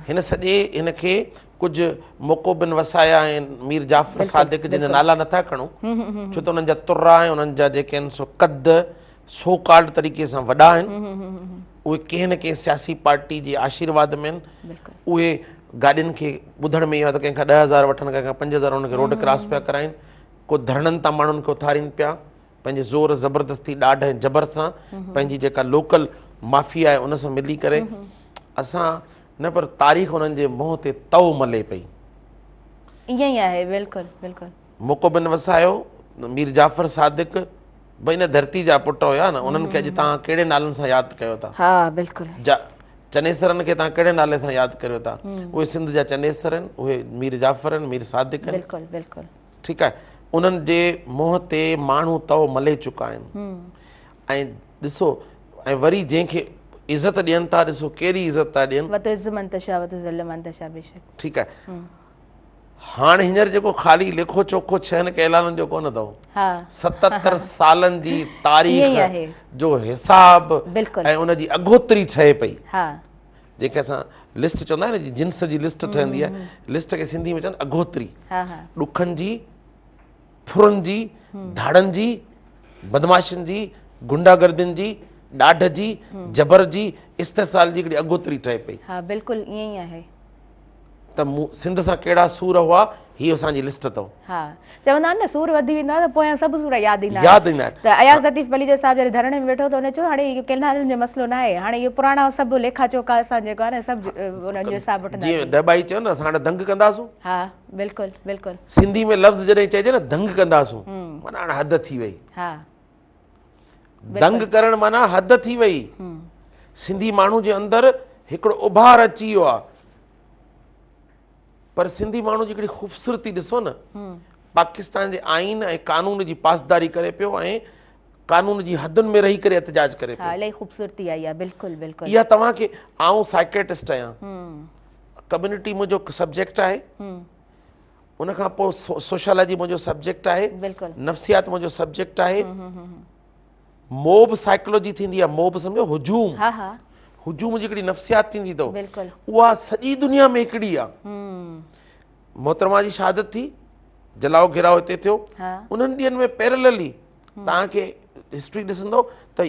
हिन सॼे हिन खे कुझु मौक़ो बिन वसाया ऐं मीर जाफ़र सादिक जंहिंजा नाला नथा खणूं, छो त उन्हनि जा तुर्रा ऐं उन्हनि जा जेके आहिनि सो कद सो कार्ड तरीक़े सां वॾा आहिनि, उहे कंहिं न कंहिं सियासी पार्टी जे आशीर्वाद में आहिनि, उहे गाॾियुनि खे ॿुधण में इहो आहे त कंहिंखां 10,000 वठनि, कंहिंखां 5,000 उनखे रोड क्रॉस पिया कराइनि, को धरणनि तां माण्हुनि खे उथारीनि पिया, पंहिंजे ज़ोर ज़बरदस्ती ॾाढ ऐं जबर सां पंहिंजी जेका लोकल माफ़िया आहे उन सां मिली करे असां न पर तारीख़ उन्हनि जे मुंहं ते तव मले पई। ईअं ई आहे, बिल्कुलु बिल्कुलु। मौक़ो बिन वसायो, मीर जाफ़र सादिक भई न धरती जा पुट हुया न, उन्हनि खे अॼु तव्हां कहिड़े नालनि सां यादि कयो था? हा बिल्कुलु। चनेसरनि खे तव्हां कहिड़े नाले सां यादि करियो था? उहे सिंध जा चनेसर आहिनि, उहे मीर जाफ़र आहिनि, मीर सादिक आहिनि, बिल्कुलु बिल्कुलु, ठीकु आहे। उन्हनि जे मुंहं ते माण्हू तव मले चुका आहिनि, ऐं ॾिसो ऐं वरी जंहिंखे इज़त ॾियनि था, ॾिसो कहिड़ी इज़त था ॾियनि, ठीकु आहे। हाणे हींअर जेको ख़ाली लिखो चोखो 6 ऐलाननि जो कोन अथव, 77 सालनि जी तारीख़ जो हिसाब ऐं उनजी अघोतरी ठहे पई, जेके असां लिस्ट चवंदा आहियूं न, जिन्स जी लिस्ट ठहंदी आहे, लिस्ट खे सिंधी में चवंदा अघोतरी, ॾुखनि जी, फुरनि जी, धाड़नि जी, बदमाशनि जी, गुंडागर्दियुनि जी, ॾाढ जी, जबर जी, इस्तेसाल जी हिकिड़ी अघोतरी ठहे पई। बिल्कुलु ईअं ई आहे। त सिंध सां कहिड़ा सूर हुआ, हीअ असांजी लिस्ट अथव। चवंदा आहिनि न सूर वधी वेंदो आहे त पोयां सभु सूर यादि ईंदा आहिनि। त अयाज़ लतीफ़ अली जो साहिब जॾहिं धरणे में वेठो त हुन चयो हाणे इहो केनालनि जो मसइलो न आहे, हाणे इहो पुराणा सभु लेखा चोखा असां जेको आहे न सभु उन्हनि जो हिसाब वठंदा। जीअं डबाई चयो न असां हाणे दंग कंदासूं, हा बिल्कुलु बिल्कुलु। सिंधी में लफ़्ज़ जॾहिं चइजे न दंग कंदासूं, माना हाणे हद थी वई। दंग करण माना हद थी वई। सिंधी माण्हू जे अंदरि हिकिड़ो उभार अची वियो आहे, पर सिंधी माण्हू जी हिकिड़ी ख़ूबसूरती ॾिसो न, पाकिस्तान जे आइन ऐं कानून जी पासदारी करे पियो ऐं कानून जी हदुनि में रही करे एहतजाज करे पियो। इलाही ख़ूबसूरती आई आहे, बिल्कुलु बिल्कुलु। इहा तव्हांखे, आउं साइकेट्रिस्ट आहियां, कम्युनिटी मुंहिंजो सब्जेक्ट आहे, उन खां पोइ सोशियोलॉजी मुंहिंजो सब्जेक्ट आहे, बिल्कुलु नफ़्सियात मुंहिंजो सब्जेक्ट आहे, मोब साइकोलॉजी थींदी आहे, मोब सम्झो हुजूम, हा हा हुजूम जी हिकिड़ी नफ़्सियात थींदी अथव, बिल्कुलु उहा सॼी दुनिया में हिकिड़ी आहे। मोहतरमा जी शहादत थी, जलाओ घिराओ हिते थियो, हा उन्हनि ॾींहंनि में पैरेलली तव्हांखे हिस्ट्री ॾिसंदो त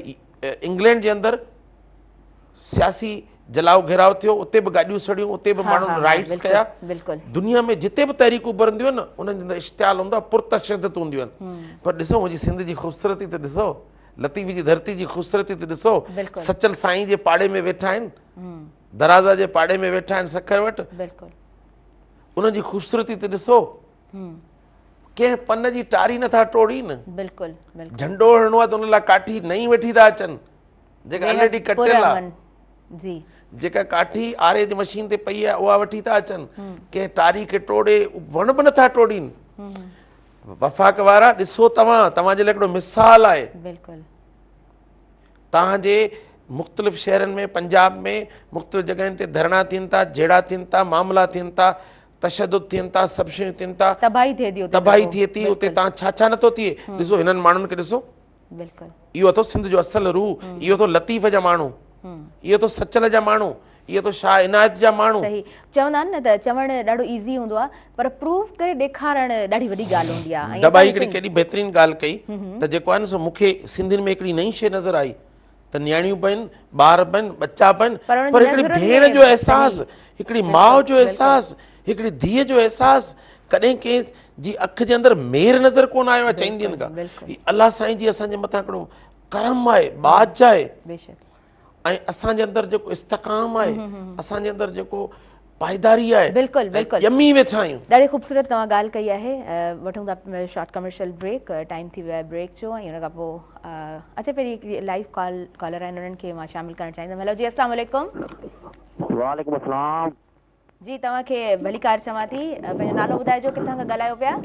इंग्लैंड जे अंदरि सियासी जलाओ घिराओ थियो, उते बि गाॾियूं सड़ियूं, उते बि माण्हुनि राइट्स कया। बिल्कुलु दुनिया में जिते बि तहरीकूं उभरंदियूं आहिनि न, उन्हनि जे अंदरि इश्तिहाल हूंदो आहे, पुरतशदत हूंदियूं आहिनि। पर ॾिसो मुंहिंजी सिंध जी ख़ूबसूरती त ॾिसो, लतीफ़ी जी धरती जी ख़ूबसूरती त ॾिसो, बिल्कुलु। सचल साईं जे पाड़े में वेठा आहिनि, दराज़ा जे पाड़े में वेठा आहिनि सखर वटि, बिल्कुलु उन्हनि जी ख़ूबसूरती त ॾिसो, कंहिं पन जी टारी नथा टोड़ीनि, बिल्कुलु बिल्कुलु झंडो हणणो आहे त उन लाइ काठी नई वठी था अचनि, जेका ऑलरेडी कटियल आहे, जी जेका काठी आरे जी मशीन ते पई आहे उहा वठी था अचनि, कंहिं टारी खे टोड़े वण बि नथा टोड़ीनि। वफ़ाक वारा ॾिसो, तव्हांजे लाइ हिकिड़ो मिसाल आहे। बिल्कुलु तव्हांजे मुख़्तलिफ़ शहरनि में, पंजाब में मुख़्तलिफ़ जॻहियुनि ते धरना थियनि था, जहिड़ा थियनि था, मामला थियनि था, तशदुद थियनि था, सभु शयूं थियनि था, तबाही थिए थी, तबाही थिए थी, उते तव्हां छा छा नथो थिए। ॾिसो हिननि माण्हुनि खे ॾिसो, बिल्कुलु इहो अथव सिंध जो असल रूह, इहो अथव लतीफ़ जा माण्हू, इहो अथव सचल जा माण्हू, इहो अथव शाह इनायत जा माण्हू। सही चवंदा आहिनि न त चवणु ॾाढो ईज़ी हूंदो आहे, पर प्रूव करे ॾेखारणु ॾाढी वॾी ॻाल्हि हूंदी आहे। दॿाई हिकिड़ी केॾी बहितरीनु ॻाल्हि कई त जेको आहे न सो मूंखे सिंधियुनि में हिकिड़ी नई शइ नज़र आई त न्याणियूं बि आहिनि, ॿार बि आहिनि, बच्चा बि आहिनि, पर हिकिड़ी भेण जो अहसासु, हिकिड़ी माउ जो अहसासु, हिकिड़ी धीअ जो अहसासु, कॾहिं कंहिं जी अखि जे अंदरि मेर नज़र कोन आयो आहे 4 ॾींहंनि खां। अलाह साईं जी असांजे मथां हिकिड़ो करम आहे, बाज आहे, ऐं असांजे अंदरि जेको इस्तकाम आहे, असांजे अंदरि जेको पाइदारी आहे, बिल्कुलु बिल्कुलु ॼमी वेठा आहियूं। ॾाढी ख़ूबसूरत तव्हां ॻाल्हि कई आहे। वठूं था शॉर्ट कमर्शियल ब्रेक, टाइम थी वियो आहे ब्रेक जो, ऐं हुन खां पोइ अच्छा पहिरीं हिकिड़ी लाइव कॉलर आहिनि, उन्हनि खे मां शामिलु करणु चाहींदमि। हेलो जी, अस्सलाम वालेकुम। वालेकुम अस्सलाम जी, तव्हांखे भली कार चवां थी, पंहिंजो नालो ॿुधाइजो, किथां खां ॻाल्हायो पिया?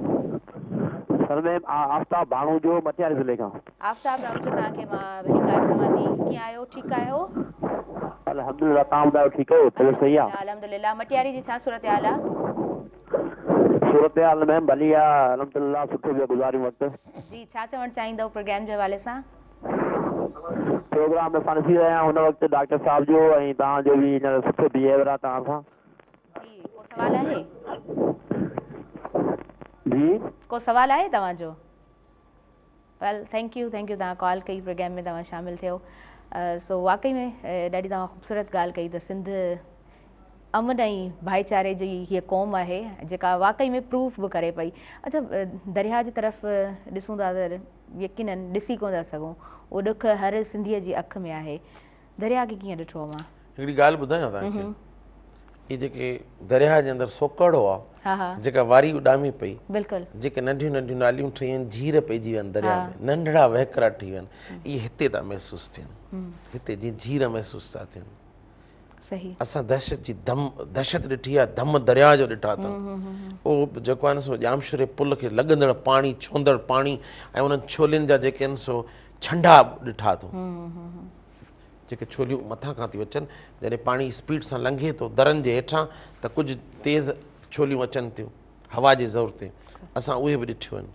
सर मैं आफ्ताब भाणू जो मटियार ज़िले खां। आफ्ताब भाणू जो, तव्हांखे मां भली कार चवां थी, कीअं आहियो, ठीकु आहियो? अल्हम्दुलिल्लाह, तव्हां ॿुधायो ठीकु आहियो? तबियत सही आहे? अल्हम्दुलिल्लाह। मटियारी जी छा सूरत हाल आहे? सूरत हाल में भली आहे, अल्हम्दुलिल्लाह, सुठो पियो गुज़ारियूं वक़्तु। जी, छा चवणु चाहींदव प्रोग्राम जे हवाले सां? प्रोग्राम में पाण ॾिसी रहिया आहियूं हुन वक़्तु डॉक्टर साहब जो ऐं तव्हांजो बि हींअर सुठो बिहेवियर आहे तव्हां सां। जी, को सवाल आहे? जी, को सवाल आहे तव्हांजो? वेल, थैंक यू तव्हां कॉल कई, प्रोग्राम में तव्हां शामिलु थियो। सो वाकई में ॾाढी तव्हां ख़ूबसूरत ॻाल्हि कई त सिंध अमन ऐं भाईचारे जी हीअ क़ौम आहे जेका वाकई में प्रूफ बि करे पई। अच्छा, दरिया जी तरफ़ ॾिसूं था त यकीनन ॾिसी कोन था सघूं, उहो ॾुख हर सिंधीअ जी अखि में आहे। दरिया खे कीअं ॾिठो मां? हिकिड़ी ॻाल्हि ॿुधायां तव्हांखे, इहे जेके दरिया जे अंदरि सोकड़ो आहे, हा हा जेका वारी उॾामी पई, बिल्कुलु, जेके नंढियूं नंढियूं नालियूं ठही आहिनि, झीर पइजी विया आहिनि दरिया में, नंढड़ा वहकरा ठही विया आहिनि, इहे हिते था महसूसु थियनि, हिते जीअं झीर महसूसु था थियनि। सही, असां दहशत जी दहशत ॾिठी आहे, धम दरिया जो ॾिठा अथऊं। उहो जेको आहे न सो जामशरे पुल खे लॻंदड़ पाणी, छोंदड़ पाणी, ऐं उन्हनि छोलियुनि जा जेके आहिनि सो छंडा ॾिठा अथऊं, जेके छोलियूं मथां खां थियूं अचनि, जॾहिं पाणी स्पीड सां लंघे थो दरनि जे हेठां त कुझु तेज़ छोलियूं अचनि थियूं हवा जे ज़ोर ते, असां उहे बि ॾिठियूं आहिनि।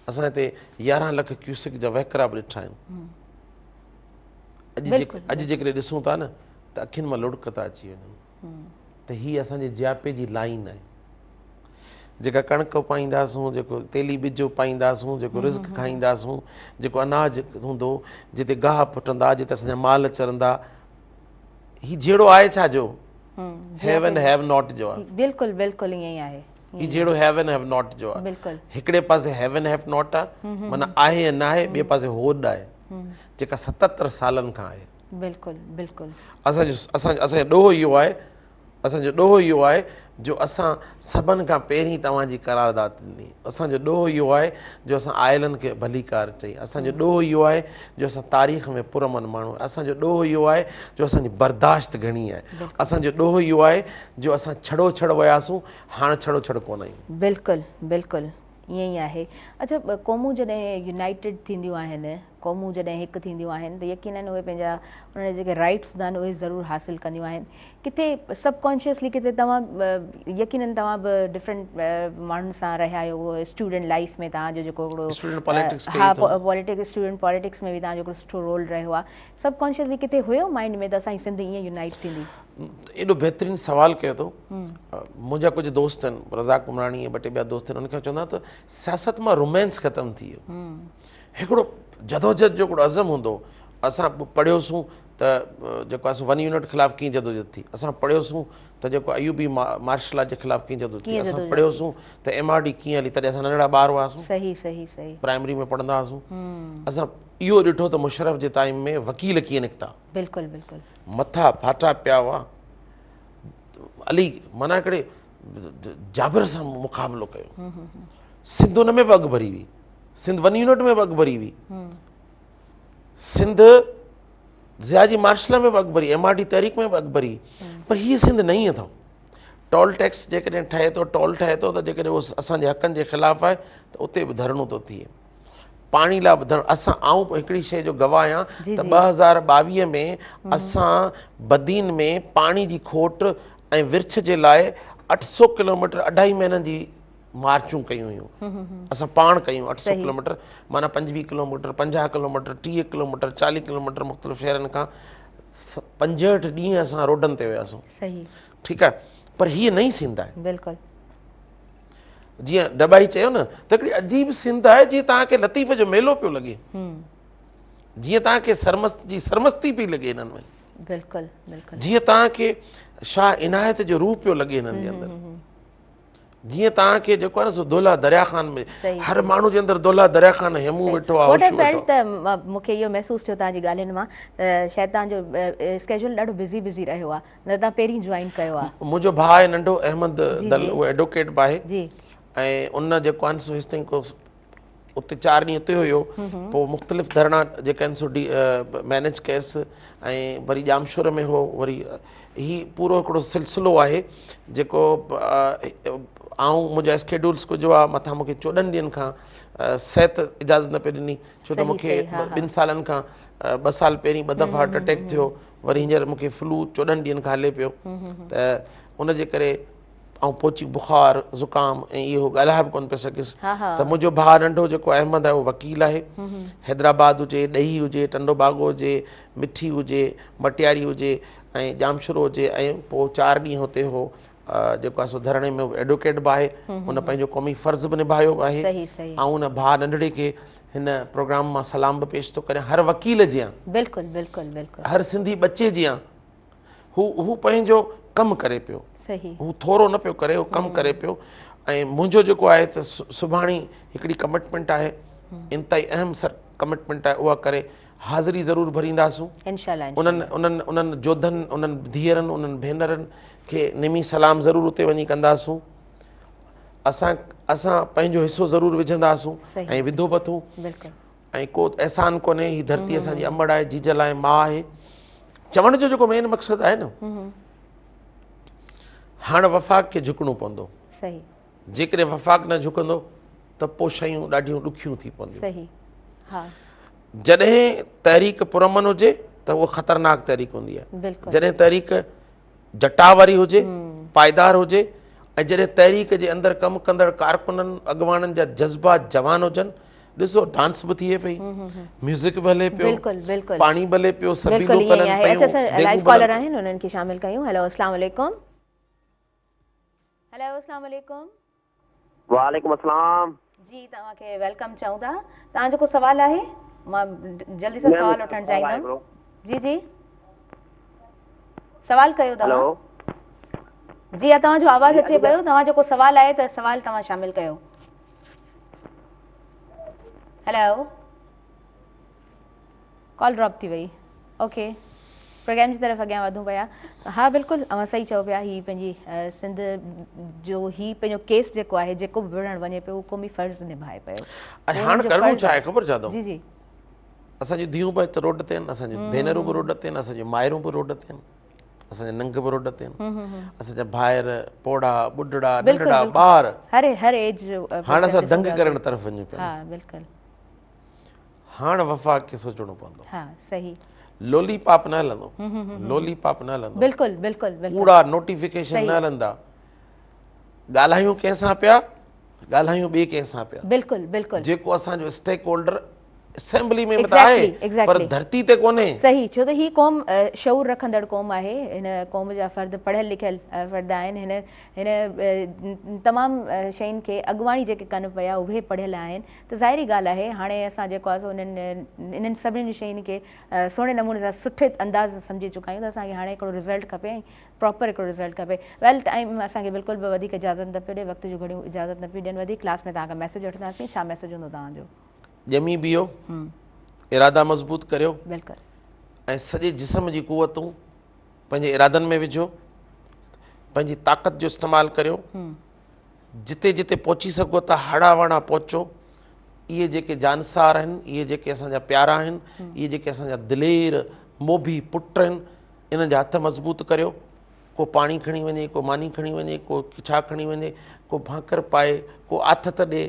असां हिते 11 लख क्यूसेक जा वहकरा बि ॾिठा आहिनि। अॼु जेकॾहिं ॾिसूं था न त अखियुनि मां लुड़क था अची वञनि त हीअ असांजे जियापे जी लाइन आहे, जेका कणिक पाईंदासूं, जेको तेली ॿिज पाईंदासूं, जेको रिज़्क खाईंदासूं, जेको अनाज हूंदो, जिते गाह पुटंदा, जिते असांजा माल चरंदा, हीउ जहिड़ो आहे छा जो हैव एंड हैव नॉट जो आहे। बिल्कुलु बिल्कुलु ईअं ई आहे, हीउ जहिड़ो हैव एंड हैव नॉट जो आहे। बिल्कुलु हिकिड़े पासे हैव एंड हैव नॉट आहे, माना आहे या न आहे, ॿिए पासे होॾ आहे, जेका 77 सालनि खां आहे। बिल्कुलु बिल्कुलु असांजो ॾोहो इहो आहे, असांजो ॾोहो इहो आहे जो असां सभिनि खां पहिरीं तव्हांजी करारदाद ॾिनी। असांजो ॾोहो इहो आहे जो असां आयलनि खे भली कार चई। असांजो ॾोहो इहो आहे जो असां तारीख़ में पुरमन माण्हू। असांजो ॾोहो इहो आहे जो असांजी बर्दाश्त घणी आहे। असांजो ॾोहो इहो आहे जो असां छड़ो छड़ वियासीं, हाणे छड़ो छड़ कोन आहियूं। बिल्कुलु बिल्कुलु ईअं ई आहे। अच्छा, क़ौमूं जॾहिं यूनाइटेड थींदियूं आहिनि, क़ौमूं जॾहिं हिकु थींदियूं आहिनि त यकीनन उहे पंहिंजा उन्हनि जेके राइट्स हूंदा आहिनि उहे ज़रूरु हासिलु कंदियूं आहिनि। किथे सबकॉन्शियसली किथे तव्हां यकीनन तव्हां बि डिफरेंट माण्हुनि सां रहिया आहियो, उहो स्टूडेंट लाइफ में तव्हांजो जेको Student politics हा पॉलिटिक्स स्टूडेंट पॉलिटिक्स में बि तव्हांजो हिकिड़ो सुठो रोल रहियो आहे। सबकॉन्शियसली किथे हुयो माइंड में त असांजी सिंध ईअं यूनाइट थींदी? एॾो बहितरीनु सवाल कयो अथऊं। मुंहिंजा कुझु दोस्त आहिनि, रज़ाक उमराणी ॿ टे ॿिया दोस्त आहिनि, उनखे चवंदा त सियासत मां रोमांस ख़तमु थी वियो। हिकिड़ो जदोजहद जो हिकिड़ो अज़म हूंदो। असां पढ़ियोसीं त जेको आहे 1 यूनिट ख़िलाफ़ु कीअं जदोजहद थी, असां पढ़ियोसीं त जेको अयूबी मार्शल जे ख़िलाफ़ु कीअं जदोजहद थी, असां पढ़ियोसीं त MRD कीअं हली, तॾहिं असां नंढड़ा ॿार हुआसीं, सही सही सही प्राइमरी में पढ़ंदा हुआसीं। असां इहो ॾिठो त मुशर्रफ जे टाइम में वकील कीअं निकिता, बिल्कुलु बिल्कुलु मथा फाटा पिया हुआ। अली माना हिकिड़े जाबिर सां मुक़ाबिलो कयो। सिंध उन में बि अॻु भरी हुई, सिंध 1 यूनिट में बि अॻु भरी हुई, सिंध ज़िया जी मार्शल में बि अॻु भरी, MRD तहरीक में बि अॻु भरी। पर हीअ सिंध न ई अथव। टोल टैक्स जेकॾहिं ठहे थो, टोल ठहे थो त जेकॾहिं उहो असांजे हक़नि जे ख़िलाफ़ु आहे त उते बि धरणो थो थिए। पाणी लाइ बि असां आऊं हिकिड़ी शइ जो गवाह आहियां त 2022 में असां बदीन में पाणी जी खोट ऐं विर्छ जे लाइ 800 किलोमीटर 2.5 महीननि जी मार्चूं कयूं हुयूं। असां पाण कयूं 800 किलोमीटर, माना 25 किलोमीटर, 50 किलोमीटर, 30 किलोमीटर, 40 किलोमीटर मुख़्तलिफ़ शहरनि खां 65 ॾींहं असां रोडनि ते वियासीं। सही ठीकु आहे, पर हीअ नई सिंध आहे। बिल्कुलु जीअं डबाई चयो न त हिकिड़ी अजीब सिंध आहे, जीअं तव्हांखे लतीफ़ जो मेलो पियो लॻे, जीअं तव्हांखे सरमस्ती पई लॻे हिननि में, बिल्कुलु बिल्कुलु जीअं तव्हांखे शाह इनायत जो रूप पियो लॻे हिननि जे अंदरि, जीअं तव्हांखे जेको आहे न सो दोला दरिया ख़ान में हर माण्हू जे अंदरि दोला दरिया ख़ान हेमूं वेठो आहे, होशू वेठो आहे। त मूंखे इहो महसूसु थियो तव्हांजी ॻाल्हियुनि मां त शायदि तव्हांजो स्केड्यूल ॾाढो बिज़ी रहियो आहे, न तव्हां पहिरीं जॉइन कयो आहे। मुंहिंजो भाउ आहे नंढो अहमद दल, उहो एडवोकेट बि आहे जी, ऐं उन जेको आहे सो हेसि ताईं को उते 4 ॾींहं उते हुयो, पोइ मुख़्तलिफ़ धरणा जेके आहिनि सो मैनेज कयसि, ऐं वरी जामशोर में हो, वरी ही पूरो हिकिड़ो सिलसिलो आहे जेको मुंहिंजा स्केड्यूल्स कुझु आहे मथां मूंखे 14 ॾींहंनि खां सिहत इजाज़त न पई ॾिनी, छो त मूंखे 2 सालनि खां 2 साल पहिरीं 2 दफ़ा हार्ट अटैक थियो, वरी हींअर मूंखे फ्लू 14 ॾींहंनि खां हले पियो, त उनजे करे ऐं पोची बुखार ज़ुकाम ऐं इहो ॻाल्हाए बि कोन पियो सघियुसि। त मुंहिंजो भाउ नंढो जेको अहमद आहे उहो वकील आहे, हैदराबाद हुजे, ॾही हुजे, टंडो बागो हुजे, मिठी हुजे, मटियारी हुजे ऐं जामशुरो हुजे, ऐं पोइ 4 ॾींहं हुते हो जेको आहे सो धरणे में एडवोकेट बि आहे, उन पंहिंजो क़ौमी फ़र्ज़ बि निभायो आहे, ऐं उन भाउ नंढड़े खे हिन प्रोग्राम मां सलाम बि पेश थो करे। हर वकील जियां, बिल्कुलु बिल्कुलु बिल्कुलु, हर सिंधी बचे जियां हू पंहिंजो कमु करे पियो, हू थोरो न पियो करे, हू कमु करे पियो। ऐं मुंहिंजो जेको आहे त सुभाणे हिकिड़ी कमिटमेंट आहे, इंतिहाई अहम कमिटमेंट आहे, उहा करे हाज़िरी ज़रूरु भरींदासूं इंशाअल्लाह। उन्हनि जोधनि, उन्हनि धीअरनि, उन्हनि भेनरनि खे निमी सलाम ज़रूरु उते वञी कंदासूं। असां पंहिंजो हिसो ज़रूरु विझंदासूं ऐं विधो बि थूं, ऐं को एहसान कोन्हे, हीअ धरती असांजी अमड़ आहे, जीजल आहे, माउ आहे। चवण जो जेको मेन मक़सदु आहे न, हाणे वफ़ाक़ खे झुकणो पवंदो, जेकॾहिं वफ़ाक़ न झुकंदो त पोइ शयूं ॾाढियूं ॾुखियूं थी पवंदियूं। जॾहिं तहरीक पुरमन हुजे त उहो ख़तरनाक तहरीक हूंदी आहे, जॾहिं तहरीक जटा वारी हुजे, पाइदार हुजे, ऐं जॾहिं तहरीक जे अंदरि कमु कंदड़ कारकुननि अॻवाननि जा जज़्बात जवान हुजनि। ॾिसो डांस बि थिए पई, म्यूज़िक बि हले पियो, पाणी बि हले पियो, सबीलो करनि पियूं। लाइव कॉलर आहिनि, उन्हनि खे शामिल कयूं। हेलो अस्सलाम वालेकुम। हेलो अस्सलाम वालेकुम। वालेकुम अस्सलाम जी, तव्हांखे वेलकम चऊं था। तव्हांजो को सवाल आहे? मां जल्दी सां सवाल वठणु चाहींदमि। जी जी, सवाल कयो तव्हां। जी, तव्हांजो आवाज़ अचे पियो, तव्हांजो को सवाल आहे त सवाल तव्हां शामिल कयो। हेलो, कॉल ड्रॉप थी वई। ओके, प्रोग्राम जी तरफ़ अॻियां वधूं पिया। हा बिल्कुलु, तव्हां सही चओ पिया, हीअ पंहिंजी सिंध जो ही पंहिंजो केस जेको आहे, जेको बि विढ़णु वञे पियो, उहो क़ौमी फ़र्ज़ निभाए पियो। हाणे करिणो छा आहे ख़बर छा अथव? जी जी, असांजी धीअरूं बि हिते रोड ते आहिनि, असांजी भेनरूं बि रोड ते आहिनि, असांजी माइरूं बि रोड ते आहिनि, असांजा नंग बि रोड ते आहिनि, असांजा भाइर, पोड़ा, ॿुढड़ा, नंढड़ा ॿार, हर एज। हाणे असां दंग करण तरफ़ वञूं पिया। हाणे वफ़ा खे सोचणो पवंदो हाँ सही लोलीपॉप न हलंदो लोलीपॉप न हलंदो बिल्कुलु बिल्कुलु बिल्कुलु कूड़ा नोटिफिकेशन न हलंदा ॻाल्हायूं कंहिंसां पिया ॻाल्हायूं ॿिए कंहिंसां पिया बिल्कुलु बिल्कुलु जेको असांजो स्टेक होल्डर असेंबली में बि त Exactly, आहे exactly. पर धरती ते कोन्हे सही छो त ही क़ौम शऊर रखंदड़ क़ौम आहे हिन क़ौम जा फ़र्द पढ़ियल लिखियल फ़र्द आहिनि हिन हिन तमामु शयुनि खे अॻुवाणी जेके कनि पिया उहे पढ़ियल आहिनि त ज़ाहिरी ॻाल्हि आहे हाणे असां जेको आहे सो इन्हनि सभिनी शयुनि खे सुहिणे नमूने सां सुठे अंदाज़ सां सम्झी चुका आहियूं त असांखे हाणे हिकिड़ो रिज़ल्ट खपे ऐं प्रॉपर हिकिड़ो रिज़ल्ट खपे वेल टाइम असांखे बिल्कुलु बि वधीक इजाज़त न पियो ॾिए वक़्त जूं घणियूं इजाज़त न पियूं ॾियनि वधीक क्लास में तव्हां खां मैसेज वठंदासीं छा मैसेज हूंदो तव्हांजो ॼमी बीहो इरादा मज़बूत करियो बिल्कुलु ऐं सॼे जिस्म जी कुवतूं पंहिंजे इरादनि में विझो पंहिंजी ताक़त जो इस्तेमालु करियो जिते जिते पहुची सघो था हड़ा वड़ा पहुचो इहे जेके जानसार आहिनि इहे जेके असांजा प्यारा आहिनि इहे जेके असांजा दिलेर मोभी पुट आहिनि इन्हनि जा हथ मज़बूत करियो को पाणी खणी वञे को मानी खणी वञे को छा खणी वञे को भाकर पाए को आथत ॾिए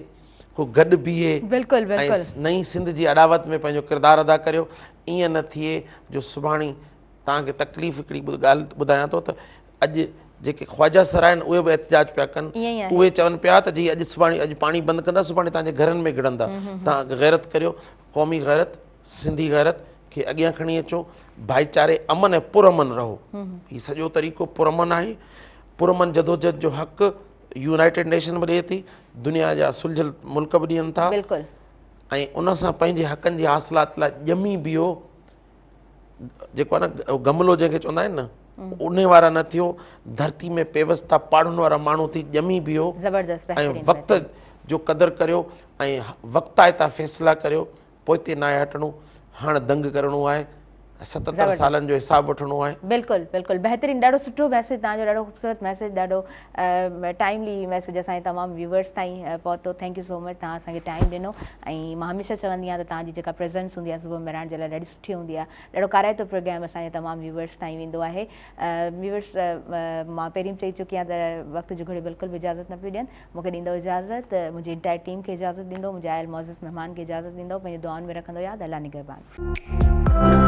को गॾु बीहे बिल्कुलु ऐं बिल्कुलु नई सिंध जी अॾावत में पंहिंजो किरदारु अदा करियो ईअं न थिए जो सुभाणे तव्हांखे तकलीफ़ हिकिड़ी ॻाल्हि ॿुधायां थो त अॼु जेके ख्वाजा सर आहिनि उहे बि एहतिजाज पिया ईअं ई कनि आहे। उहे चवनि पिया त जी अॼु सुभाणे अॼु पाणी बंदि कंदा सुभाणे तव्हांजे घरनि में गिरंदा तव्हां गैरत करियो क़ौमी गैरत सिंधी गैरत खे अॻियां खणी अचो भाईचारे अमन ऐं पुरअमन रहो हीउ सॼो तरीक़ो पुरअमन आहे पुरअमन जदोजहद जो हक़ु यूनाइटेड नेशन बि ॾिए थी दुनिया जा सुलझियल मुल्क बि ॾियनि था बिल्कुलु ऐं उन सां पंहिंजे हक़नि जी हासिलात लाइ ॼमी बीहो जेको आहे न गमलो जंहिंखे चवंदा आहिनि न उन वारा न थियो धरती में पेवस्ता पाड़ुनि वारा माण्हू थी ॼमी बीहो ज़बरदस्त ऐं वक़्त जो क़दुरु करियो ऐं वक़्ताइता फ़ैसिला करियो पोइ हिते नाहे हटणो हाणे दंग करिणो आहे 77 सालनि जो हिसाबु वठिणो आहे बिल्कुलु बिल्कुलु बहितरीनु ॾाढो सुठो मैसेज तव्हांजो ॾाढो ख़ूबसूरत मैसेज ॾाढो टाइमली मैसेज असांजे तमामु व्यूवर्स ताईं पहुतो थैंक यू सो मच तव्हां असांखे टाइम ॾिनो ऐं मां हमेशह चवंदी आहियां त तव्हांजी जेका प्रेज़ेंस हूंदी आहे सुबुह मिराइण जे लाइ ॾाढी सुठी हूंदी आहे ॾाढो काराइतो प्रोग्राम असांजे तमामु व्यूवर्स ताईं वेंदो आहे व्यूवर्स मां पहिरीं चई चुकी आहियां त वक़्त जो घड़ी बिल्कुलु बि इजाज़त न पियूं ॾियनि मूंखे ॾींदो इजाज़त मुंहिंजी इंटायर टीम खे इजाज़त ॾींदो मुंहिंजे आयल मौज़िज़ महिमान खे इजाज़त ॾींदो पंहिंजे दुआनि में रखंदो यादि अल्लाह निगहबान